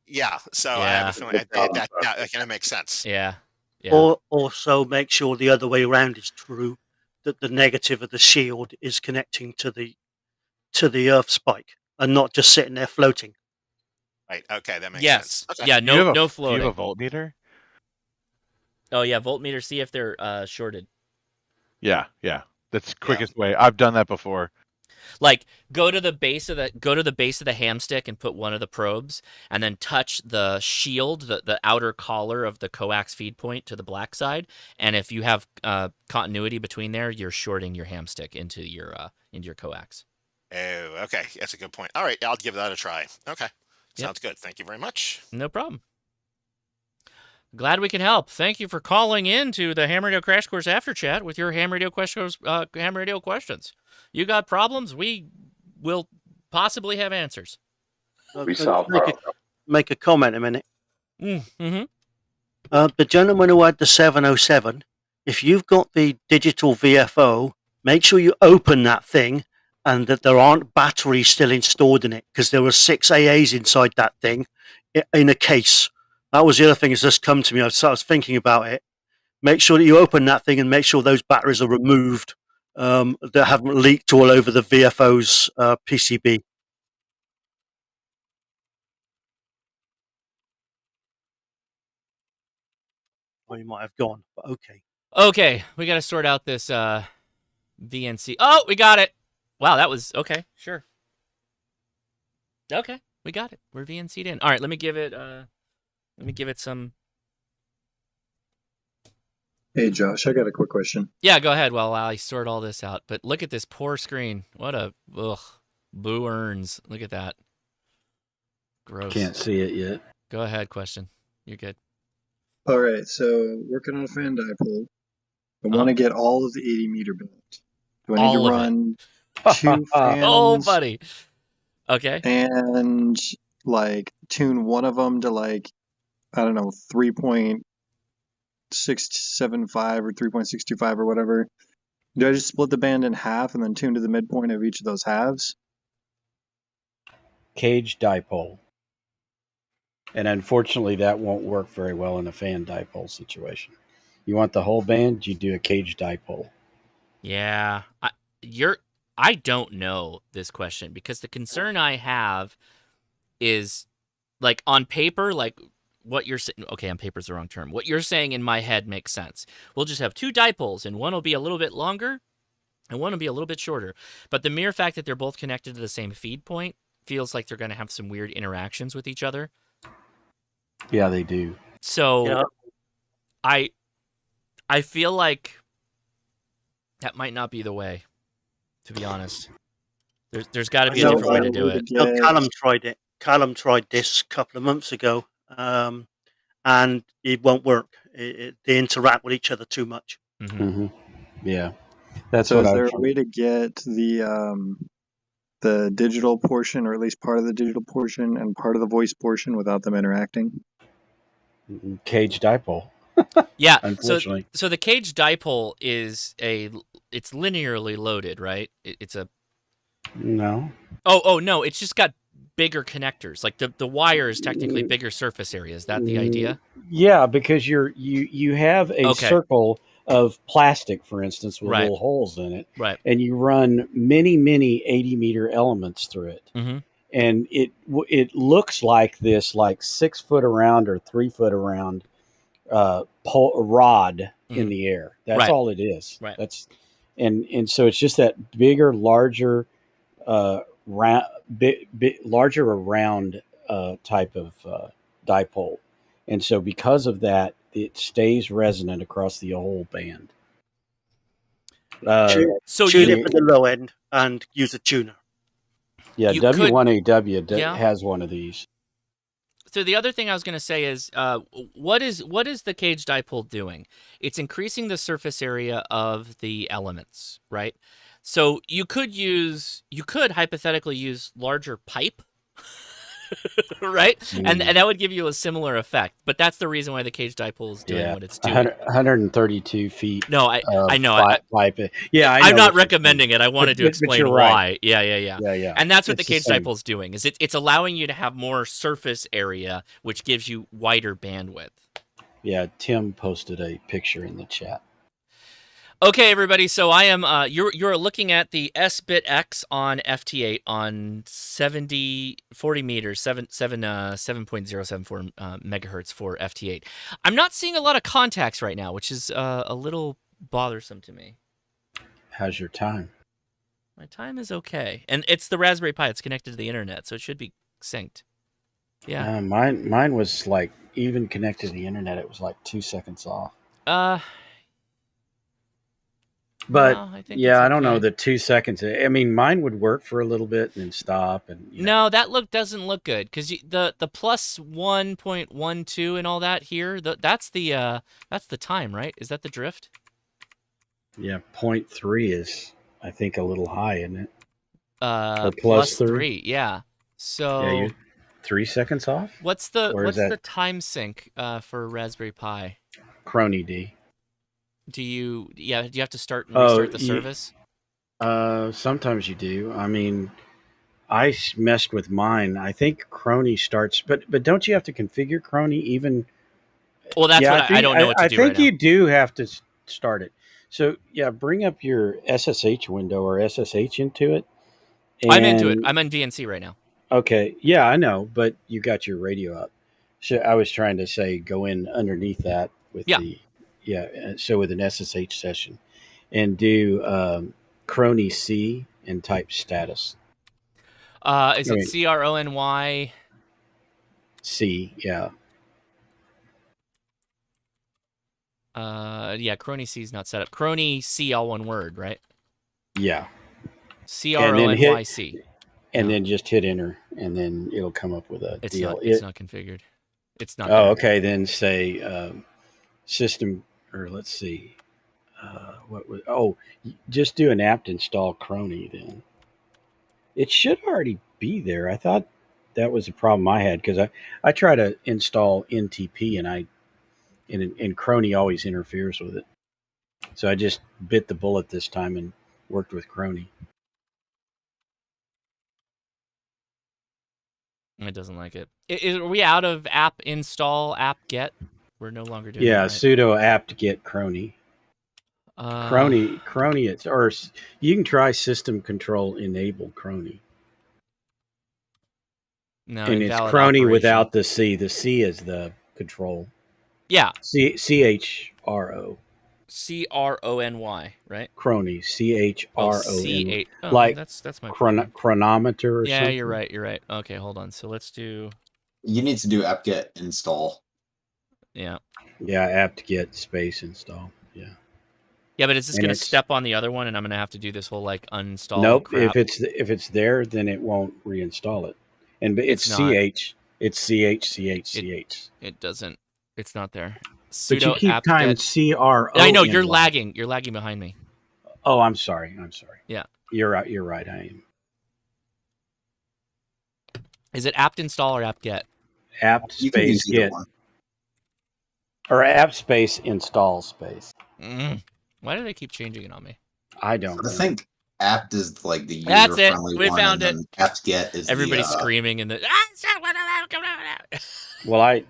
S21: yeah. So I have a feeling that kind of makes sense.
S1: Yeah.
S13: Or also make sure the other way around is true, that the negative of the shield is connecting to the earth spike and not just sitting there floating.
S21: Right. Okay, that makes sense. Okay.
S1: Yeah. No floating.
S5: Do you have a voltmeter?
S1: Oh yeah, voltmeter. See if they're shorted.
S5: Yeah. That's the quickest way. I've done that before.
S1: Like go to the base of the ham stick and put one of the probes, and then touch the shield, the outer collar of the coax feed point to the black side. And if you have continuity between there, you're shorting your ham stick into your coax.
S21: Oh, okay, that's a good point. All right, I'll give that a try. Okay, sounds good. Thank you very much.
S1: No problem. Glad we can help. Thank you for calling in to the Ham Radio Crash Course After Chat with your Ham Radio questions. You got problems? We will possibly have answers.
S13: Make a comment a minute.
S1: Mm-hmm.
S13: The gentleman who had the 707, if you've got the digital VFO, make sure you open that thing and that there aren't batteries still installed in it, because there were 6 AAs inside that thing in a case. That was the other thing that's just come to me. I was thinking about it. Make sure that you open that thing and make sure those batteries are removed, that haven't leaked all over the VFO's PCB. Or you might have gone, but okay.
S1: Okay, we got to sort out this VNC. Oh, we got it. Wow, that was okay. Sure. Okay, we got it. We're VNC'd in. All right, let me give it some.
S22: Hey, Josh, I got a quick question.
S1: Yeah, go ahead while I sort all this out. But look at this poor screen. What a boo earns. Look at that. Gross.
S11: Can't see it yet.
S1: Go ahead, question. You're good.
S22: All right, so working on a fan dipole. I want to get all of the 80 meter built. Do I need to run 2 fans?
S1: Oh, buddy. Okay.
S22: And like tune one of them to like, I don't know, 3.675 or 3.625 or whatever. Do I just split the band in half and then tune to the midpoint of each of those halves?
S11: Cage dipole. And unfortunately, that won't work very well in a fan dipole situation. You want the whole band, you do a cage dipole.
S1: Yeah. I don't know this question, because the concern I have is, like, on paper, like, what you're saying. Okay, on paper's the wrong term. What you're saying in my head makes sense. We'll just have 2 dipoles, and one will be a little bit longer, and one will be a little bit shorter. But the mere fact that they're both connected to the same feed point feels like they're going to have some weird interactions with each other.
S11: Yeah, they do.
S1: So, I feel like that might not be the way, to be honest. There's got to be a different way to do it.
S13: No, Callum tried it. Callum tried this a couple of months ago, and it won't work. They interact with each other too much.
S1: Mm-hmm.
S11: Mm-hmm. Yeah, that's
S22: so.
S11: What
S22: is there a way to get the digital portion, or at least part of the digital portion, and part of the voice portion without them interacting?
S11: Cage dipole.
S1: Yeah.
S11: Unfortunately.
S1: So the cage dipole it's linearly loaded, right? It's a.
S11: No.
S1: Oh no! It's just got bigger connectors. Like the wire is technically bigger surface area. Is that the idea?
S11: Yeah, because you have a circle of plastic, for instance, with little holes in it,
S1: right?
S11: And you run many 80 meter elements through it, and it looks like this, like 6 foot around or 3 foot around rod in the air. That's
S1: Right.
S11: all it is.
S1: Right.
S11: That's and so it's just that bigger, larger, larger around type of dipole, and so because of that, it stays resonant across the whole band.
S1: So
S13: tune
S1: you-
S13: it for the low end and use a tuner.
S11: Yeah,
S1: You could-
S11: W1AW
S1: Yeah.
S11: has one of these.
S1: So the other thing I was going to say is, what is the cage dipole doing? It's increasing the surface area of the elements, right? So you could hypothetically use larger pipe, right? And that would give you a similar effect. But that's the reason why the cage dipole is doing what it's doing.
S11: 132 feet.
S1: No, I know.
S11: Pipe. Yeah, I know
S1: I'm not
S11: what you're
S1: recommending it. I wanted to
S11: but
S1: explain
S11: you're
S1: why.
S11: right.
S1: Yeah. And that's what
S11: It's
S1: the cage
S11: same.
S1: dipole is doing. Is it's allowing you to have more surface area, which gives you wider bandwidth.
S11: Yeah, Tim posted a picture in the chat.
S1: Okay, everybody. So I am. You're looking at the sBitx on FT8 on 40 meters, 7.074 megahertz for FT8. I'm not seeing a lot of contacts right now, which is a little bothersome to me.
S11: How's your time?
S1: My time is okay, and it's the Raspberry Pi. It's connected to the internet, so it should be synced. Yeah.
S11: Mine was like even connected to the internet. It was like 2 seconds off. But
S1: no, I think
S11: yeah,
S1: it's
S11: I don't know
S1: okay.
S11: the 2 seconds. I mean, mine would work for a little bit and then stop. And
S1: No, that doesn't look good because the plus 1.12 and all that here. That's the time, right? Is that the drift?
S11: Yeah, 0.3 is I think a little high, isn't it? Or
S1: plus 3, yeah. So
S11: yeah, you're 3 seconds off.
S1: What's the time sync for Raspberry Pi?
S11: Crony D.
S1: Do you have to start and restart the service?
S11: Sometimes you do. I mean, I messed with mine. I think Crony starts, but don't you have to configure Crony even?
S1: Well, that's what I don't know what to do.
S11: I think
S1: right
S11: you do have to start it. So yeah, bring up your SSH window or SSH into it.
S1: I'm into it. I'm on VNC right now.
S11: Okay, yeah, I know, but you got your radio up. So I was trying to say go in underneath that with so with an SSH session, and do Crony C and type status.
S1: Is it CRONY?
S11: C, yeah.
S1: Crony C is not set up. Crony C, all one word, right?
S11: Yeah.
S1: CRONYC.
S11: And then just hit enter, and then it'll come up with a deal.
S1: It's not configured. It's not.
S11: Oh, okay. Then say system, or let's see. Just do an apt install Crony then. It should already be there. I thought that was a problem I had because I try to install NTP and Crony always interferes with it. So I just bit the bullet this time and worked with Crony.
S1: It doesn't like it. Are we out of app install, app get? We're no longer doing
S11: that, right? Sudo apt get Crony. Crony, or you can try system control enable Crony.
S1: No,
S11: and it's Crony operation. Without the C. The C is the control.
S1: Yeah.
S11: CHRO.
S1: CRONY, right?
S11: Crony. CHRO.
S1: Like that's my
S11: chronometer. Or something?
S1: You're right. Okay, hold on. So let's do.
S6: You need to do apt-get install.
S1: Yeah.
S11: Yeah, apt-get space install. Yeah.
S1: Yeah, but is this going to step on the other one, and I'm going to have to do this whole like uninstall?
S11: Nope.
S1: Crap?
S11: If it's there, then it won't reinstall it. And it's CH. It's CH.
S1: It doesn't. It's not there.
S11: But you keep time CRO.
S1: I know you're lagging. You're lagging behind me.
S11: Oh, I'm sorry.
S1: Yeah.
S11: You're right. I am.
S1: Is it apt install or apt get?
S11: Apt space get. Or apt space install space.
S1: Why do they keep changing it on me?
S11: I don't know.
S6: I think apt is like the
S1: user-friendly
S6: one.
S1: We found it.
S6: Apt-get is
S1: everybody's screaming in the.
S11: Well, I'm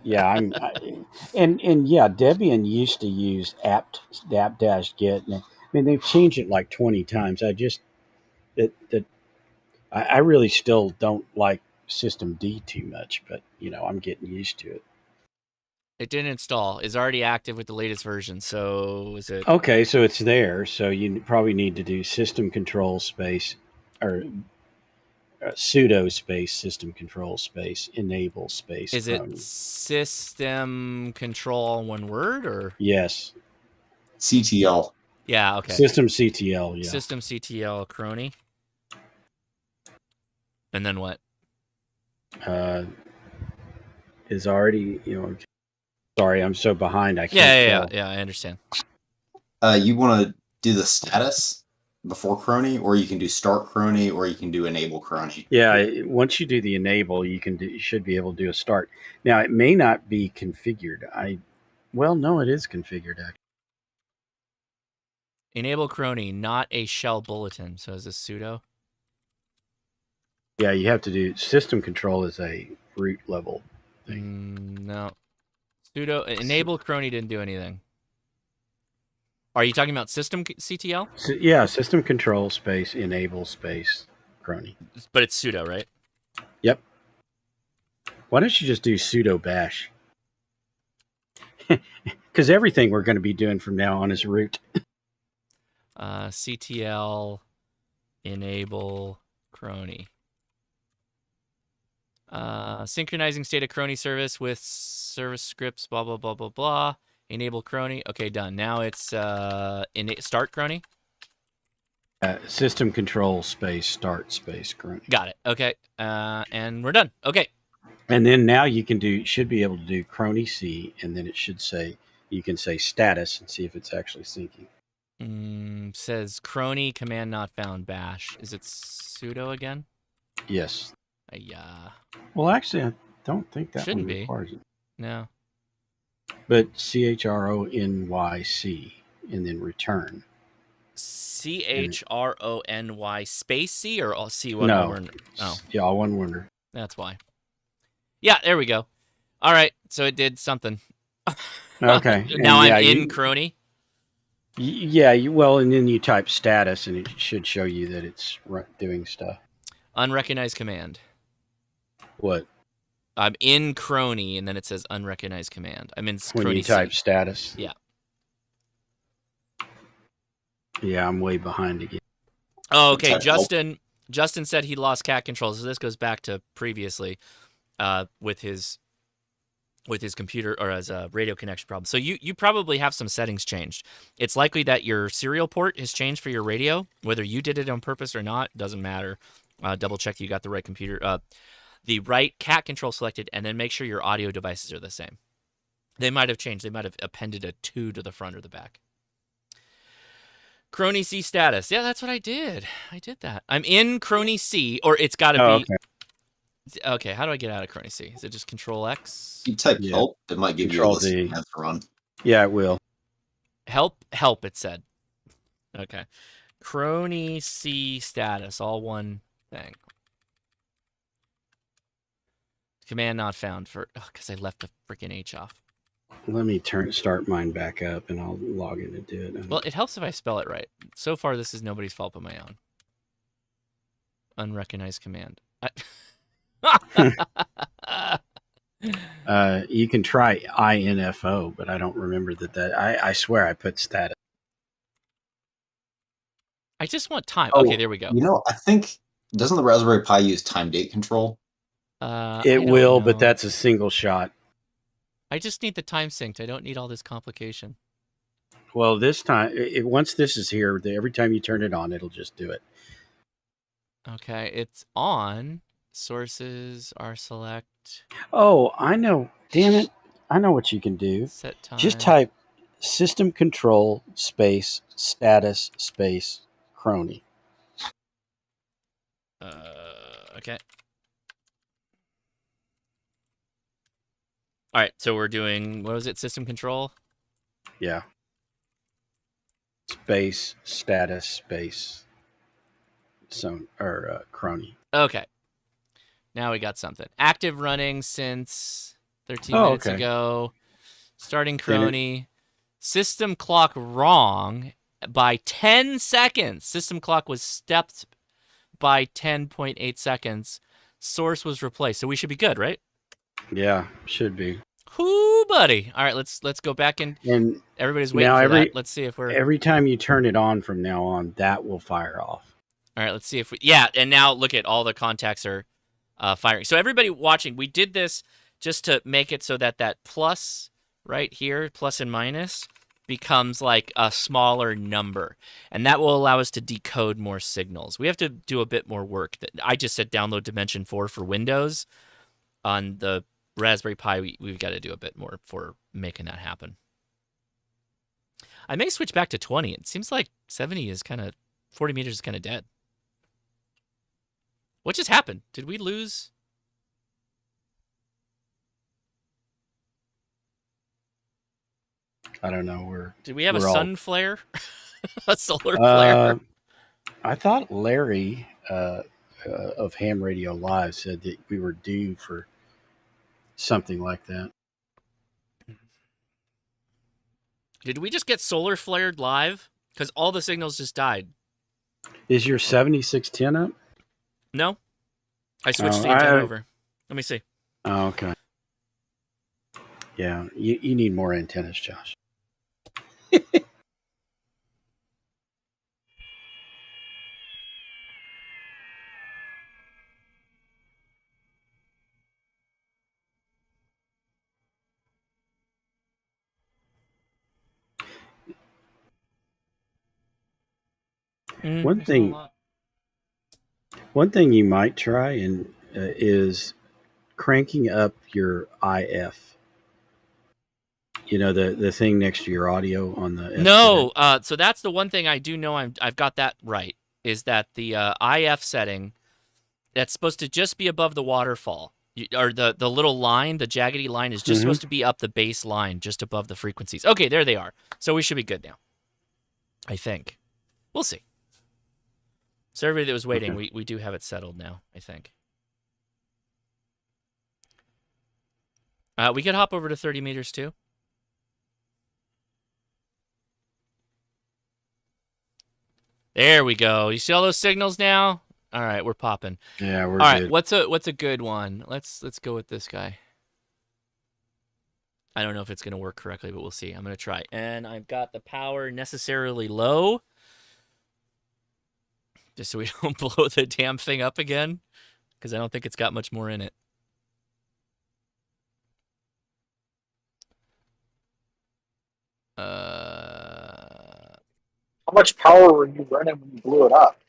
S11: Debian used to use apt-get. I mean, they've changed it like 20 times. I really still don't like System D too much, but I'm getting used to it.
S1: It didn't install. It's already active with the latest version. So is it?
S11: Okay, so it's there. So you probably need to do system control space or sudo space system control space enable space.
S1: Is it system control one word or?
S11: Yes.
S6: CTL.
S1: Yeah. Okay.
S11: System CTL. Yeah.
S1: System CTL crony. And then what?
S11: Is already Sorry, I'm so behind. I can't tell.
S1: Yeah. I understand.
S6: You want to do the status before crony, or you can do start crony, or you can do enable crony.
S11: Yeah, once you do the enable, you should be able to do a start. Now it may not be configured. No, it is configured actually.
S1: Enable crony, not a shell bulletin. So is this sudo?
S11: Yeah, you have to do system control is a root level
S1: thing. No. Sudo enable crony didn't do anything. Are you talking about system CTL?
S11: Yeah, system control space enable space crony.
S1: But it's sudo, right?
S11: Yep. Why don't you just do sudo bash? Because everything we're going to be doing from now on is root.
S1: CTL enable crony. Synchronizing state of crony service with service scripts, blah, blah, blah, blah, blah. Enable crony. Okay, done. Now it's start crony.
S11: System control space start space crony.
S1: Got it. Okay. And we're done. Okay.
S11: And then now you should be able to do crony C, and then it should say, you can say status and see if it's actually syncing.
S1: Says crony command not found bash. Is it sudo again?
S11: Yes.
S1: Yeah.
S11: Well, actually, I don't think that
S1: shouldn't
S11: one
S1: be.
S11: requires it.
S1: No.
S11: But CHRONYC and then return.
S1: CHRONY space C or all C one
S11: no.
S1: word? Oh.
S11: Yeah, all one word.
S1: That's why. Yeah, there we go. All right, so it did something.
S11: Okay.
S1: Now I'm in crony.
S11: Yeah, and then you type status, and it should show you that it's doing stuff.
S1: Unrecognized command.
S11: What?
S1: I'm in crony, and then it says unrecognized command. I'm in crony.
S11: When you type status.
S1: Yeah.
S11: Yeah, I'm way behind again.
S1: Oh, okay. Justin said he lost cat control, so this goes back to previously with his computer or as a radio connection problem. So you probably have some settings changed. It's likely that your serial port has changed for your radio. Whether you did it on purpose or not, doesn't matter. Double check you got the right computer, the right cat control selected, and then make sure your audio devices are the same. They might have changed. They might have appended a 2 to the front or the back. Crony C status. Yeah, that's what I did. I did that. I'm in Crony C, or it's got to be. Okay, how do I get out of Crony C? Is it just Control X?
S6: You type help, it might give
S11: Control
S6: you a list
S11: D.
S6: of commands to run.
S11: Yeah, it will.
S1: Help, it said. Okay. Crony C status, all one thing. Command not found for, because I left the freaking H off.
S11: Let me start mine back up, and I'll log in and do it.
S1: Well, it helps if I spell it right. So far, this is nobody's fault but my own. Unrecognized command.
S11: You can try INFO, but I don't remember that. I swear I put status.
S1: I just want time.
S6: Oh,
S1: okay, there we go.
S6: You know, I think, doesn't the Raspberry Pi use time date control?
S11: It will, but that's a single shot.
S1: I just need the time synced. I don't need all this complication.
S11: Well, this time, once this is here, every time you turn it on, it'll just do it.
S1: Okay, it's on. Sources are select.
S11: Oh, I know. Damn it. I know what you can do.
S1: Set time.
S11: Just type system control space status space crony.
S1: Okay. All right, so we're doing, what was it, system control?
S11: Yeah. Space, status, space, crony.
S1: Okay. Now we got something. Active running since 13 minutes ago. Starting crony. System clock wrong by 10 seconds. System clock was stepped by 10.8 seconds. Source was replaced. So we should be good, right?
S11: Yeah, should be.
S1: Whoo, buddy. All right, let's go back in.
S11: And
S1: everybody's waiting
S11: now
S1: for that. Let's see if we're
S11: every time you turn it on from now on, that will fire off.
S1: All right, let's see if we and now look at all the contacts are firing. So everybody watching, we did this just to make it so that plus right here, plus and minus, becomes like a smaller number, and that will allow us to decode more signals. We have to do a bit more work. I just said download Dimension 4 for Windows. On the Raspberry Pi, we've got to do a bit more for making that happen. I may switch back to 20. It seems like 70 is 40 meters is kind of dead. What just happened? Did we lose?
S11: I don't know.
S1: Did we have a sun flare? A solar flare?
S11: I thought Larry of Ham Radio Live said that we were due for something like that.
S1: Did we just get solar flared live? Because all the signals just died.
S11: Is your 7610 up?
S1: No. I switched the antenna over. Let me see.
S11: Oh, okay. Yeah, you need more antennas, Josh. One thing you might try is cranking up your IF. You know, the thing next to your audio on the
S1: No, so that's the one thing I do know I've got that right, is that the IF setting that's supposed to just be above the waterfall, or the little line, the jaggedy line is just supposed to be up the base line, just above the frequencies. Okay, there they are. So we should be good now. I think. We'll see. So everybody that was waiting, we do have it settled now, I think. We could hop over to 30 meters too. There we go. You see all those signals now? All right, we're popping.
S11: Yeah, we're
S1: all
S11: good.
S1: right. What's a good one? Let's go with this guy. I don't know if it's gonna work correctly, but we'll see. I'm gonna try. And I've got the power necessarily low, just so we don't blow the damn thing up again, because I don't think it's got much more in it.
S17: How much power were you running when you blew it up?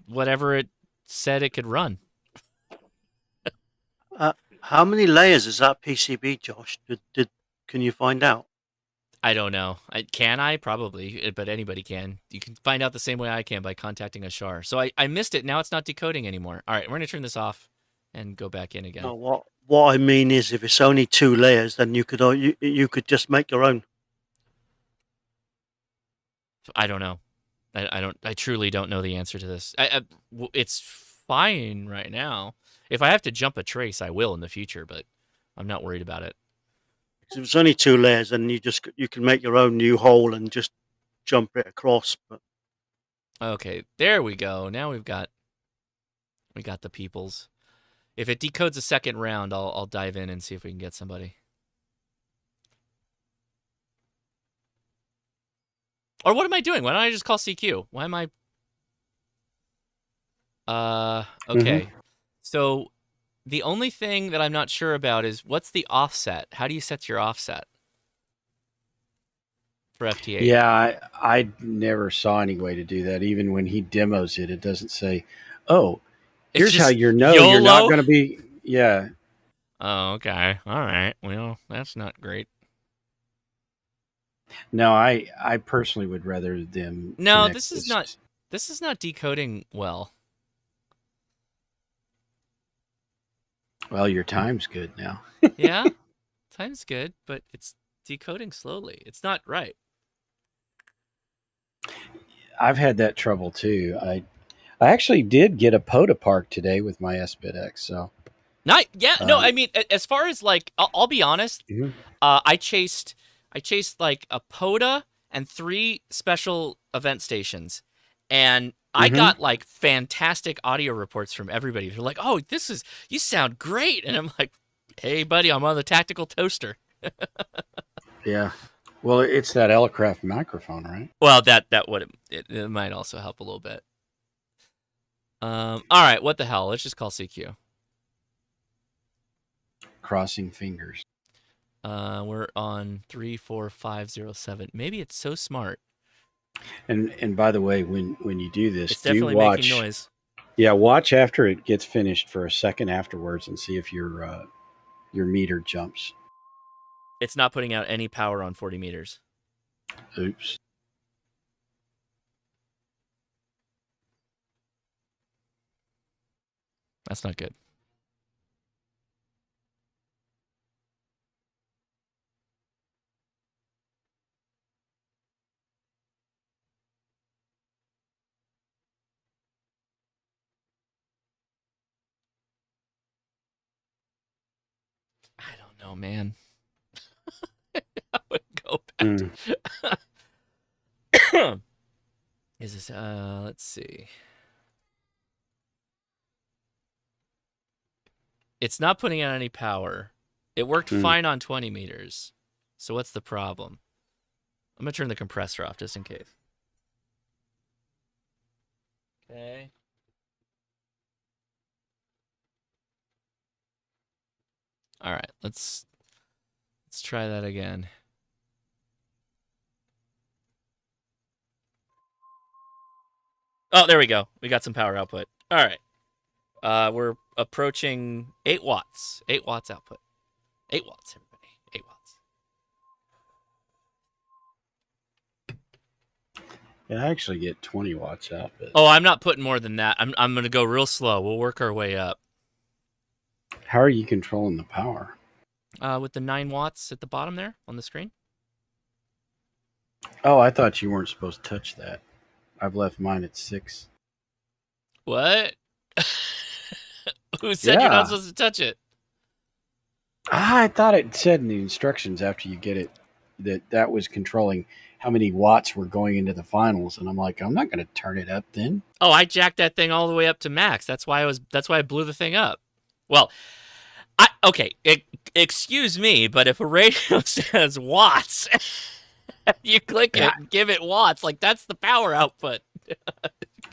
S1: Whatever it said it could run.
S13: How many layers is that PCB, Josh? Can you find out?
S1: I don't know. Can I? Probably, but anybody can. You can find out the same way I can by contacting a SHAR. So I missed it. Now it's not decoding anymore. All right, we're going to turn this off and go back in again.
S13: No, what I mean is, if it's only 2 layers, then you could just make your own.
S1: I don't know. I truly don't know the answer to this. It's fine right now. If I have to jump a trace, I will in the future, but I'm not worried about it.
S13: If it's only 2 layers, then you can make your own new hole and just jump it across. But
S1: okay, there we go. Now we got the peoples. If it decodes a second round, I'll dive in and see if we can get somebody. Or what am I doing? Why don't I just call CQ? Why am I... okay. So the only thing that I'm not sure about is what's the offset? How do you set your offset for FT8?
S11: Yeah, I never saw any way to do that. Even when he demos it, it doesn't say, oh, here's how you know
S1: YOLO?
S11: You're not going to be... Yeah.
S1: Oh, okay. All right. Well, that's not great.
S11: No, I personally would rather them...
S1: No, this is not decoding well.
S11: Well, your time's good now.
S1: Yeah, time's good, but it's decoding slowly. It's not right.
S11: I've had that trouble too. I actually did get a POTA park today with my S-bitx, so...
S1: No, I mean, as far as like, I'll be honest, I chased like a POTA and 3 special event stations, and I got like fantastic audio reports from everybody. They're like, "Oh, you sound great," and I'm like, Hey, buddy, I'm on the tactical toaster.
S11: Yeah. Well, it's that Elecraft microphone, right?
S1: Well, that would it might also help a little bit. All right, what the hell? Let's just call CQ.
S11: Crossing fingers.
S1: We're on 34507. Maybe it's so smart.
S11: And by the way, when you do this,
S1: It's definitely making noise.
S11: Yeah, watch after it gets finished for a second afterwards and see if your meter jumps.
S1: It's not putting out any power on 40 meters.
S11: Oops.
S1: That's not good. I don't know, man. I would go back. Is this let's see. It's not putting out any power. It worked fine on 20 meters. So what's the problem? I'm going to turn the compressor off just in case. Okay. All right, let's try that again. Oh, there we go. We got some power output. All right. We're approaching 8 watts. 8 watts output. 8 watts, everybody. 8 watts.
S11: Yeah, I actually get 20 watts out. But
S1: Oh, I'm not putting more than that. I'm going to go real slow. We'll work our way up.
S11: how are you controlling the power?
S1: With the 9 watts at the bottom there on the screen.
S11: Oh, I thought you weren't supposed to touch that. I've left mine at 6.
S1: What? Who said you're not supposed to touch it?
S11: I thought it said in the instructions after you get it that was controlling how many watts were going into the finals, and I'm like, I'm not going to turn it up then.
S1: Oh, I jacked that thing all the way up to max. That's why I blew the thing up. Well, excuse me, but if a radio says watts, you click it and give it watts, like that's the power output.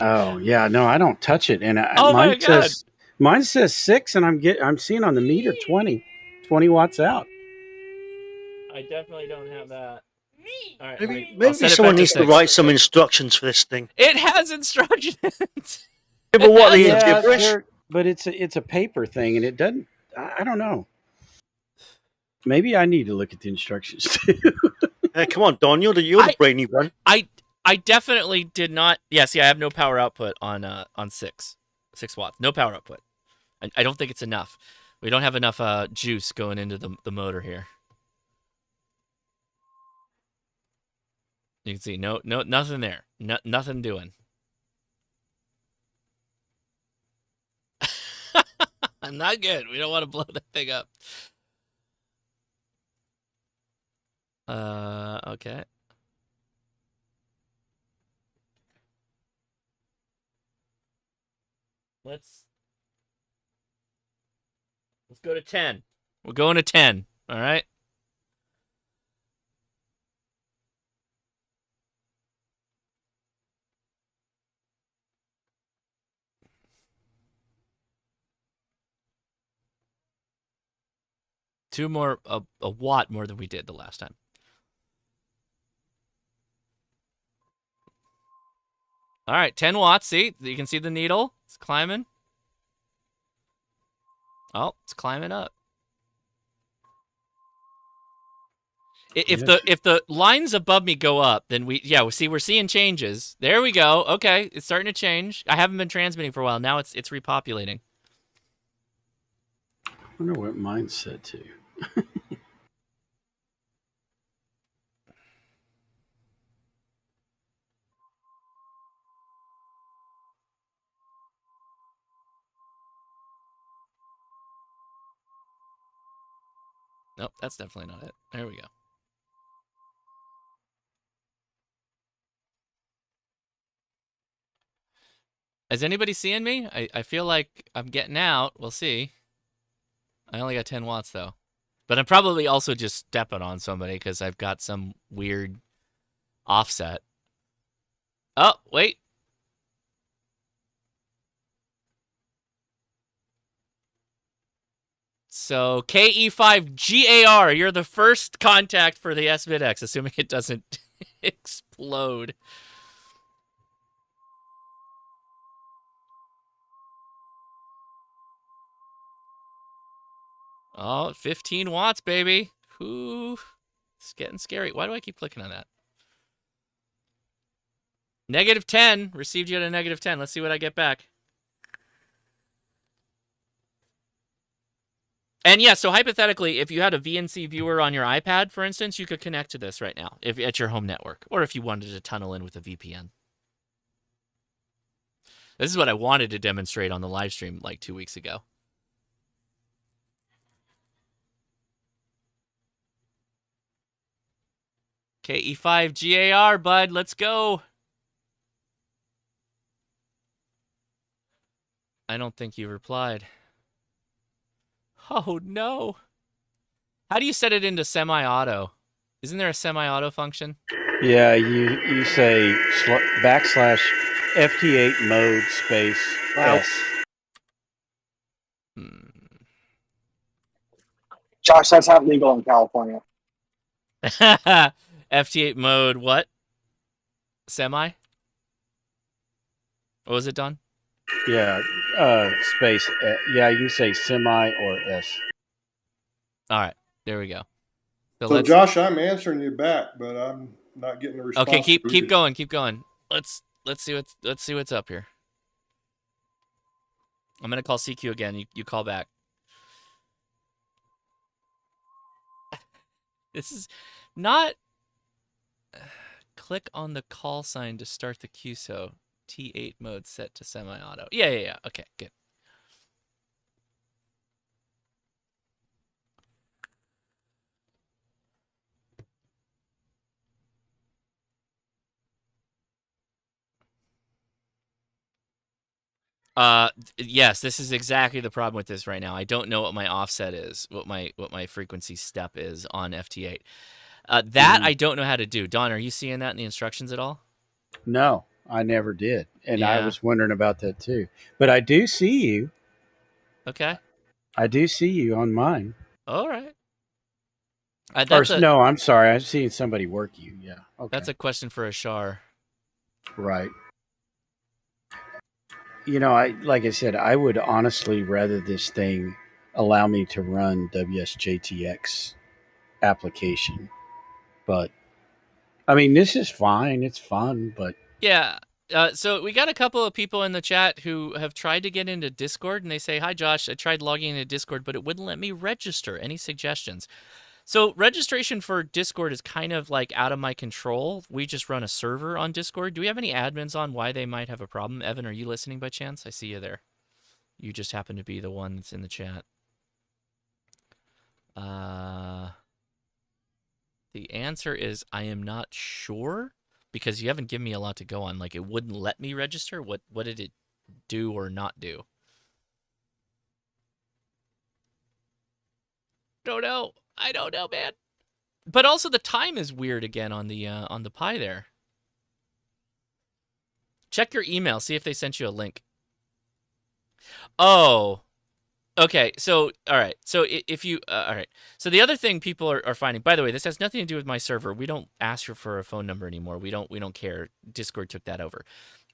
S11: Oh yeah, no, I don't touch it, and
S1: Oh my God.
S11: Mine says 6, and I'm seeing on the meter 20 watts out.
S1: I definitely don't have that. All right,
S13: Maybe someone needs to write some instructions for this thing.
S1: It has instructions.
S13: Yeah, but what the gibberish?
S11: But it's a paper thing, and it doesn't. I don't know. Maybe I need to look at the instructions too.
S13: Hey, come on, Don, you're the brainy one.
S1: I definitely did not. Yeah, see, I have no power output on 6 watts. No power output. I don't think it's enough. We don't have enough juice going into the motor here. You can see no nothing there. Nothing doing. I'm not good. We don't want to blow that thing up. Okay. Let's go to 10. We're going to 10. All right. Two more, a watt more than we did the last time. All right, 10 watts. See, you can see the needle. It's climbing. Oh, it's climbing up. If the lines above me go up, then we're seeing changes. There we go. Okay, it's starting to change. I haven't been transmitting for a while. Now it's repopulating.
S11: I wonder what mine's set to.
S1: Nope, that's definitely not it. There we go. Is anybody seeing me? I feel like I'm getting out. We'll see. I only got 10 watts though. But I'm probably also just stepping on somebody because I've got some weird offset. Oh, wait. So KE5GAR, you're the first contact for the sBitx, assuming it doesn't explode. Oh, 15 watts, baby. Ooh, it's getting scary. Why do I keep clicking on that? -10. Received you at a -10. Let's see what I get back. And yeah, so hypothetically, if you had a VNC viewer on your iPad, for instance, you could connect to this right now if at your home network, or if you wanted to tunnel in with a VPN. This is what I wanted to demonstrate on the live stream like 2 weeks ago. KE5GAR, bud, let's go. I don't think you replied. Oh, no. How do you set it into semi-auto? Isn't there a semi-auto function?
S11: Yeah, you say /FT8 mode space S.
S17: Josh, that's not legal in California.
S1: FT8 mode what? Semi? What was it, Don?
S11: Yeah, space. Yeah, you say semi or S.
S1: All right, there we go.
S9: So Josh, I'm answering you back, but I'm not getting a response.
S1: Okay, keep going, keep going. Let's see what's up here. I'm gonna call CQ again. You call back. This is not. Click on the call sign to start the QSO. T8 mode set to semi-auto. Yeah. Okay, good. Yes, this is exactly the problem with this right now. I don't know what my offset is, what my frequency step is on FT8. That I don't know how to do. Don, are you seeing that in the instructions at all?
S11: No, I never did, and I
S1: Yeah.
S11: was wondering about that too. But I do see you.
S1: Okay.
S11: I do see you on mine.
S1: All right.
S11: No, I'm sorry. I'm seeing somebody work you. Yeah. Okay.
S1: That's a question for Ashar.
S11: Right. You know, like I said, I would honestly rather this thing allow me to run WSJTX application. But I mean, this is fine. It's fun, but
S1: Yeah. So we got a couple of people in the chat who have tried to get into Discord, and they say, "Hi, Josh. I tried logging into Discord, but it wouldn't let me register. Any suggestions?" So registration for Discord is kind of like out of my control. We just run a server on Discord. Do we have any admins on why they might have a problem? Evan, are you listening by chance? I see you there. You just happen to be the one that's in the chat. The answer is I am not sure, because you haven't given me a lot to go on. Like, it wouldn't let me register. What did it do or not do? Don't know. I don't know, man. But also the time is weird again on the Pi there. Check your email. See if they sent you a link. Oh. Okay, so, all right. So if you, all right. So the other thing people are finding, by the way, this has nothing to do with my server. We don't ask for a phone number anymore. We don't care. Discord took that over.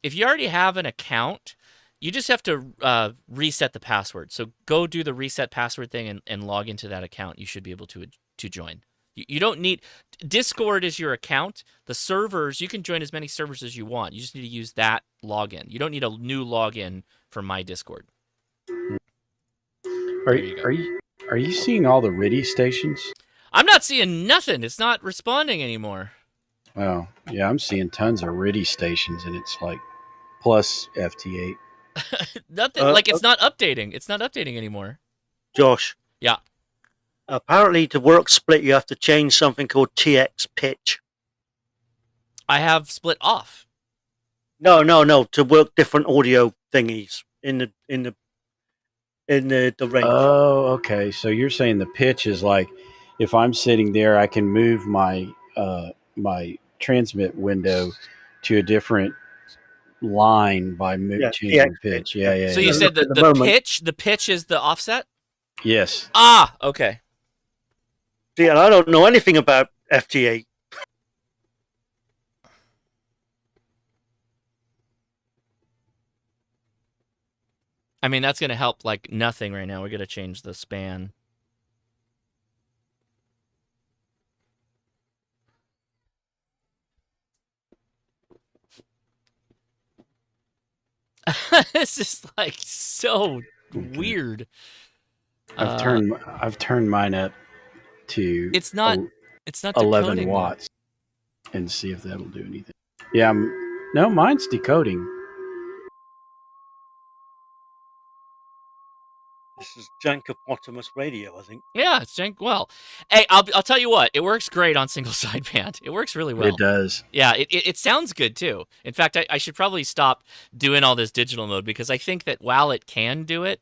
S1: If you already have an account, you just have to reset the password. So go do the reset password thing and log into that account. You should be able to join. You don't need, Discord is your account. The servers, you can join as many servers as you want. You just need to use that login. You don't need a new login for my Discord.
S11: Are you seeing all the RIDI stations?
S1: I'm not seeing nothing. It's not responding anymore.
S11: Oh, yeah, I'm seeing tons of RIDI stations, and it's like plus FT8.
S1: Nothing. Like, it's not updating. It's not updating anymore.
S13: Josh.
S1: Yeah.
S13: Apparently, to work split, you have to change something called TX pitch.
S1: I have split off.
S13: No. To work different audio thingies in in the range.
S11: Oh, okay. So you're saying the pitch is like, if I'm sitting there, I can move my my transmit window to a different line by changing the pitch. Yeah.
S1: So you said that the pitch is the offset?
S11: Yes.
S1: Ah, okay.
S13: See, and I don't know anything about FT8.
S1: I mean, that's going to help like nothing right now. We're going to change the span. This is like so weird.
S11: I've turned mine up to
S1: it's not
S11: 11
S1: decoding,
S11: watts and see if that'll do anything. Yeah, no, mine's decoding.
S13: This is Jankopotamus radio, I think.
S1: Yeah, it's jank. Well, hey, I'll tell you what. It works great on single sideband. It works really well.
S11: It does.
S1: Yeah, it sounds good too. In fact, I should probably stop doing all this digital mode because I think that while it can do it,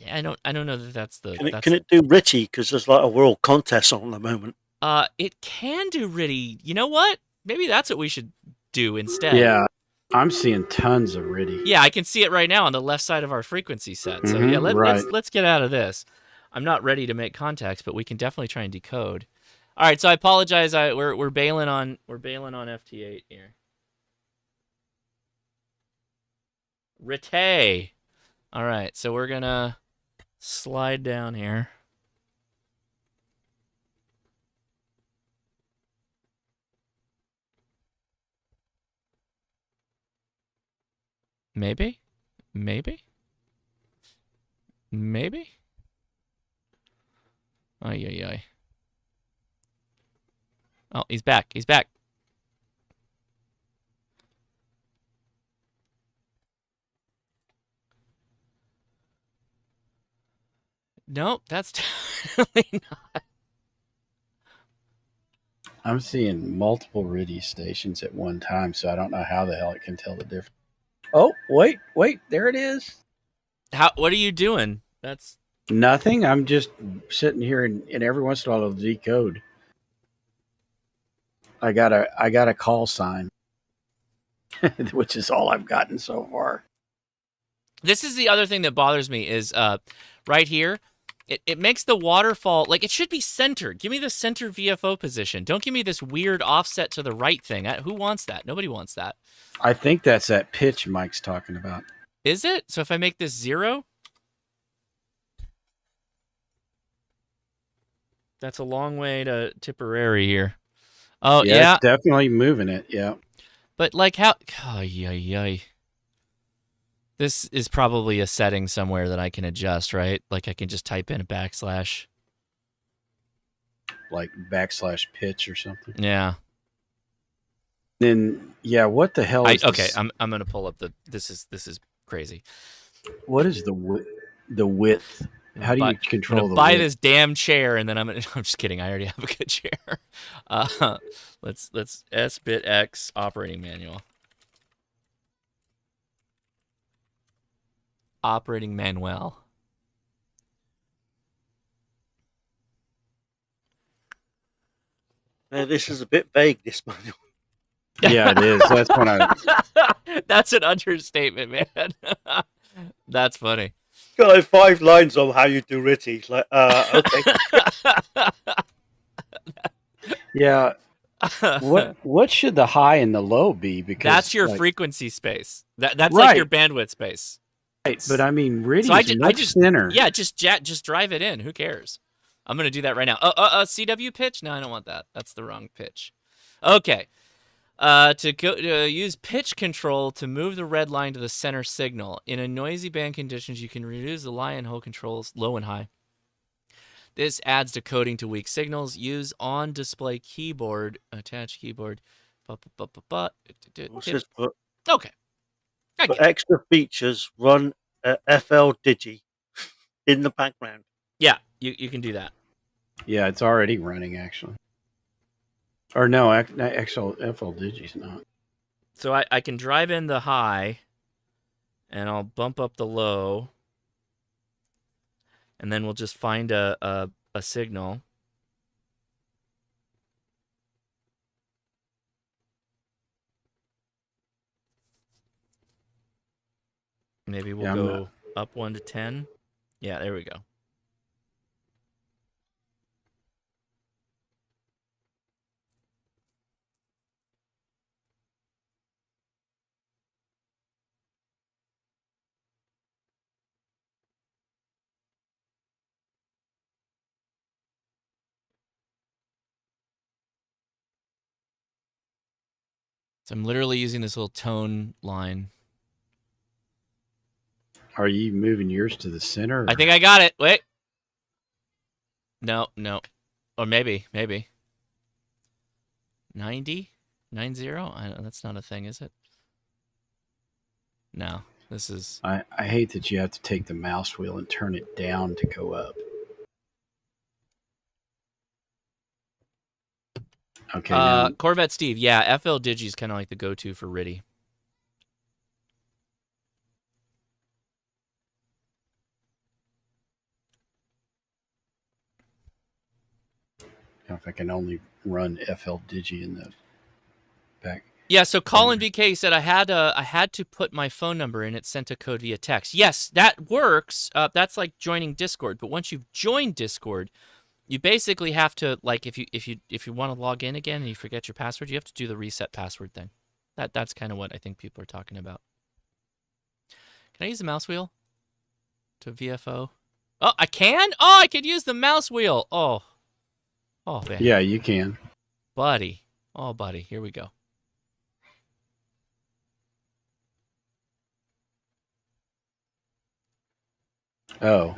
S1: I don't know that that's the.
S13: Can it do RTTY? Because there's like a world contest on at the moment.
S1: It can do RTTY. You know what? Maybe that's what we should do instead.
S11: Yeah, I'm seeing tons of RTTY.
S1: Yeah, I can see it right now on the left side of our frequency set. So yeah, let's get out of this. I'm not ready to make contacts, but we can definitely try and decode. All right, so I apologize. We're bailing on FT8 here. RTTY. All right, so we're gonna slide down here. Maybe. Ay. Oh, he's back. Nope, that's definitely not.
S11: I'm seeing multiple RTTY stations at one time, so I don't know how the hell it can tell the difference. Oh, wait, there it is.
S1: What are you doing? That's
S11: nothing. I'm just sitting here and every once in a while it'll decode. I got a call sign, which is all I've gotten so far.
S1: This is the other thing that bothers me is right here. It makes the waterfall like it should be centered. Give me the center VFO position. Don't give me this weird offset to the right thing. Who wants that? Nobody wants that.
S11: I think that's that pitch Mike's talking about.
S1: Is it? So if I make this 0, that's a long way to Tipperary here. Oh yeah,
S11: it's definitely moving it. Yeah,
S1: but like how? This is probably a setting somewhere that I can adjust, right? Like I can just type in a backslash.
S11: Like backslash pitch or something.
S1: Yeah.
S11: Then yeah, what the hell is
S1: okay, I'm gonna pull up the this is crazy.
S11: What is the width? How do you control the
S1: buy
S11: width?
S1: this damn chair and then I'm just kidding, I already have a good chair. Let's sBitx operating manual. Operating manual.
S13: This is a bit vague, this manual.
S11: Yeah, it is. That's when
S1: That's an understatement, man. That's funny.
S13: Got like 5 lines on how you do RTTY. Like, okay.
S11: Yeah. What should the high and the low be? Because
S1: that's your frequency space. That's like your bandwidth space.
S11: Right, but I mean, RTTY
S1: so
S11: I just thinner.
S1: Yeah, just drive it in. Who cares? I'm gonna do that right now. CW pitch? No, I don't want that. That's the wrong pitch. Okay. To use pitch control to move the red line to the center signal. In a noisy band conditions, you can reduce the lie and hold controls low and high. This adds decoding to weak signals. Use on display keyboard. Attach keyboard. Okay.
S13: For extra features, run FL Digi in the background.
S1: Yeah, you can do that.
S11: Yeah, it's already running actually. Or no, actual FL Digi's not.
S1: So I can drive in the high, and I'll bump up the low. and then we'll just find a signal. Maybe we'll go up 1 to 10. Yeah, there we go. So I'm literally using this little tone line.
S11: Are you moving yours to the center? Or?
S1: I think I got it. Wait. No. Or maybe. 90? 90? That's not a thing, is it? No. This is...
S11: I hate that you have to take the mouse wheel and turn it down to go up. Okay.
S1: Corvette Steve. Yeah, FL Digi is kind of like the go-to for RTTY.
S11: If I can only run FL Digi in the back.
S1: Yeah, so Colin VK said I had to put my phone number in. It sent a code via text. Yes, that works. That's like joining Discord. But once you've joined Discord, you basically have to, like, if you want to log in again and you forget your password, you have to do the reset password thing. That's kind of what I think people are talking about. Can I use the mouse wheel to VFO? Oh, I can? Oh, I could use the mouse wheel. Oh, man.
S11: Yeah, you can.
S1: Buddy. Oh, buddy. Here we go.
S11: Oh.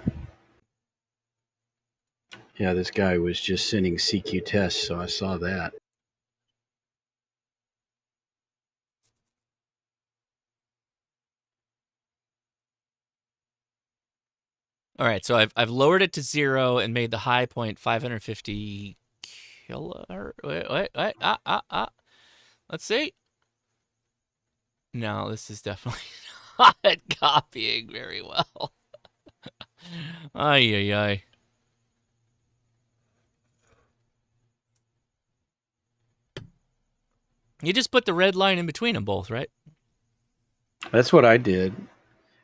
S11: Yeah, this guy was just sending CQ tests, so I saw that.
S1: All right, so I've lowered it to 0 and made the high point 550 kilohertz. Wait. Let's see. No, this is definitely not copying very well. Ay. You just put the red line in between them both, right?
S11: That's what I did.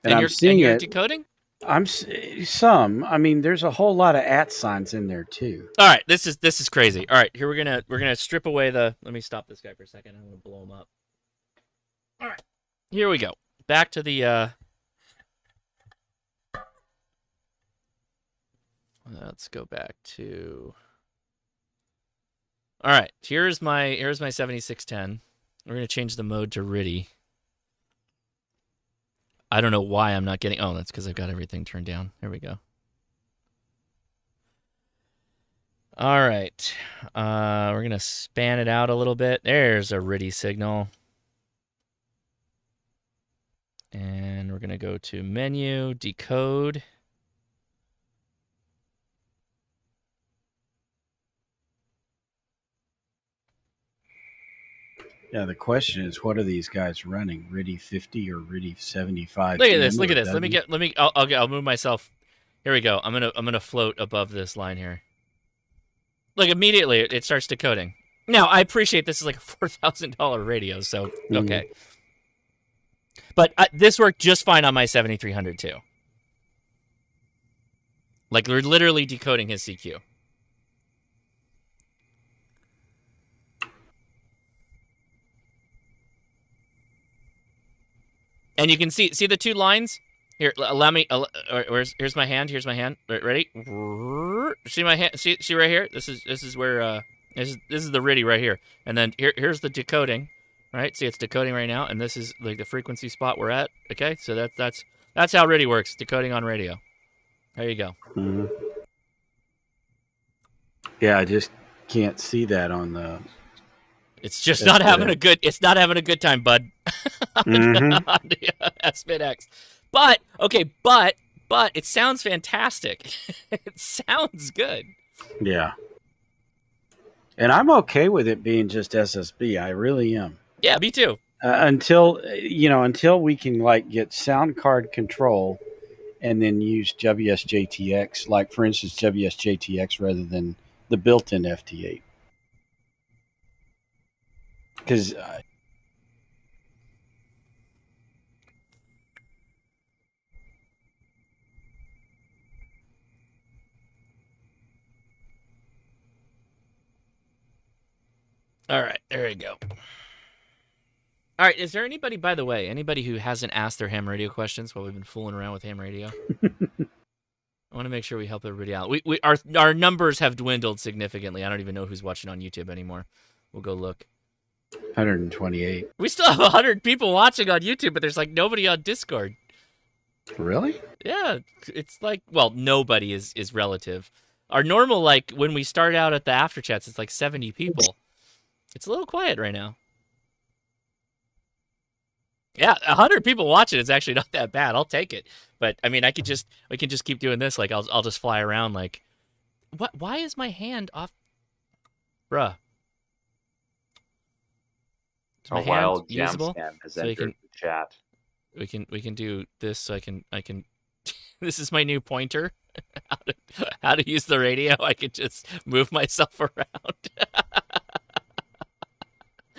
S11: And I'm seeing
S1: you're
S11: it.
S1: Decoding?
S11: I mean, there's a whole lot of @ signs in there too.
S1: All right, this is crazy. All right, here we're gonna strip away the. Let me stop this guy for a second. I'm gonna blow him up. All right, here we go. Back to the. Let's go back to. All right, here's my 7610. We're gonna change the mode to RTTY. I don't know why I'm not getting... Oh, that's because I've got everything turned down. There we go. All right. We're going to span it out a little bit. There's a RTTY signal. And we're going to go to menu, decode.
S11: Yeah, the question is, what are these guys running? RTTY 50 or RTTY 75?
S1: Look at this. Look at this. I'll move myself. Here we go. I'm gonna float above this line here. Look, immediately it starts decoding. Now I appreciate this is like a $4,000 radio, so okay. But this worked just fine on my 7300 too. Like we're literally decoding his CQ. And you can see the two lines here. Allow me. Here's my hand. Here's my hand. Ready? See my hand. See right here. This is where this is the RTTY right here. And then here's the decoding. Right. See, it's decoding right now, and this is like the frequency spot we're at. Okay. So that's how RTTY works. Decoding on radio. There you go.
S11: Mm-hmm. Yeah, I just can't see that on the.
S1: It's just not having a good. It's not having a good time, bud. on the sBitx. But it sounds fantastic. It sounds good.
S11: Yeah. And I'm okay with it being just SSB. I really am.
S1: Yeah, me too.
S11: Until we can like get sound card control and then use WSJTX, like for instance WSJTX rather than the built-in FT8. Because
S1: All right, there you go. All right, is there anybody, by the way, anybody who hasn't asked their ham radio questions while we've been fooling around with ham radio? I want to make sure we help everybody out. Our numbers have dwindled significantly. I don't even know who's watching on YouTube anymore. We'll go look.
S11: 128.
S1: We still have 100 people watching on YouTube, but there's like nobody on Discord.
S11: Really?
S1: Yeah, it's like, well, nobody is relative. Our normal, like, when we start out at the Afterchats, it's like 70 people. It's a little quiet right now. Yeah, 100 people watching is actually not that bad. I'll take it. But I mean, we can just keep doing this. Like, I'll just fly around. Like, what? Why is my hand off, bruh? Is my
S4: wild
S1: hand usable?
S4: Jamscam has
S1: So we
S4: entered the chat.
S1: We can do this. So I can. This is my new pointer. how to use the radio. I can just move myself around.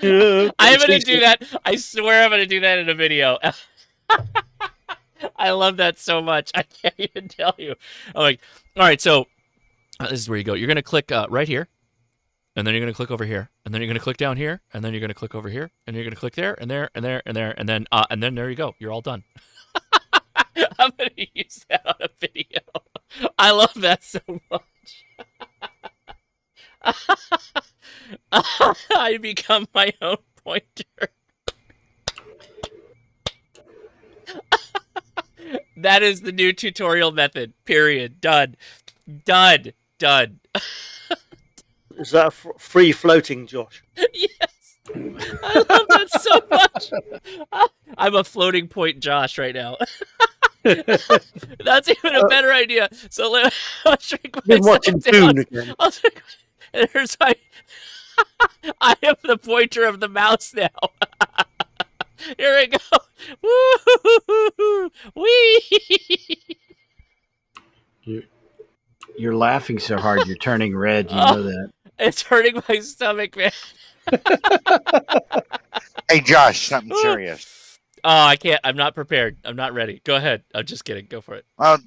S1: I'm gonna do that. I swear I'm gonna do that in a video. I love that so much. I can't even tell you. I'm like, all right, so this is where you go. You're gonna click right here, and then you're gonna click over here, and then you're gonna click down here, and then you're gonna click over here, and you're gonna click there, and there, and there, and there, and then there you go. You're all done. I'm gonna use that on a video. I love that so much. I become my own pointer. That is the new tutorial method. Period. Done. Done. Done.
S13: Is that free floating, Josh?
S1: Yes. I love that so much. I'm a floating point Josh right now. That's even a better idea. So I'll drink myself
S13: Been watching
S1: down.
S13: Dune again.
S1: I'll drink, and there's my... I am the pointer of the mouse now. Here we go. Woo! Wee!
S11: You're laughing so hard, you're turning red. You know that.
S1: It's hurting my stomach, man.
S15: Hey, Josh, something serious.
S1: Oh, I can't. I'm not prepared. I'm not ready. Go ahead. I'm just kidding. Go for it.
S15: Well,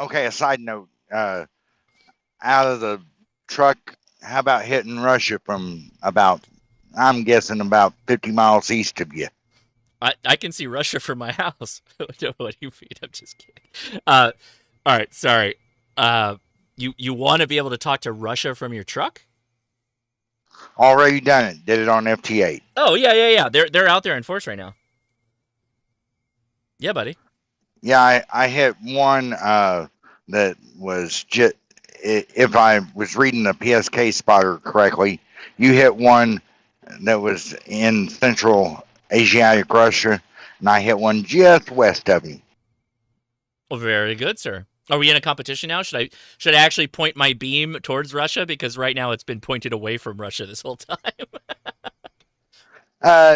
S15: okay, a side note. Out of the truck, how about hitting Russia from about, I'm guessing, about 50 miles east of you?
S1: I can see Russia from my house. What do you mean? I'm just kidding. All right. Sorry. You want to be able to talk to Russia from your truck?
S15: Already done it. Did it on FT8.
S1: Oh, yeah. They're out there in force right now. Yeah, buddy.
S15: Yeah, I hit one that was just, if I was reading the PSK spotter correctly, you hit one that was in Central Asiatic Russia, and I hit one just west of you.
S1: Well, very good, sir. Are we in a competition now? Should I actually point my beam towards Russia? Because right now it's been pointed away from Russia this whole time.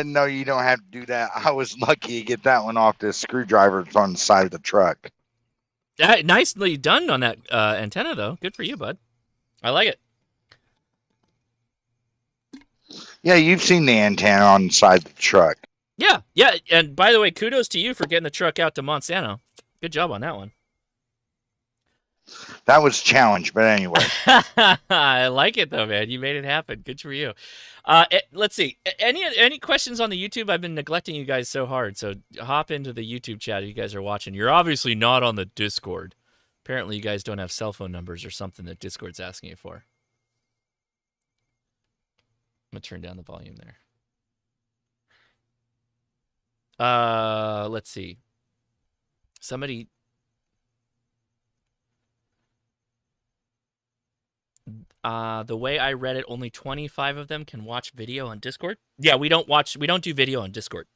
S15: No, you don't have to do that. I was lucky to get that one off the screwdriver that's on the side of the truck.
S1: Nicely done on that antenna, though. Good for you, bud. I like it.
S15: Yeah, you've seen the antenna on the side of the truck.
S1: Yeah. And by the way, kudos to you for getting the truck out to Monsanto. Good job on that one.
S15: That was a challenge, but anyway.
S1: I like it, though, man. You made it happen. Good for you. Let's see. Any questions on the YouTube? I've been neglecting you guys so hard, so hop into the YouTube chat if you guys are watching. You're obviously not on the Discord. Apparently, you guys don't have cell phone numbers or something that Discord's asking you for. I'm going to turn down the volume there. Let's see. Somebody... the way I read it, only 25 of them can watch video on Discord. Yeah, we don't do video on Discord.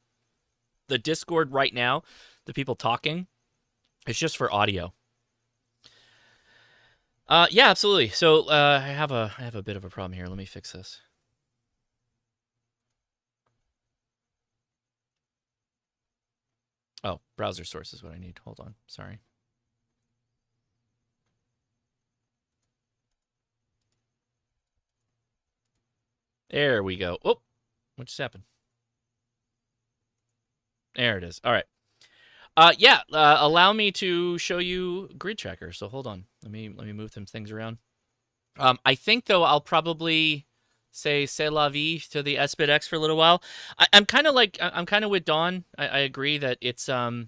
S1: The Discord right now, the people talking, it's just for audio. Yeah, absolutely. So I have a bit of a problem here. Let me fix this. Oh, browser source is what I need. Hold on. Sorry. There we go. Oh, what just happened? There it is. All right. Allow me to show you Grid Tracker. So hold on. Let me move some things around. I think though I'll probably say c'est la vie to the sBitx for a little while. I'm kind of with Don. I agree that it's I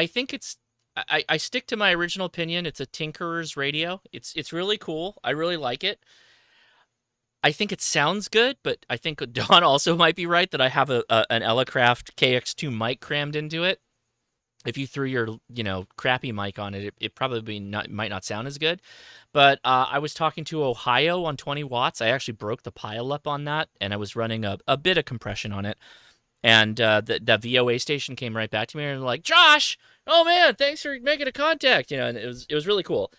S1: think it's I stick to my original opinion. It's a tinkerer's radio. It's really cool. I really like it. I think it sounds good, but I think Don also might be right that I have an Elecraft KX2 mic crammed into it. If you threw your crappy mic on it, it probably might not sound as good. But I was talking to Ohio on 20 watts. I actually broke the pile up on that, and I was running a bit of compression on it. And the VOA station came right back to me and like, Josh, oh man, thanks for making a contact. And it was really cool.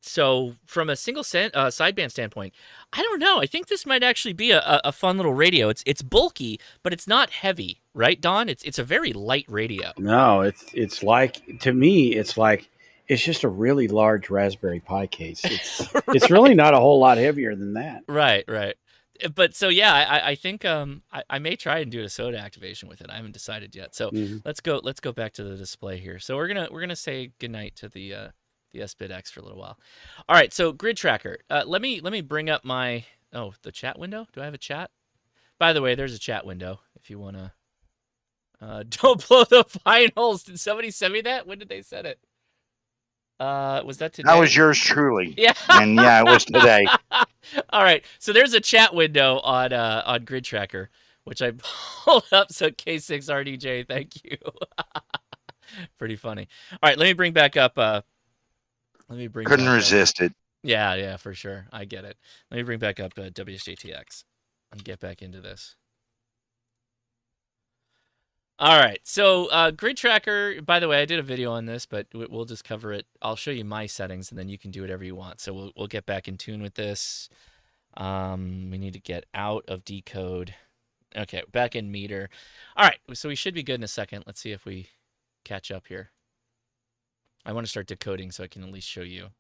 S1: So from a single sideband standpoint, I don't know. I think this might actually be a fun little radio. It's bulky, but it's not heavy, right, Don? It's a very light radio.
S11: No, it's like, to me, it's like it's just a really large Raspberry Pi case. It's
S1: Right.
S11: it's really not a whole lot heavier than that.
S1: Right. But so yeah, I think I may try and do a soda activation with it. I haven't decided yet. So let's go back to the display here. So we're gonna say goodnight to the sBitx for a little while. All right, so Grid Tracker. Let me bring up my the chat window. Do I have a chat? By the way, there's a chat window if you wanna. Don't blow the finals. Did somebody send me that? When did they send it? Was that today?
S15: That was yours truly.
S1: Yeah.
S15: And yeah, it was today.
S1: All right, so there's a chat window on Grid Tracker, which I pulled up. So K6RDJ, thank you. Pretty funny. All right, let me bring back up.
S15: Couldn't resist it.
S1: Yeah, for sure. I get it. Let me bring back up WSJTX and get back into this. All right, so Grid Tracker, by the way, I did a video on this, but we'll just cover it. I'll show you my settings, and then you can do whatever you want. So we'll get back in tune with this. We need to get out of decode. Okay, back in meter. All right, so we should be good in a second. Let's see if we catch up here. I want to start decoding so I can at least show you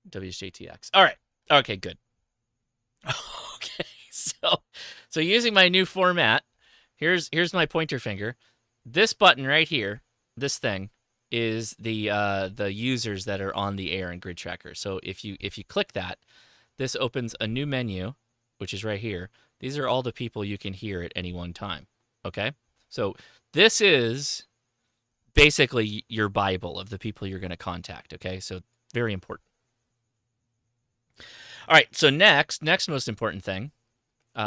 S1: WSJTX. All right, okay, good. Okay, so using my new format, Here's my pointer finger. This button right here, this thing, is the users that are on the air in Grid Tracker. So if you click that, this opens a new menu, which is right here. These are all the people you can hear at any one time. Okay? So this is basically your Bible of the people you're going to contact. Okay? So very important. All right, so next most important thing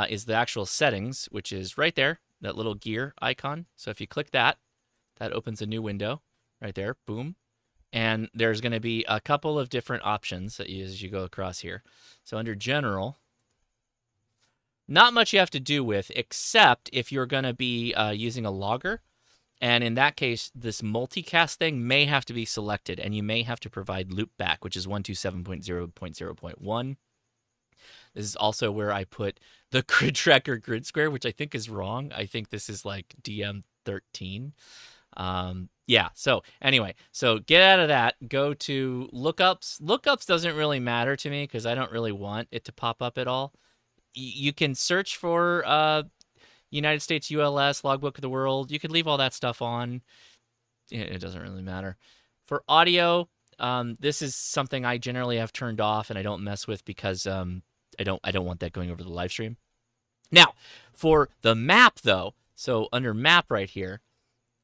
S1: is the actual settings, which is right there. That little gear icon. So if you click that, that opens a new window right there. Boom. And there's going to be a couple of different options that as you go across here. So under general, not much you have to do with, except if you're going to be using a logger. And in that case, this multicast thing may have to be selected, and you may have to provide loopback, which is 127.0.0.1. This is also where I put the Grid Tracker grid square, which I think is wrong. I think this is like DM13. Yeah, so anyway, so get out of that. Go to lookups. Lookups doesn't really matter to me because I don't really want it to pop up at all. You can search for United States ULS, Logbook of the World. You could leave all that stuff on. It doesn't really matter. For audio, this is something I generally have turned off and I don't mess with because I don't want that going over the live stream. Now, for the map though, so under map right here,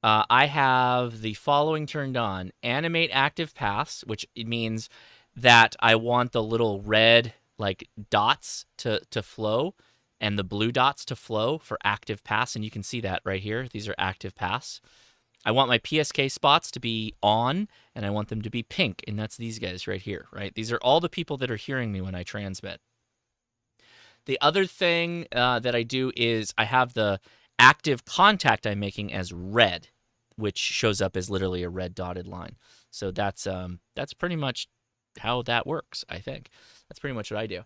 S1: I have the following turned on: animate active paths, which means that I want the little red like dots to flow and the blue dots to flow for active paths, and you can see that right here. These are active paths. I want my PSK spots to be on, and I want them to be pink, and that's these guys right here, right? These are all the people that are hearing me when I transmit. The other thing that I do is I have the active contact I'm making as red, which shows up as literally a red dotted line. So that's pretty much how that works, I think. That's pretty much what I do.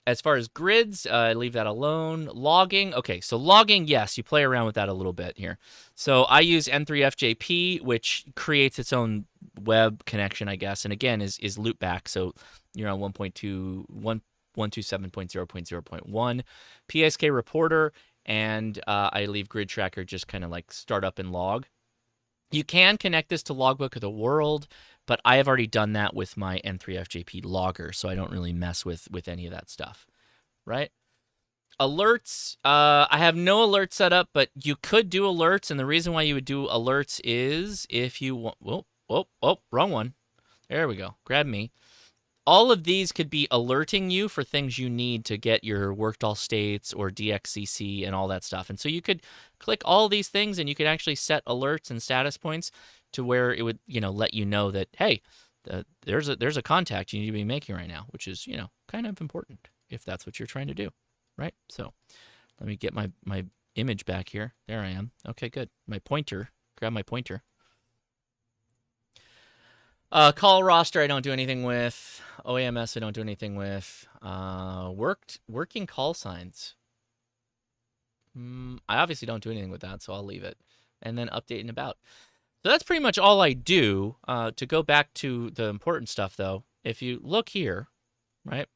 S1: as far as grids, leave that alone. Logging, okay, so logging, yes, you play around with that a little bit here. So I use N3FJP, which creates its own web connection, I guess, and again is loopback, so you're on 1.27.0.0.1. PSK reporter, and I leave grid tracker just kind of like start up and log. You can connect this to Logbook of the World, but I have already done that with my N3FJP logger, so I don't really mess with any of that stuff, right? Alerts, I have no alerts set up, but you could do alerts, and the reason why you would do alerts is if you want... Whoa, wrong one. There we go. Grab me. All of these could be alerting you for things you need to get your worked all states or DXCC and all that stuff. And so you could click all these things and you could actually set alerts and status points to where it would, let you know that, hey, there's a contact you need to be making right now, which is, kind of important if that's what you're trying to do, right? So let me get my image back here. There I am. Okay, good. My pointer. Grab my pointer. Call roster, I don't do anything with. OAMS, I don't do anything with. Working call signs. I obviously don't do anything with that, so I'll leave it. And then update and about. So that's pretty much all I do. To go back to the important stuff, though, if you look here, right,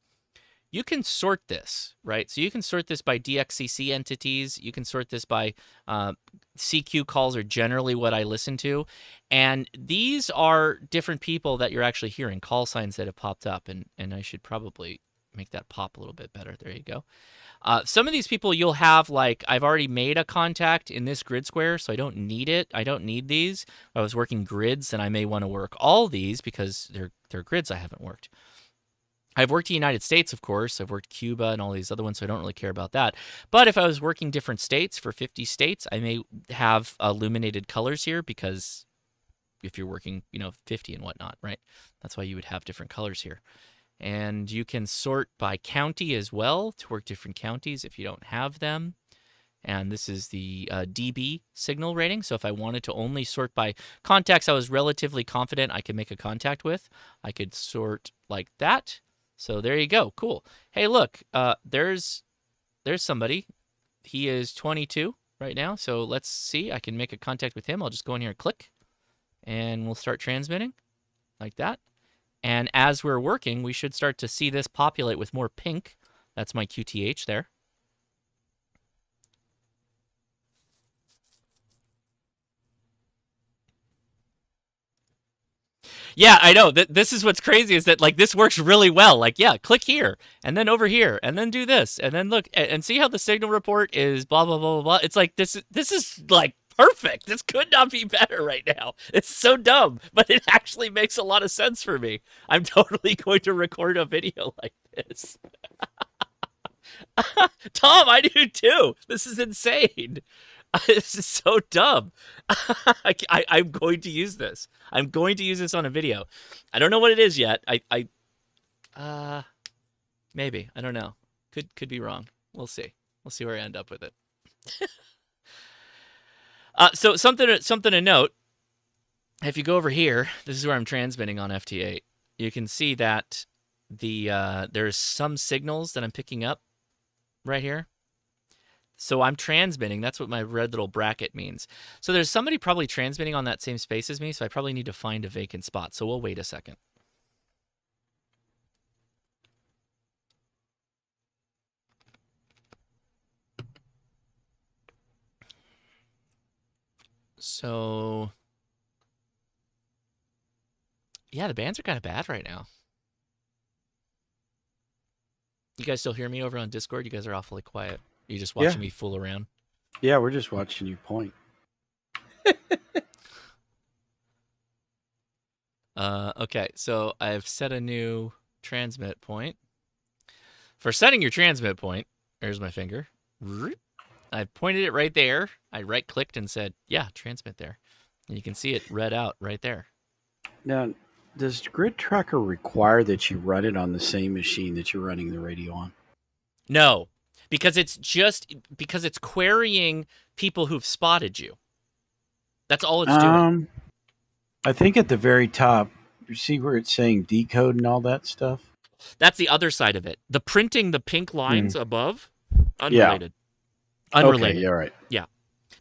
S1: you can sort this, right? So you can sort this by DXCC entities. You can sort this by CQ calls are generally what I listen to. And these are different people that you're actually hearing, call signs that have popped up. And I should probably make that pop a little bit better. There you go. Some of these people you'll have, like, I've already made a contact in this grid square, so I don't need it. I don't need these. If I was working grids, then I may want to work all these because they're grids I haven't worked. I've worked the United States, of course. I've worked Cuba and all these other ones, so I don't really care about that. But if I was working different states for 50 states, I may have illuminated colors here because if you're working, 50 and whatnot, right? That's why you would have different colors here. And you can sort by county as well to work different counties if you don't have them. And this is the DB signal rating. So if I wanted to only sort by contacts I was relatively confident I could make a contact with, I could sort like that. So there you go. Cool. Hey, look, there's somebody. He is 22 right now. So let's see. I can make a contact with him. I'll just go in here and click, and we'll start transmitting like that. And as we're working, we should start to see this populate with more pink. That's my QTH there. Yeah, I know. This is what's crazy is that, like, this works really well. Like, yeah, click here, and then over here, and then do this, and then look, and see how the signal report is blah, blah, blah, blah, blah. It's like, this is like, perfect. This could not be better right now. It's so dumb, but it actually makes a lot of sense for me. I'm totally going to record a video like this. Tom, I do too. This is insane. This is so dumb. I'm going to use this. I'm going to use this on a video. I don't know what it is yet. Maybe. I don't know. Could be wrong. We'll see. We'll see where I end up with it. So something to note. If you go over here, this is where I'm transmitting on FT8. You can see that there's some signals that I'm picking up right here. So I'm transmitting. That's what my red little bracket means. So there's somebody probably transmitting on that same space as me, so I probably need to find a vacant spot. So we'll wait a second. So, yeah, the bands are kind of bad right now. You guys still hear me over on Discord? You guys are awfully quiet. You just watching me fool around?
S11: Yeah, we're just watching you point.
S1: Okay, so I've set a new transmit point. For setting your transmit point, there's my finger. I pointed it right there. I right-clicked and said, yeah, transmit there. And you can see it read out right there.
S11: Now, does Grid Tracker require that you run it on the same machine that you're running the radio on?
S1: No. Because it's querying people who've spotted you. That's all it's doing.
S11: I think at the very top, you see where it's saying decode and all that stuff?
S1: That's the other side of it. The printing the pink lines above, unrelated.
S11: Yeah.
S1: Unrelated.
S11: Okay, yeah, right.
S1: Yeah.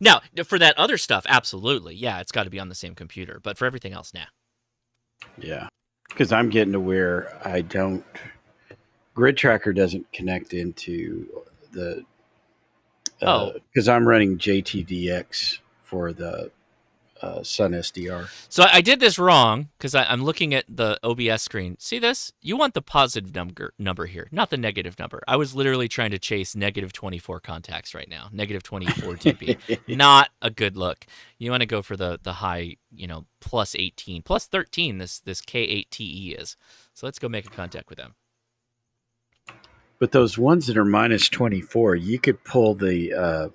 S1: Now, for that other stuff, absolutely. Yeah, it's got to be on the same computer. But for everything else, nah.
S11: Yeah. Because I'm getting to where I don't. Grid Tracker doesn't connect into the. Because I'm running JTDX for the Sun SDR.
S1: So I did this wrong because I'm looking at the OBS screen. See this? You want the positive number here, not the negative number. I was literally trying to chase negative 24 contacts right now, negative 24 dB. Not a good look. You want to go for the high, plus 18, plus 13. This K8TE is. So let's go make a contact with them.
S11: But those ones that are minus 24, you could pull the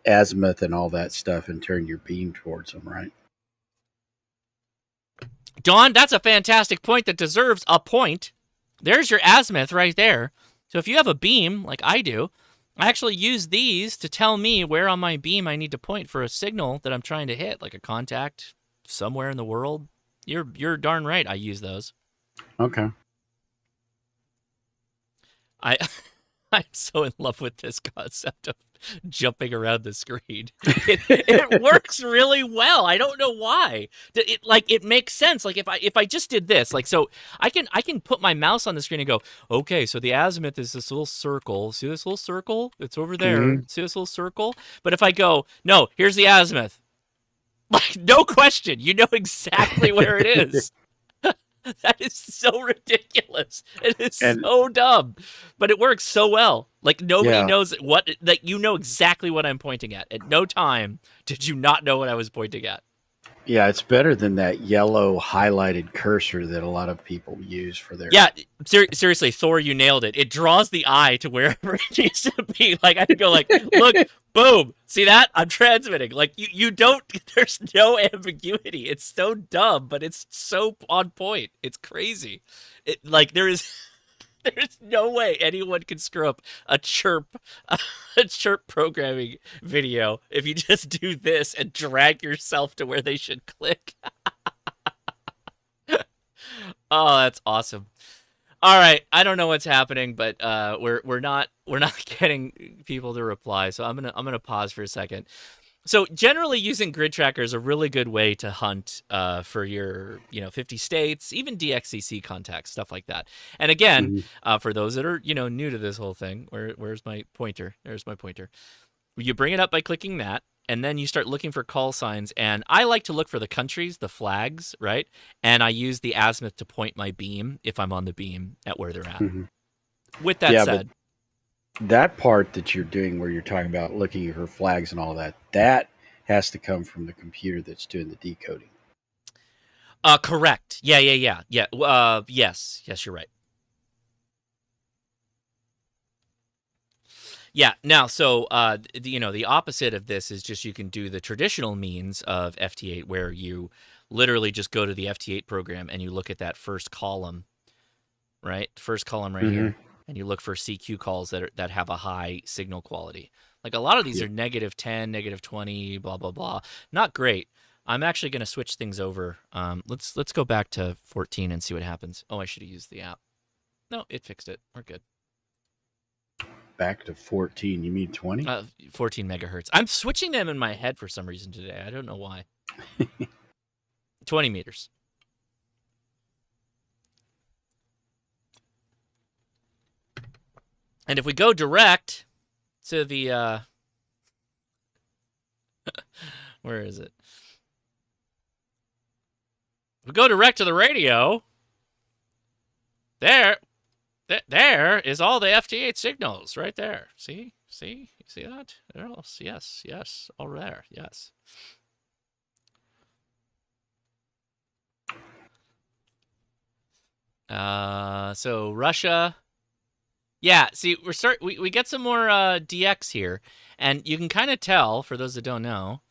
S11: azimuth and all that stuff and turn your beam towards them, right?
S1: Don, that's a fantastic point that deserves a point. There's your azimuth right there. So if you have a beam, like I do, I actually use these to tell me where on my beam I need to point for a signal that I'm trying to hit, like a contact somewhere in the world. You're darn right I use those.
S11: Okay.
S1: I'm so in love with this concept of jumping around the screen. It works really well. I don't know why. It makes sense. Like if I just did this, like so I can put my mouse on the screen and go, okay, so the azimuth is this little circle. See this little circle? It's over there.
S11: Mm-hmm.
S1: See this little circle? But if I go, no, here's the azimuth. Like no question, you know exactly where it is. That is so ridiculous. It is so dumb, but it works so well. Like nobody knows what. Like you know exactly what I'm pointing at. At no time did you not know what I was pointing at.
S11: Yeah, it's better than that yellow highlighted cursor that a lot of people use for their.
S1: Yeah, seriously, Thor, you nailed it. It draws the eye to wherever it needs to be. Like I can go, like, look, boom, see that? I'm transmitting. Like you don't. There's no ambiguity. It's so dumb, but it's so on point. It's crazy. There's no way anyone can screw up a chirp programming video if you just do this and drag yourself to where they should click. Oh, that's awesome. All right, I don't know what's happening, but we're not getting people to reply, so I'm gonna pause for a second. So generally using Grid Tracker is a really good way to hunt for your 50 states, even DXCC contacts, stuff like that. And again, for those that are new to this whole thing, where's my pointer? There's my pointer. You bring it up by clicking that, and then you start looking for call signs. And I like to look for the countries, the flags, right? And I use the azimuth to point my beam if I'm on the beam at where they're at. With that said.
S11: That part that you're doing where you're talking about looking for flags and all that, that has to come from the computer that's doing the decoding.
S1: Correct. Yeah. Yes, you're right. Yeah. Now, so the opposite of this is just you can do the traditional means of FT8 where you literally just go to the FT8 program and you look at that first column, right? First column right here. And you look for CQ calls that have a high signal quality. Like a lot of these are -10, -20, blah blah blah. Not great. I'm actually going to switch things over. Let's go back to 14 and see what happens. Oh, I should have used the app. No, it fixed it. We're good.
S11: Back to 14. You mean 20?
S1: 14 megahertz. I'm switching them in my head for some reason today. I don't know why. 20 meters. And if we go direct to the, where is it? If we go direct to the radio, there is all the FT8 signals right there. See? You see that? Yes, all there, yes. So Russia. Yeah, see, we get some more DX here, and you can kind of tell, for those that don't know,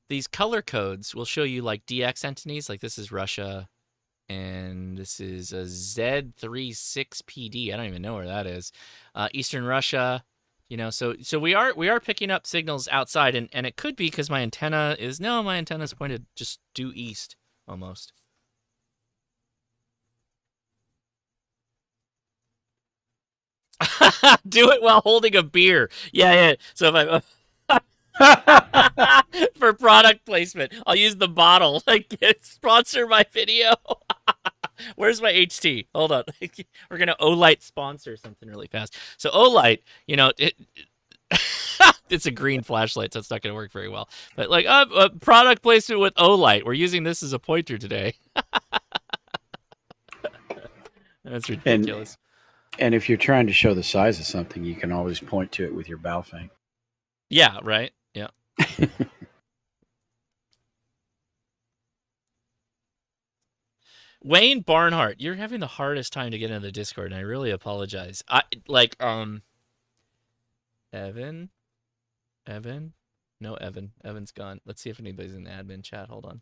S1: these color codes will show you like DX entities, like this is Russia, and this is a Z36PD. I don't even know where that is. Eastern Russia, so we are picking up signals outside, and it could be because my antenna is pointed just due east almost. Do it while holding a beer. Yeah. So if I for product placement, I'll use the bottle. Like, sponsor my video. Where's my HT? Hold on. We're gonna Olight sponsor something really fast. So Olight, it's a green flashlight, so it's not gonna work very well. But like, product placement with Olight. We're using this as a pointer today. That's ridiculous.
S11: And if you're trying to show the size of something, you can always point to it with your Baofeng.
S1: Yeah. Right. Yeah. Wayne Barnhart, you're having the hardest time to get into the Discord, and I really apologize. Evan? No, Evan. Evan's gone. Let's see if anybody's in the admin chat. Hold on.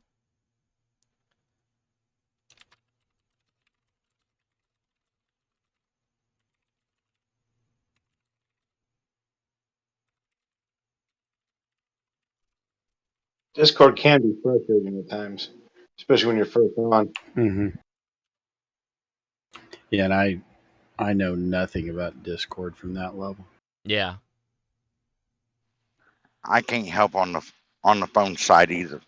S19: Discord can be frustrating at times, especially when you're first on.
S11: Mm-hmm. Yeah, and I know nothing about Discord from that level.
S1: Yeah.
S15: I can't help on the phone side either.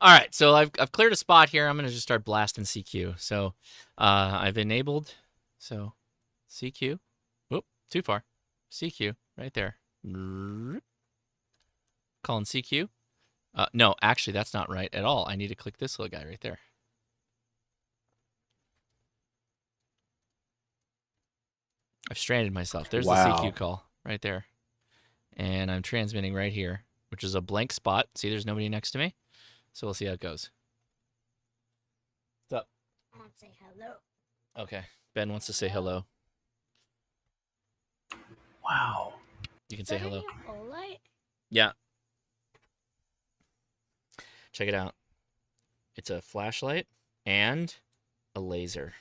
S1: All right, so I've cleared a spot here. I'm gonna just start blasting CQ. So I've enabled. So CQ. Whoop, too far. CQ right there. Calling CQ. No, actually, that's not right at all. I need to click this little guy right there. I've stranded myself. There's the CQ call right there. And I'm transmitting right here, which is a blank spot. See, there's nobody next to me. So we'll see how it goes. What's up?
S10: I want to say hello.
S1: Okay. Ben wants to say hello.
S11: Wow.
S1: You can say hello.
S10: Olight?
S1: Yeah. Check it out. It's a flashlight and a laser.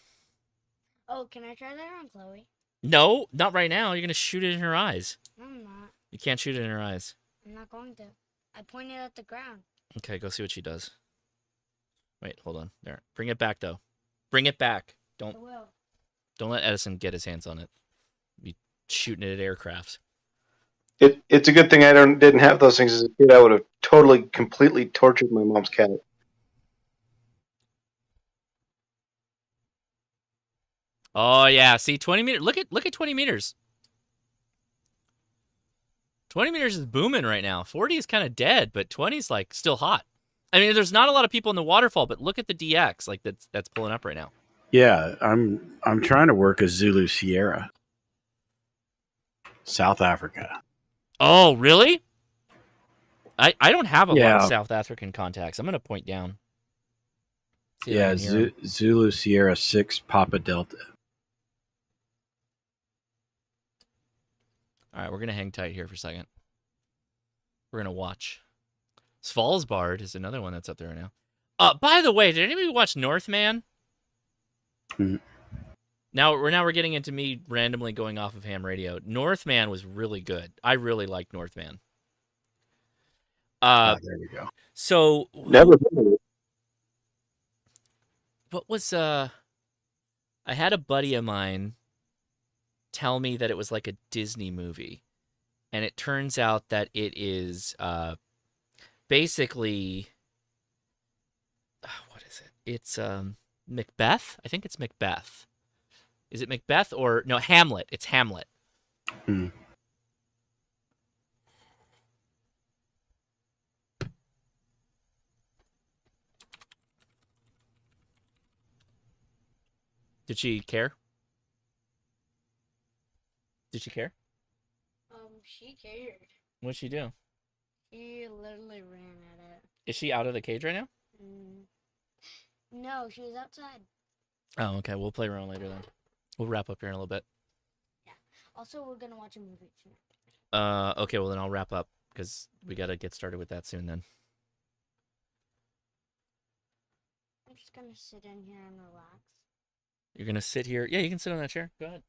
S10: Oh, can I try that on Chloe?
S1: No, not right now. You're going to shoot it in her eyes.
S10: No, I'm not.
S1: You can't shoot it in her eyes.
S10: I'm not going to. I pointed at the ground.
S1: Okay, go see what she does. Wait, hold on. There. Bring it back, though. Bring it back. Don't let Edison get his hands on it. Be shooting it at aircrafts.
S19: It's a good thing I didn't have those things as a kid. I would have completely tortured my mom's cat.
S1: Oh yeah, see 20 meters. Look at 20 meters. 20 meters is booming right now. 40 is kind of dead, but 20 is like still hot. I mean, there's not a lot of people in the waterfall, but look at the DX, like that's pulling up right now.
S11: Yeah, I'm trying to work a Zulu Sierra. South Africa.
S1: Oh, really? I don't have a lot of South African contacts. I'm gonna point down.
S11: Yeah, Zulu Sierra 6 Papa Delta.
S1: All right, we're going to hang tight here for a second. We're going to watch. Svalbard is another one that's up there right now. By the way, did anybody watch Northman?
S11: Mm-hmm.
S1: Now we're getting into me randomly going off of ham radio. Northman was really good. I really liked Northman.
S11: There we go.
S1: So
S19: never heard of it.
S1: What was I had a buddy of mine tell me that it was like a Disney movie, and it turns out that it is basically what is it? It's Macbeth. I think it's Macbeth. Is it Macbeth or no Hamlet? It's Hamlet.
S11: Hmm.
S1: Did she care? Did she care?
S10: She cared.
S1: What'd she do?
S10: She literally ran at it.
S1: Is she out of the cage right now?
S10: No, she was outside.
S1: Oh, okay. We'll play around later then. We'll wrap up here in a little bit.
S10: Yeah. Also, we're gonna watch a movie tonight.
S1: Okay. Well, then I'll wrap up because we gotta get started with that soon. Then.
S10: I'm just gonna sit in here and relax.
S1: You're gonna sit here. Yeah, you can sit on that chair. Go ahead.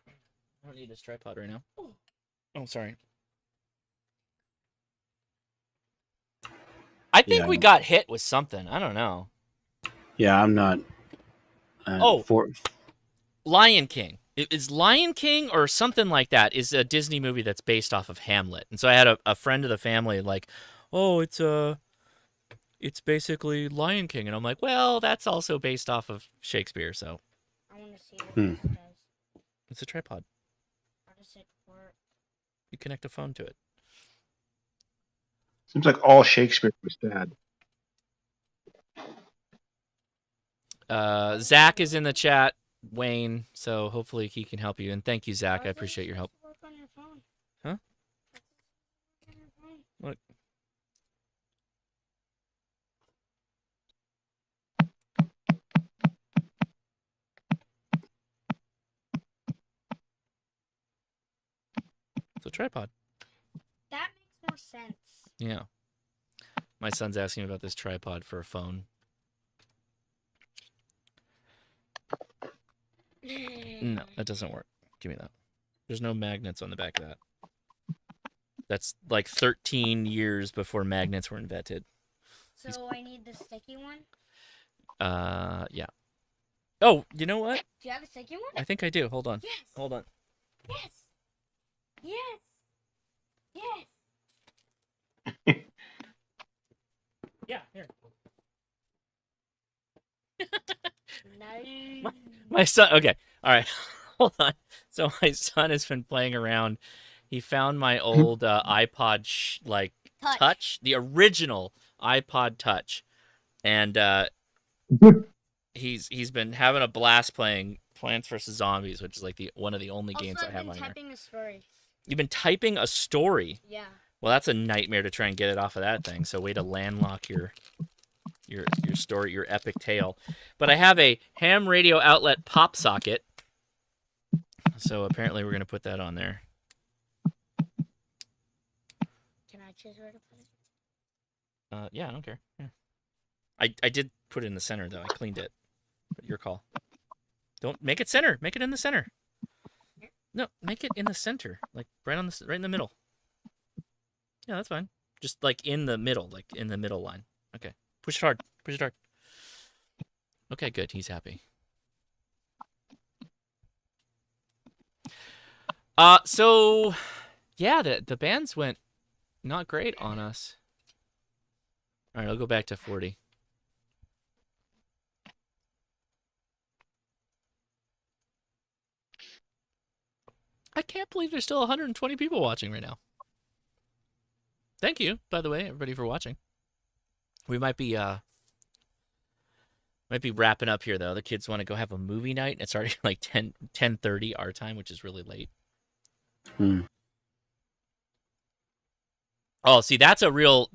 S1: I don't need this tripod right now. Oh, sorry. I think we got hit with something. I don't know.
S11: Yeah, I'm not.
S1: Lion King. Is Lion King or something like that is a Disney movie that's based off of Hamlet. And so I had a friend of the family like, oh, it's basically Lion King. And I'm like, well, that's also based off of Shakespeare. So
S10: I want to see what this does.
S1: it's a tripod.
S10: How does it work?
S1: You connect a phone to it.
S12: Seems like all Shakespeare was bad.
S1: Zach is in the chat, Wayne, so hopefully he can help you. And thank you, Zach. I appreciate your help. Huh? Look. It's a tripod.
S10: That makes more sense.
S1: Yeah. My son's asking about this tripod for a phone. No, that doesn't work. Give me that. There's no magnets on the back of that. That's like 13 years before magnets were invented.
S10: So I need the sticky one?
S1: Yeah. Oh, you know what?
S10: Do you have a sticky one?
S1: I think I do. Hold on.
S10: Yes.
S1: Hold on.
S10: Yes. Yes. Yes.
S1: Yeah, here.
S10: Nice.
S1: My son, okay, all right, hold on. So my son has been playing around. He found my old iPod, Touch, the original iPod Touch, and he's been having a blast playing Plants vs Zombies, which is like one of the only games I have on here.
S10: I've been typing a story.
S1: You've been typing a story?
S10: Yeah.
S1: Well, that's a nightmare to try and get it off of that thing. So way to landlock your story, your epic tale. But I have a ham radio outlet pop socket. So apparently we're going to put that on there.
S10: Can I choose where to put it?
S1: Yeah, I don't care. Yeah. I did put it in the center, though. I cleaned it. But your call. Don't make it center. Make it in the center. No, make it in the center. Like right in the middle. Yeah, that's fine. Just like in the middle, like in the middle line. Okay. Push it hard. Push it hard. Okay, good. He's happy. So yeah, the bands went not great on us. All right, I'll go back to 40. I can't believe there's still 120 people watching right now. Thank you, by the way, everybody, for watching. We might be wrapping up here, though. The kids want to go have a movie night. It's already like 10:30 our time, which is really late. Oh, see, that's a real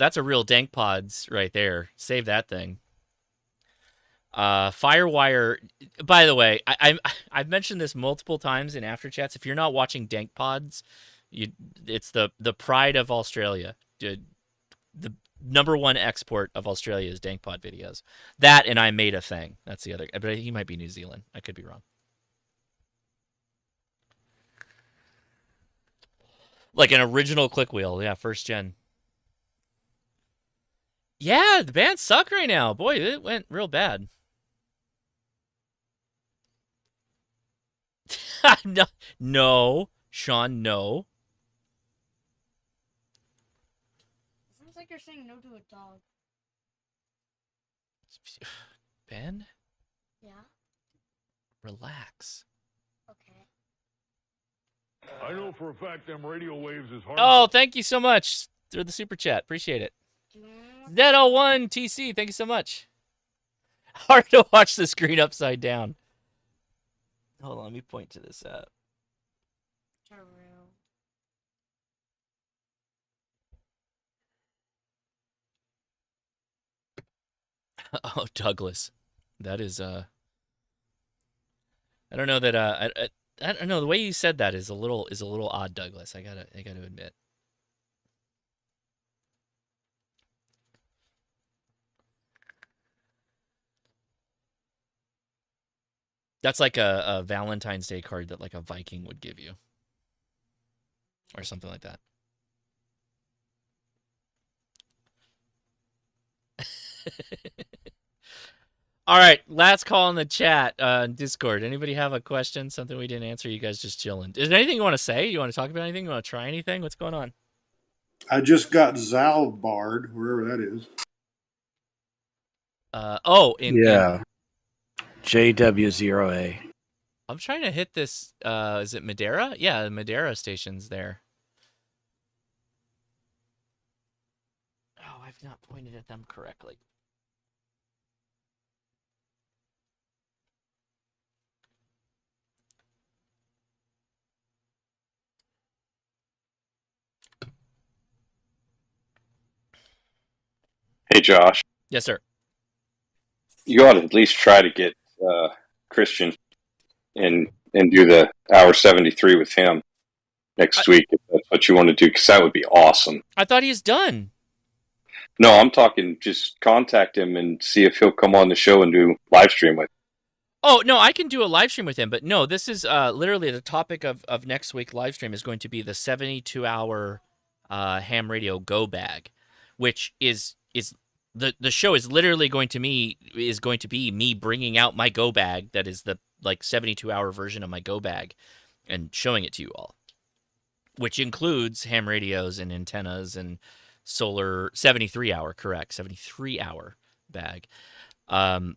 S1: dank pods right there. Save that thing. Firewire. By the way, I've mentioned this multiple times in Afterchats. If you're not watching dank pods, it's the pride of Australia. The #1 export of Australia is dank pod videos. That and I Made a Thing. That's the other. But he might be New Zealand. I could be wrong. Like an original click wheel. Yeah, first gen. Yeah, the bands suck right now. Boy, it went real bad. No, Sean, no.
S10: Sounds like you're saying no to a dog.
S1: Ben?
S10: Yeah?
S1: Relax.
S10: Okay.
S14: I know for a fact them radio waves is hard.
S1: Oh, thank you so much through the super chat. Appreciate it. Dead01 TC, thank you so much. Hard to watch the screen upside down. Hold on, let me point to this app. Oh, Douglas. That is I don't know that I don't know, the way you said that is a little odd, Douglas. I got to admit. That's like a Valentine's Day card that like a Viking would give you. Or something like that. All right, last call in the chat, Discord. Anybody have a question? Something we didn't answer? You guys just chilling. Is there anything you want to say? You want to talk about anything? You want to try anything? What's going on?
S9: I just got Zalbard, wherever that is.
S11: Yeah. JW0A.
S1: I'm trying to hit this. Is it Madeira? Yeah, the Madeira station's there. Oh, I've not pointed at them correctly.
S7: Hey, Josh.
S1: Yes, sir.
S7: You ought to at least try to get Christian and do the hour 73 with him next week if that's what you want to do, because that would be awesome.
S1: I thought he's done.
S7: No, I'm talking just contact him and see if he'll come on the show and do live stream with.
S1: Oh, no, I can do a live stream with him, but no, this is literally the topic of next week's live stream is going to be the 72-hour ham radio go bag, which is the show is literally going to be me bringing out my go bag that is the 72-hour version of my go bag and showing it to you all, which includes ham radios and antennas and solar 73-hour bag. I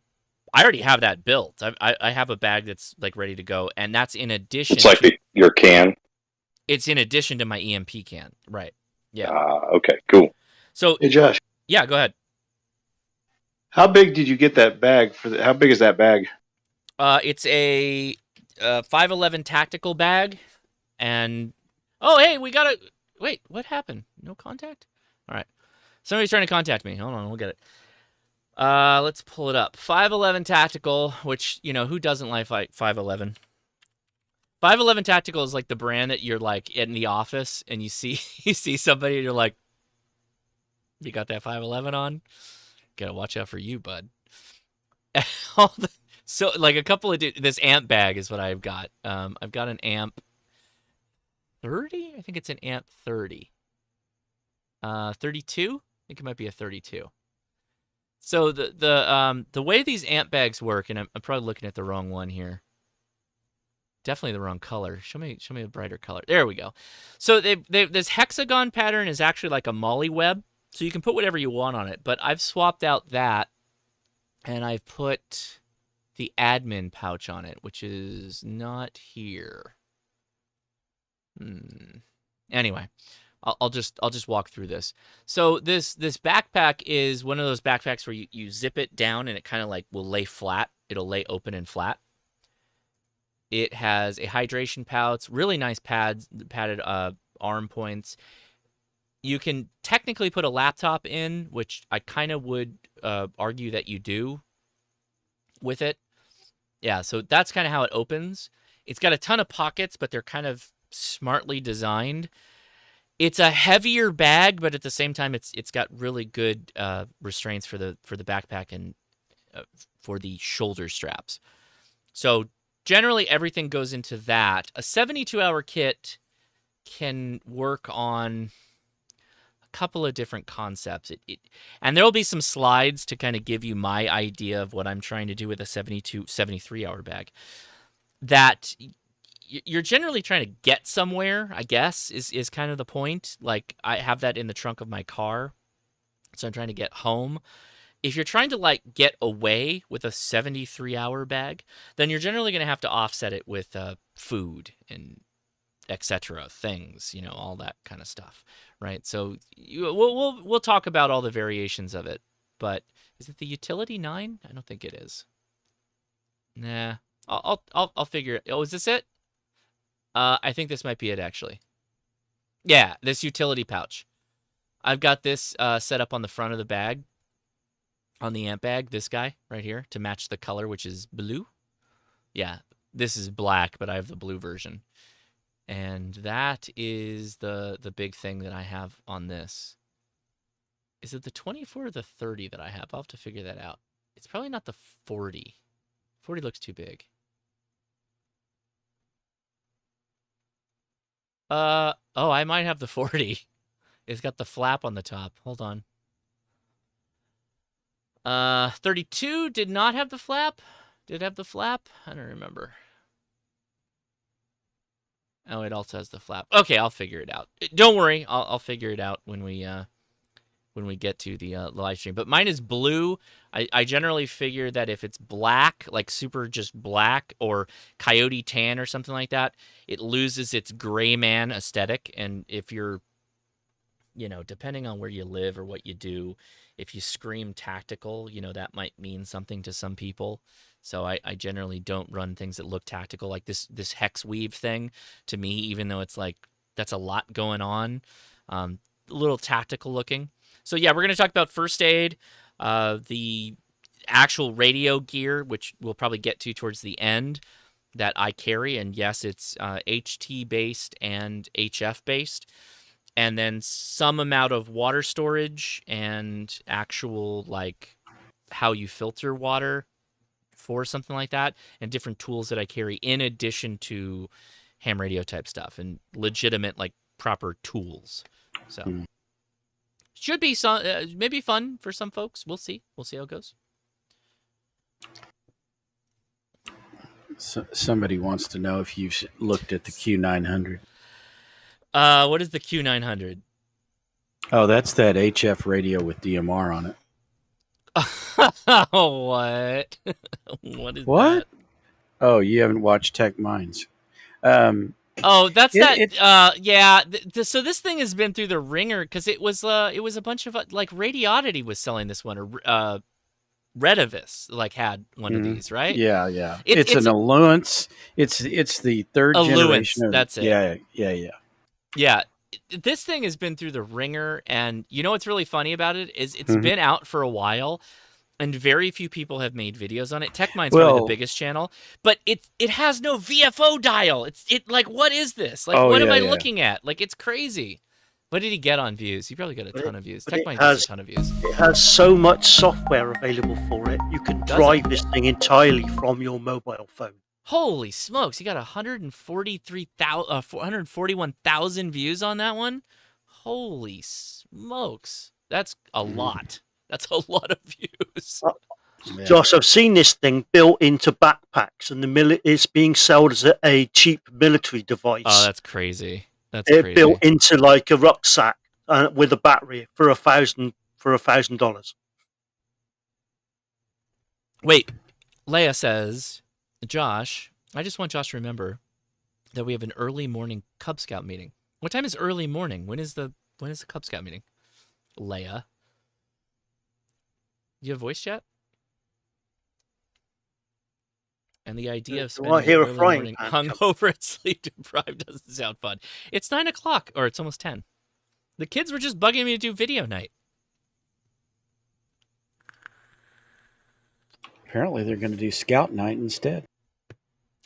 S1: already have that built. I have a bag that's ready to go, and that's in addition.
S7: It's like your can.
S1: It's in addition to my EMP can, right? Yeah.
S7: Okay, cool.
S1: So,
S12: hey Josh.
S1: Yeah, go ahead.
S12: How big did you get that bag for? How big is that bag?
S1: It's a 511 tactical bag, and hey, we got wait. What happened? No contact. All right, somebody's trying to contact me. Hold on, we'll get it. Let's pull it up. 511 tactical, which who doesn't like 511? 511 tactical is like the brand that you're in the office and you see somebody and you're like, you got that 511 on? Gotta watch out for you, bud. So a couple of this amp bag is what I've got. I've got an amp 30. I think it's an amp 30. 32. I think it might be a 32. So the way these amp bags work, and I'm probably looking at the wrong one here. Definitely the wrong color. Show me a brighter color. There we go. So this hexagon pattern is actually like a molly web, so you can put whatever you want on it. But I've swapped out that, and I've put the admin pouch on it, which is not here. Anyway, I'll just walk through this. So this backpack is one of those backpacks where you zip it down and it kind of will lay flat. It'll lay open and flat. It has a hydration pouch, really nice padded arm points. You can technically put a laptop in, which I kind of would argue that you do with it. Yeah, so that's kind of how it opens. It's got a ton of pockets, but they're kind of smartly designed. It's a heavier bag, but at the same time, it's got really good restraints for the backpack and for the shoulder straps. So generally, everything goes into that. A 72-hour kit can work on a couple of different concepts. And there will be some slides to kind of give you my idea of what I'm trying to do with a 73-hour bag. That you're generally trying to get somewhere, I guess, is kind of the point. I have that in the trunk of my car, so I'm trying to get home. If you're trying to get away with a 73-hour bag, then you're generally going to have to offset it with food and etc. things, all that kind of stuff, right? So we'll talk about all the variations of it. But is it the Utility 9? I don't think it is. Nah, I'll figure it. Oh, is this it? I think this might be it actually. Yeah, this utility pouch. I've got this set up on the front of the bag. On the amp bag, this guy right here, to match the color, which is blue. Yeah, this is black, but I have the blue version. And that is the big thing that I have on this. Is it the 24 or the 30 that I have? I'll have to figure that out. It's probably not the 40. 40 looks too big. Oh, I might have the 40. It's got the flap on the top. Hold on. 32 did not have the flap. Did it have the flap? I don't remember. Oh, it also has the flap. Okay, I'll figure it out. Don't worry, I'll figure it out when we get to the live stream. But mine is blue. I generally figure that if it's black, like super just black, or coyote tan or something like that, it loses its gray man aesthetic. And if you're, depending on where you live or what you do, if you scream tactical, that might mean something to some people. So I generally don't run things that look tactical, like this hex weave thing. To me, even though it's like that's a lot going on, a little tactical looking. So yeah, we're going to talk about first aid, the actual radio gear, which we'll probably get to towards the end, that I carry. And yes, it's HT based and HF based. And then some amount of water storage and actual, like, how you filter water for something like that, and different tools that I carry in addition to ham radio type stuff and legitimate, like, proper tools. So should be some, maybe fun for some folks. We'll see. We'll see how it goes.
S11: So, somebody wants to know if you've looked at the Q900.
S1: What is the Q900?
S11: Oh, that's that HF radio with DMR on it.
S1: What? What is
S11: What?
S1: that?
S11: Oh, you haven't watched Tech Minds.
S1: Oh, that's yeah. So this thing has been through the ringer because it was a bunch of like Radioddity was selling this one, or Redivis had one of these, right?
S11: Yeah, yeah. It's an Alluance. It's the third generation of
S1: that's it.
S11: Yeah.
S1: Yeah, this thing has been through the ringer, and what's really funny about it is it's been out for a while, and very few people have made videos on it. TechMind's probably the biggest channel, but it has no VFO dial. It like, what is this? Like, what am I looking at? Like, it's crazy. What did he get on views? He probably got a ton of views. TechMind gets a ton of views.
S13: It has so much software available for it. You can drive this thing entirely from your mobile phone.
S1: Holy smokes! You got 441,000 views on that one. Holy smokes! That's a lot. That's a lot of views.
S13: Josh, I've seen this thing built into backpacks, and it's being sold as a cheap military device.
S1: Oh, that's crazy. That's crazy.
S13: Built into like a rucksack with a battery for $1,000.
S1: Wait, Leia says, Josh, I just want Josh to remember that we have an early morning Cub Scout meeting. What time is early morning? When is the Cub Scout meeting? Leia, you have voice chat? And the idea of spending the early morning hungover and sleep deprived doesn't sound fun. It's 9 o'clock, or it's almost 10. The kids were just bugging me to do video night.
S11: Apparently, they're going to do Scout Night instead.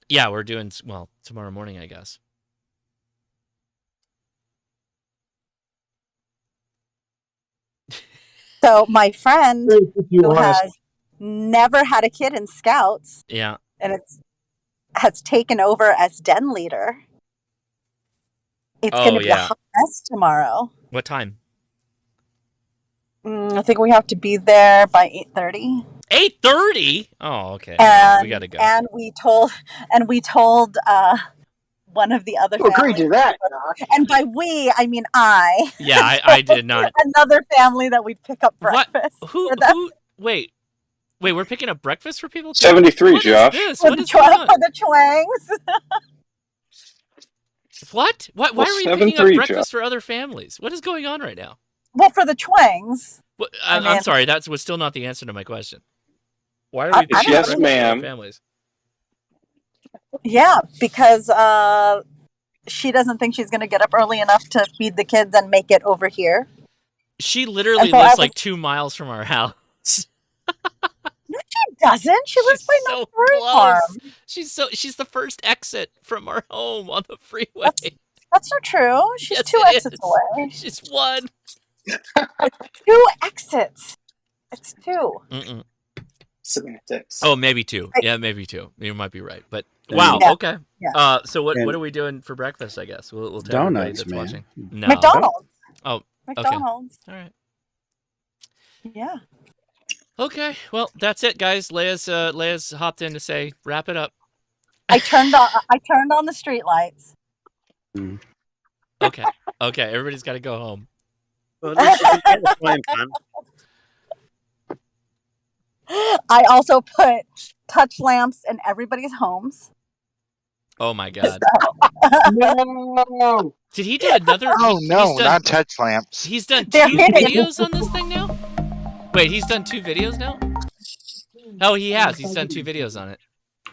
S1: Yeah, we're doing, tomorrow morning, I guess.
S3: So my friend who has never had a kid in Scouts,
S1: yeah,
S3: and has taken over as den leader. It's going to be a hot mess tomorrow.
S1: What time?
S3: I think we have to be there by 8:30.
S1: 8:30? Oh, okay.
S3: And,
S1: we gotta go.
S3: And we told one of the other
S2: families. Agree to that, Josh.
S3: And by we, I mean I.
S1: Yeah, I did not.
S3: Another family that we'd pick up breakfast.
S1: Who? Wait, we're picking up breakfast for people?
S7: 73,
S1: what
S7: Josh.
S1: Is this?
S3: For
S1: what
S3: the
S1: is going on?
S3: For the Twangs.
S1: What? Why are we picking up breakfast for other families? What is going on right now?
S3: Well, for the Twangs.
S1: I'm sorry, that was still not the answer to my question. Why are we picking up breakfast for other families?
S3: Yeah, because she doesn't think she's going to get up early enough to feed the kids and make it over here.
S1: She literally lives like 2 miles from our house.
S3: No, she doesn't. She lives by
S1: so
S3: North Farm.
S1: She's the first exit from our home on the freeway.
S3: That's not true. She's 2 exits away.
S1: She's 1.
S3: 2 exits. It's 2.
S2: Semantics.
S1: Oh, maybe 2. Yeah, maybe 2. You might be right. But wow. Yeah. Okay. Yeah. So what are we doing for breakfast? I guess we'll tell everybody that's watching. No.
S3: McDonald's.
S1: Oh.
S3: McDonald's.
S1: Okay. All right.
S3: Yeah.
S1: Okay, well, that's it, guys. Leia's hopped in to say, wrap it up.
S3: I turned on the street lights.
S1: Okay, everybody's got to go home.
S13: Well, at least you didn't get the frying pan.
S3: I also put touch lamps in everybody's homes.
S1: Oh my god!
S19: No.
S1: Did he do another?
S15: Oh no,
S1: he's done,
S15: not touch lamps.
S1: He's done
S3: They're
S1: 2
S3: hidden.
S1: videos on this thing now. Wait, he's done 2 videos now? Oh, he has. He's done 2 videos on it.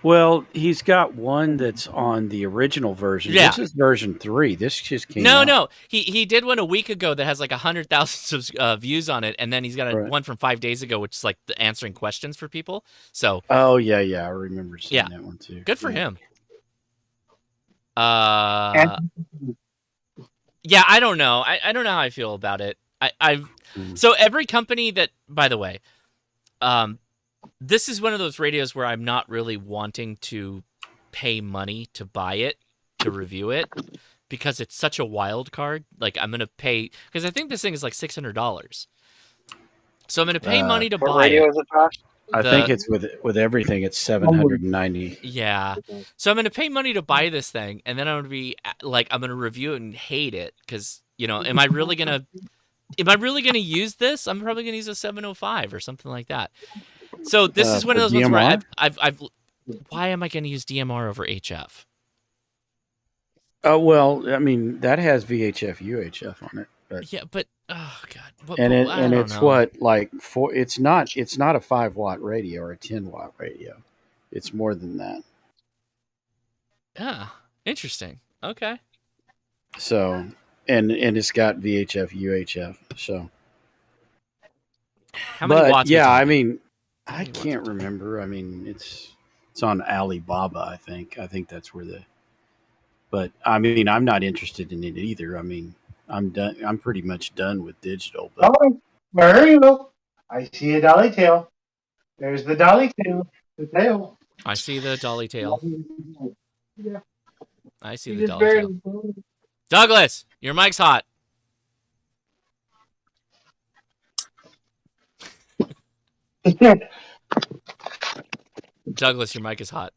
S11: Well, he's got one that's on the original version.
S1: Yeah.
S11: This is version 3. This just came out.
S1: No. He did one a week ago that has like 100,000 views on it, and then he's got one from 5 days ago, which is like the answering questions for people. So.
S11: Oh yeah, I remember seeing that one too.
S1: Good for him. Yeah, I don't know. I don't know how I feel about it. So every company that, by the way, this is one of those radios where I'm not really wanting to pay money to buy it, to review it, because it's such a wild card. Like, I'm going to pay, because I think this thing is like $600. So I'm going to pay money to buy
S17: radio
S1: it.
S17: is it, Josh?
S11: I think it's with everything. It's 790.
S1: Yeah. So I'm going to pay money to buy this thing, and then I'm going to be like, I'm going to review it and hate it because, am I really going to use this? I'm probably going to use a 705 or something like that. So this is one of those ones where I've why am I going to use DMR over HF?
S11: Oh well, I mean that has VHF UHF on it. But
S1: yeah, but oh god,
S11: it's not a 5-watt radio or a 10-watt radio. It's more than that.
S1: Yeah, interesting. Okay.
S11: So and it's got VHF UHF. So
S1: how many watts?
S11: Yeah, I mean, I can't remember. I mean, it's on Alibaba. I think that's where the. But I mean, I'm not interested in it either. I mean, I'm done. I'm pretty much done with digital. But...
S19: Oh, where are you? I see a dolly tail. There's the dolly tail. The tail.
S1: I see the dolly tail.
S19: Yeah.
S1: I see the dolly tail. Douglas, your mic's hot. Douglas, your mic is hot.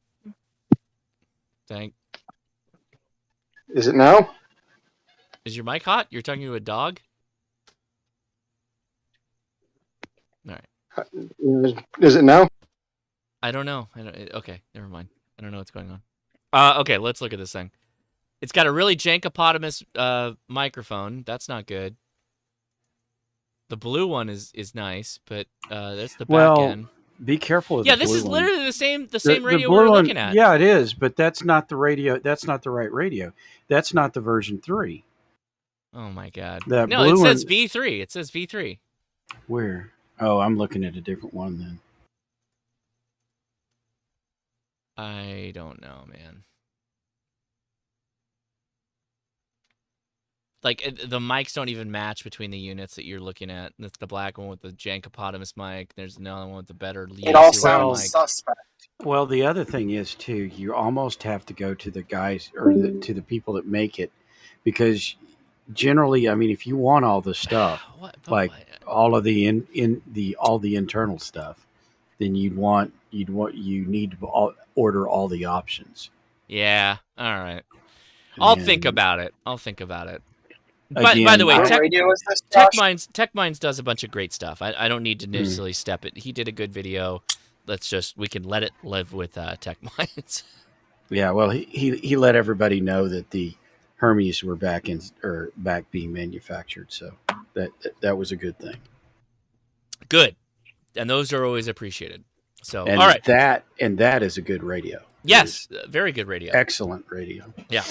S12: Is it now?
S1: Is your mic hot? You're talking to a dog? All right.
S12: Is it now?
S1: I don't know. Okay, never mind. I don't know what's going on. Okay, let's look at this thing. It's got a really jankopotamus microphone. That's not good. The blue one is nice, but that's the back end.
S11: Be careful of
S1: the
S11: blue
S1: this is
S11: one.
S1: literally the same radio
S11: blue
S1: we're
S11: one,
S1: looking at.
S11: Yeah, it is, but that's not the radio. That's not the right radio. That's not the version 3.
S1: Oh my god.
S11: That
S1: no,
S11: blue
S1: it says
S11: one,
S1: V3. It says V3.
S11: Where? Oh, I'm looking at a different one then.
S1: I don't know, man. Like, the mics don't even match between the units that you're looking at. That's the black one with the jankopotamus mic. There's another one with the better
S17: It all sounds suspect.
S11: Well, the other thing is, too, you almost have to go to the guys or to the people that make it, because generally, I mean, if you want all the stuff, all of the all the internal stuff, then you need to order all the options.
S1: Yeah. All right. I'll think about it. Again, by the way, Tech Minds does a bunch of great stuff. I don't need to necessarily step it. He did a good video. We can let it live with Tech Minds.
S11: Yeah, well, he let everybody know that the Hermes were back being manufactured, so that was a good thing.
S1: Good, and those are always appreciated. So,
S11: and
S1: all right,
S11: that is a good radio.
S1: Yes, very good radio.
S11: Excellent radio.
S1: Yeah.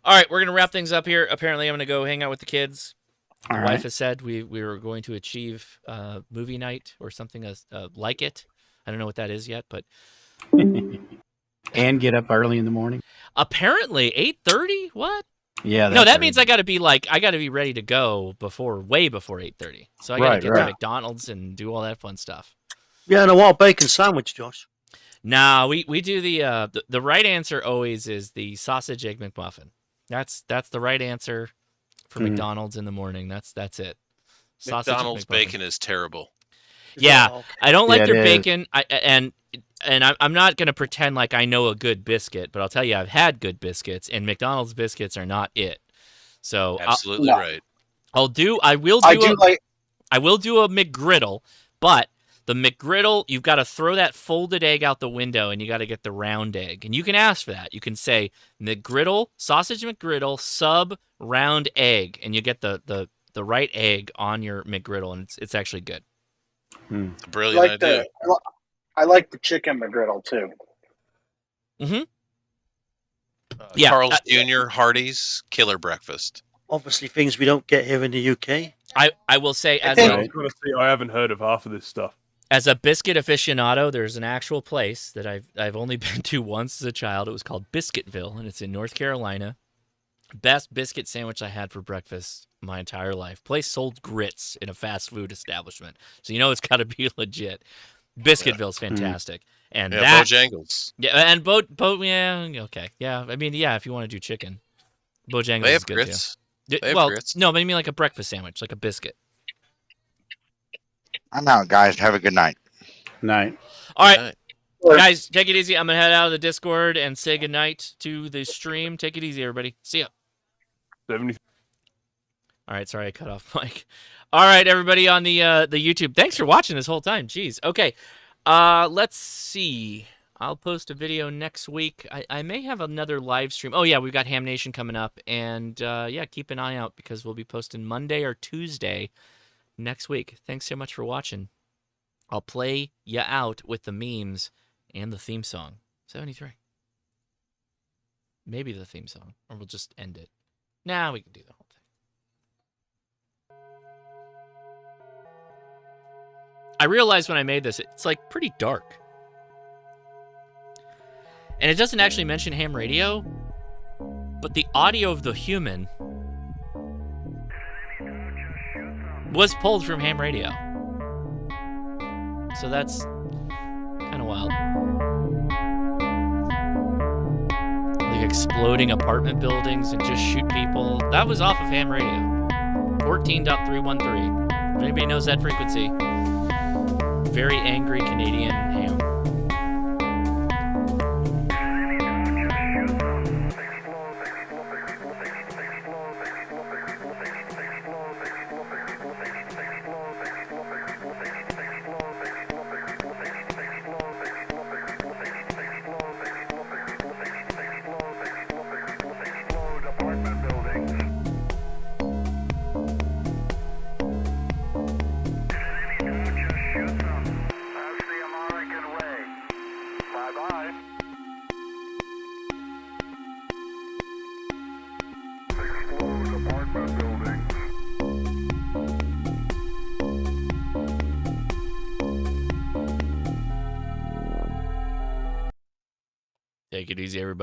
S1: All right, we're going to wrap things up here. Apparently, I'm going to go hang out with the kids. My wife has said we were going to achieve movie night or something like it. I don't know what that is yet, but...
S11: And get up early in the morning?
S1: Apparently, 8:30? What?
S11: Yeah.
S1: No, that means I got to be ready to go way before 8:30. So I got to get to McDonald's and do all that fun stuff.
S13: Yeah, and I want a bacon sandwich, Josh.
S1: No, we do the right answer always is the sausage egg McMuffin. That's the right answer for McDonald's in the morning. That's it.
S8: McDonald's bacon is terrible.
S1: Yeah, I don't like
S12: Yeah,
S1: their
S12: it is.
S1: bacon. And I'm not gonna pretend like I know a good biscuit, but I'll tell you I've had good biscuits, and McDonald's biscuits are not it. So
S8: Absolutely right.
S1: I will do a McGriddle, but the McGriddle, you've got to throw that folded egg out the window, and you got to get the round egg. And you can ask for that. You can say McGriddle, sausage McGriddle, sub round egg, and you get the right egg on your McGriddle, and it's actually good.
S8: It's a brilliant idea.
S2: I like the chicken McGriddle too.
S1: Mm-hmm.
S8: Yeah, Carl's Jr., Hardee's, killer breakfast.
S13: Obviously, things we don't get here in the UK.
S1: I will say,
S18: I haven't heard of half of this stuff.
S1: As a biscuit aficionado, there's an actual place that I've only been to once as a child. It was called Biscuitville, and it's in North Carolina. Best biscuit sandwich I had for breakfast my entire life. Place sold grits in a fast food establishment, so you know it's got to be legit. Biscuitville's fantastic, and that
S8: Bojangles.
S1: Yeah, and yeah, okay, yeah. I mean, yeah, if you want to do chicken, Bojangles
S8: They have
S1: is good
S8: grits.
S1: too.
S8: They have
S1: Well,
S8: grits.
S1: no, but I mean like a breakfast sandwich, like a biscuit.
S15: I'm out, guys. Have a good night.
S11: Night.
S1: All right, guys, take it easy. I'm gonna head out of the Discord and say goodnight to the stream. Take it easy, everybody. See ya.
S18: 70.
S1: All right, sorry I cut off Mike. All right, everybody on the YouTube, thanks for watching this whole time. Jeez. Okay, let's see. I'll post a video next week. I may have another live stream. Oh yeah, we've got Ham Nation coming up, and yeah, keep an eye out because we'll be posting Monday or Tuesday next week. Thanks so much for watching. I'll play ya out with the memes and the theme song. 73. Maybe the theme song, or we'll just end it. Nah, we can do the whole thing. I realized when I made this, it's like pretty dark. And it doesn't actually mention ham radio, but the audio of the human was pulled from ham radio. So that's kind of wild. Like exploding apartment buildings and just shoot people. That was off of ham radio. 14.313. If anybody knows that frequency. Very angry Canadian ham. Take it easy, everybody.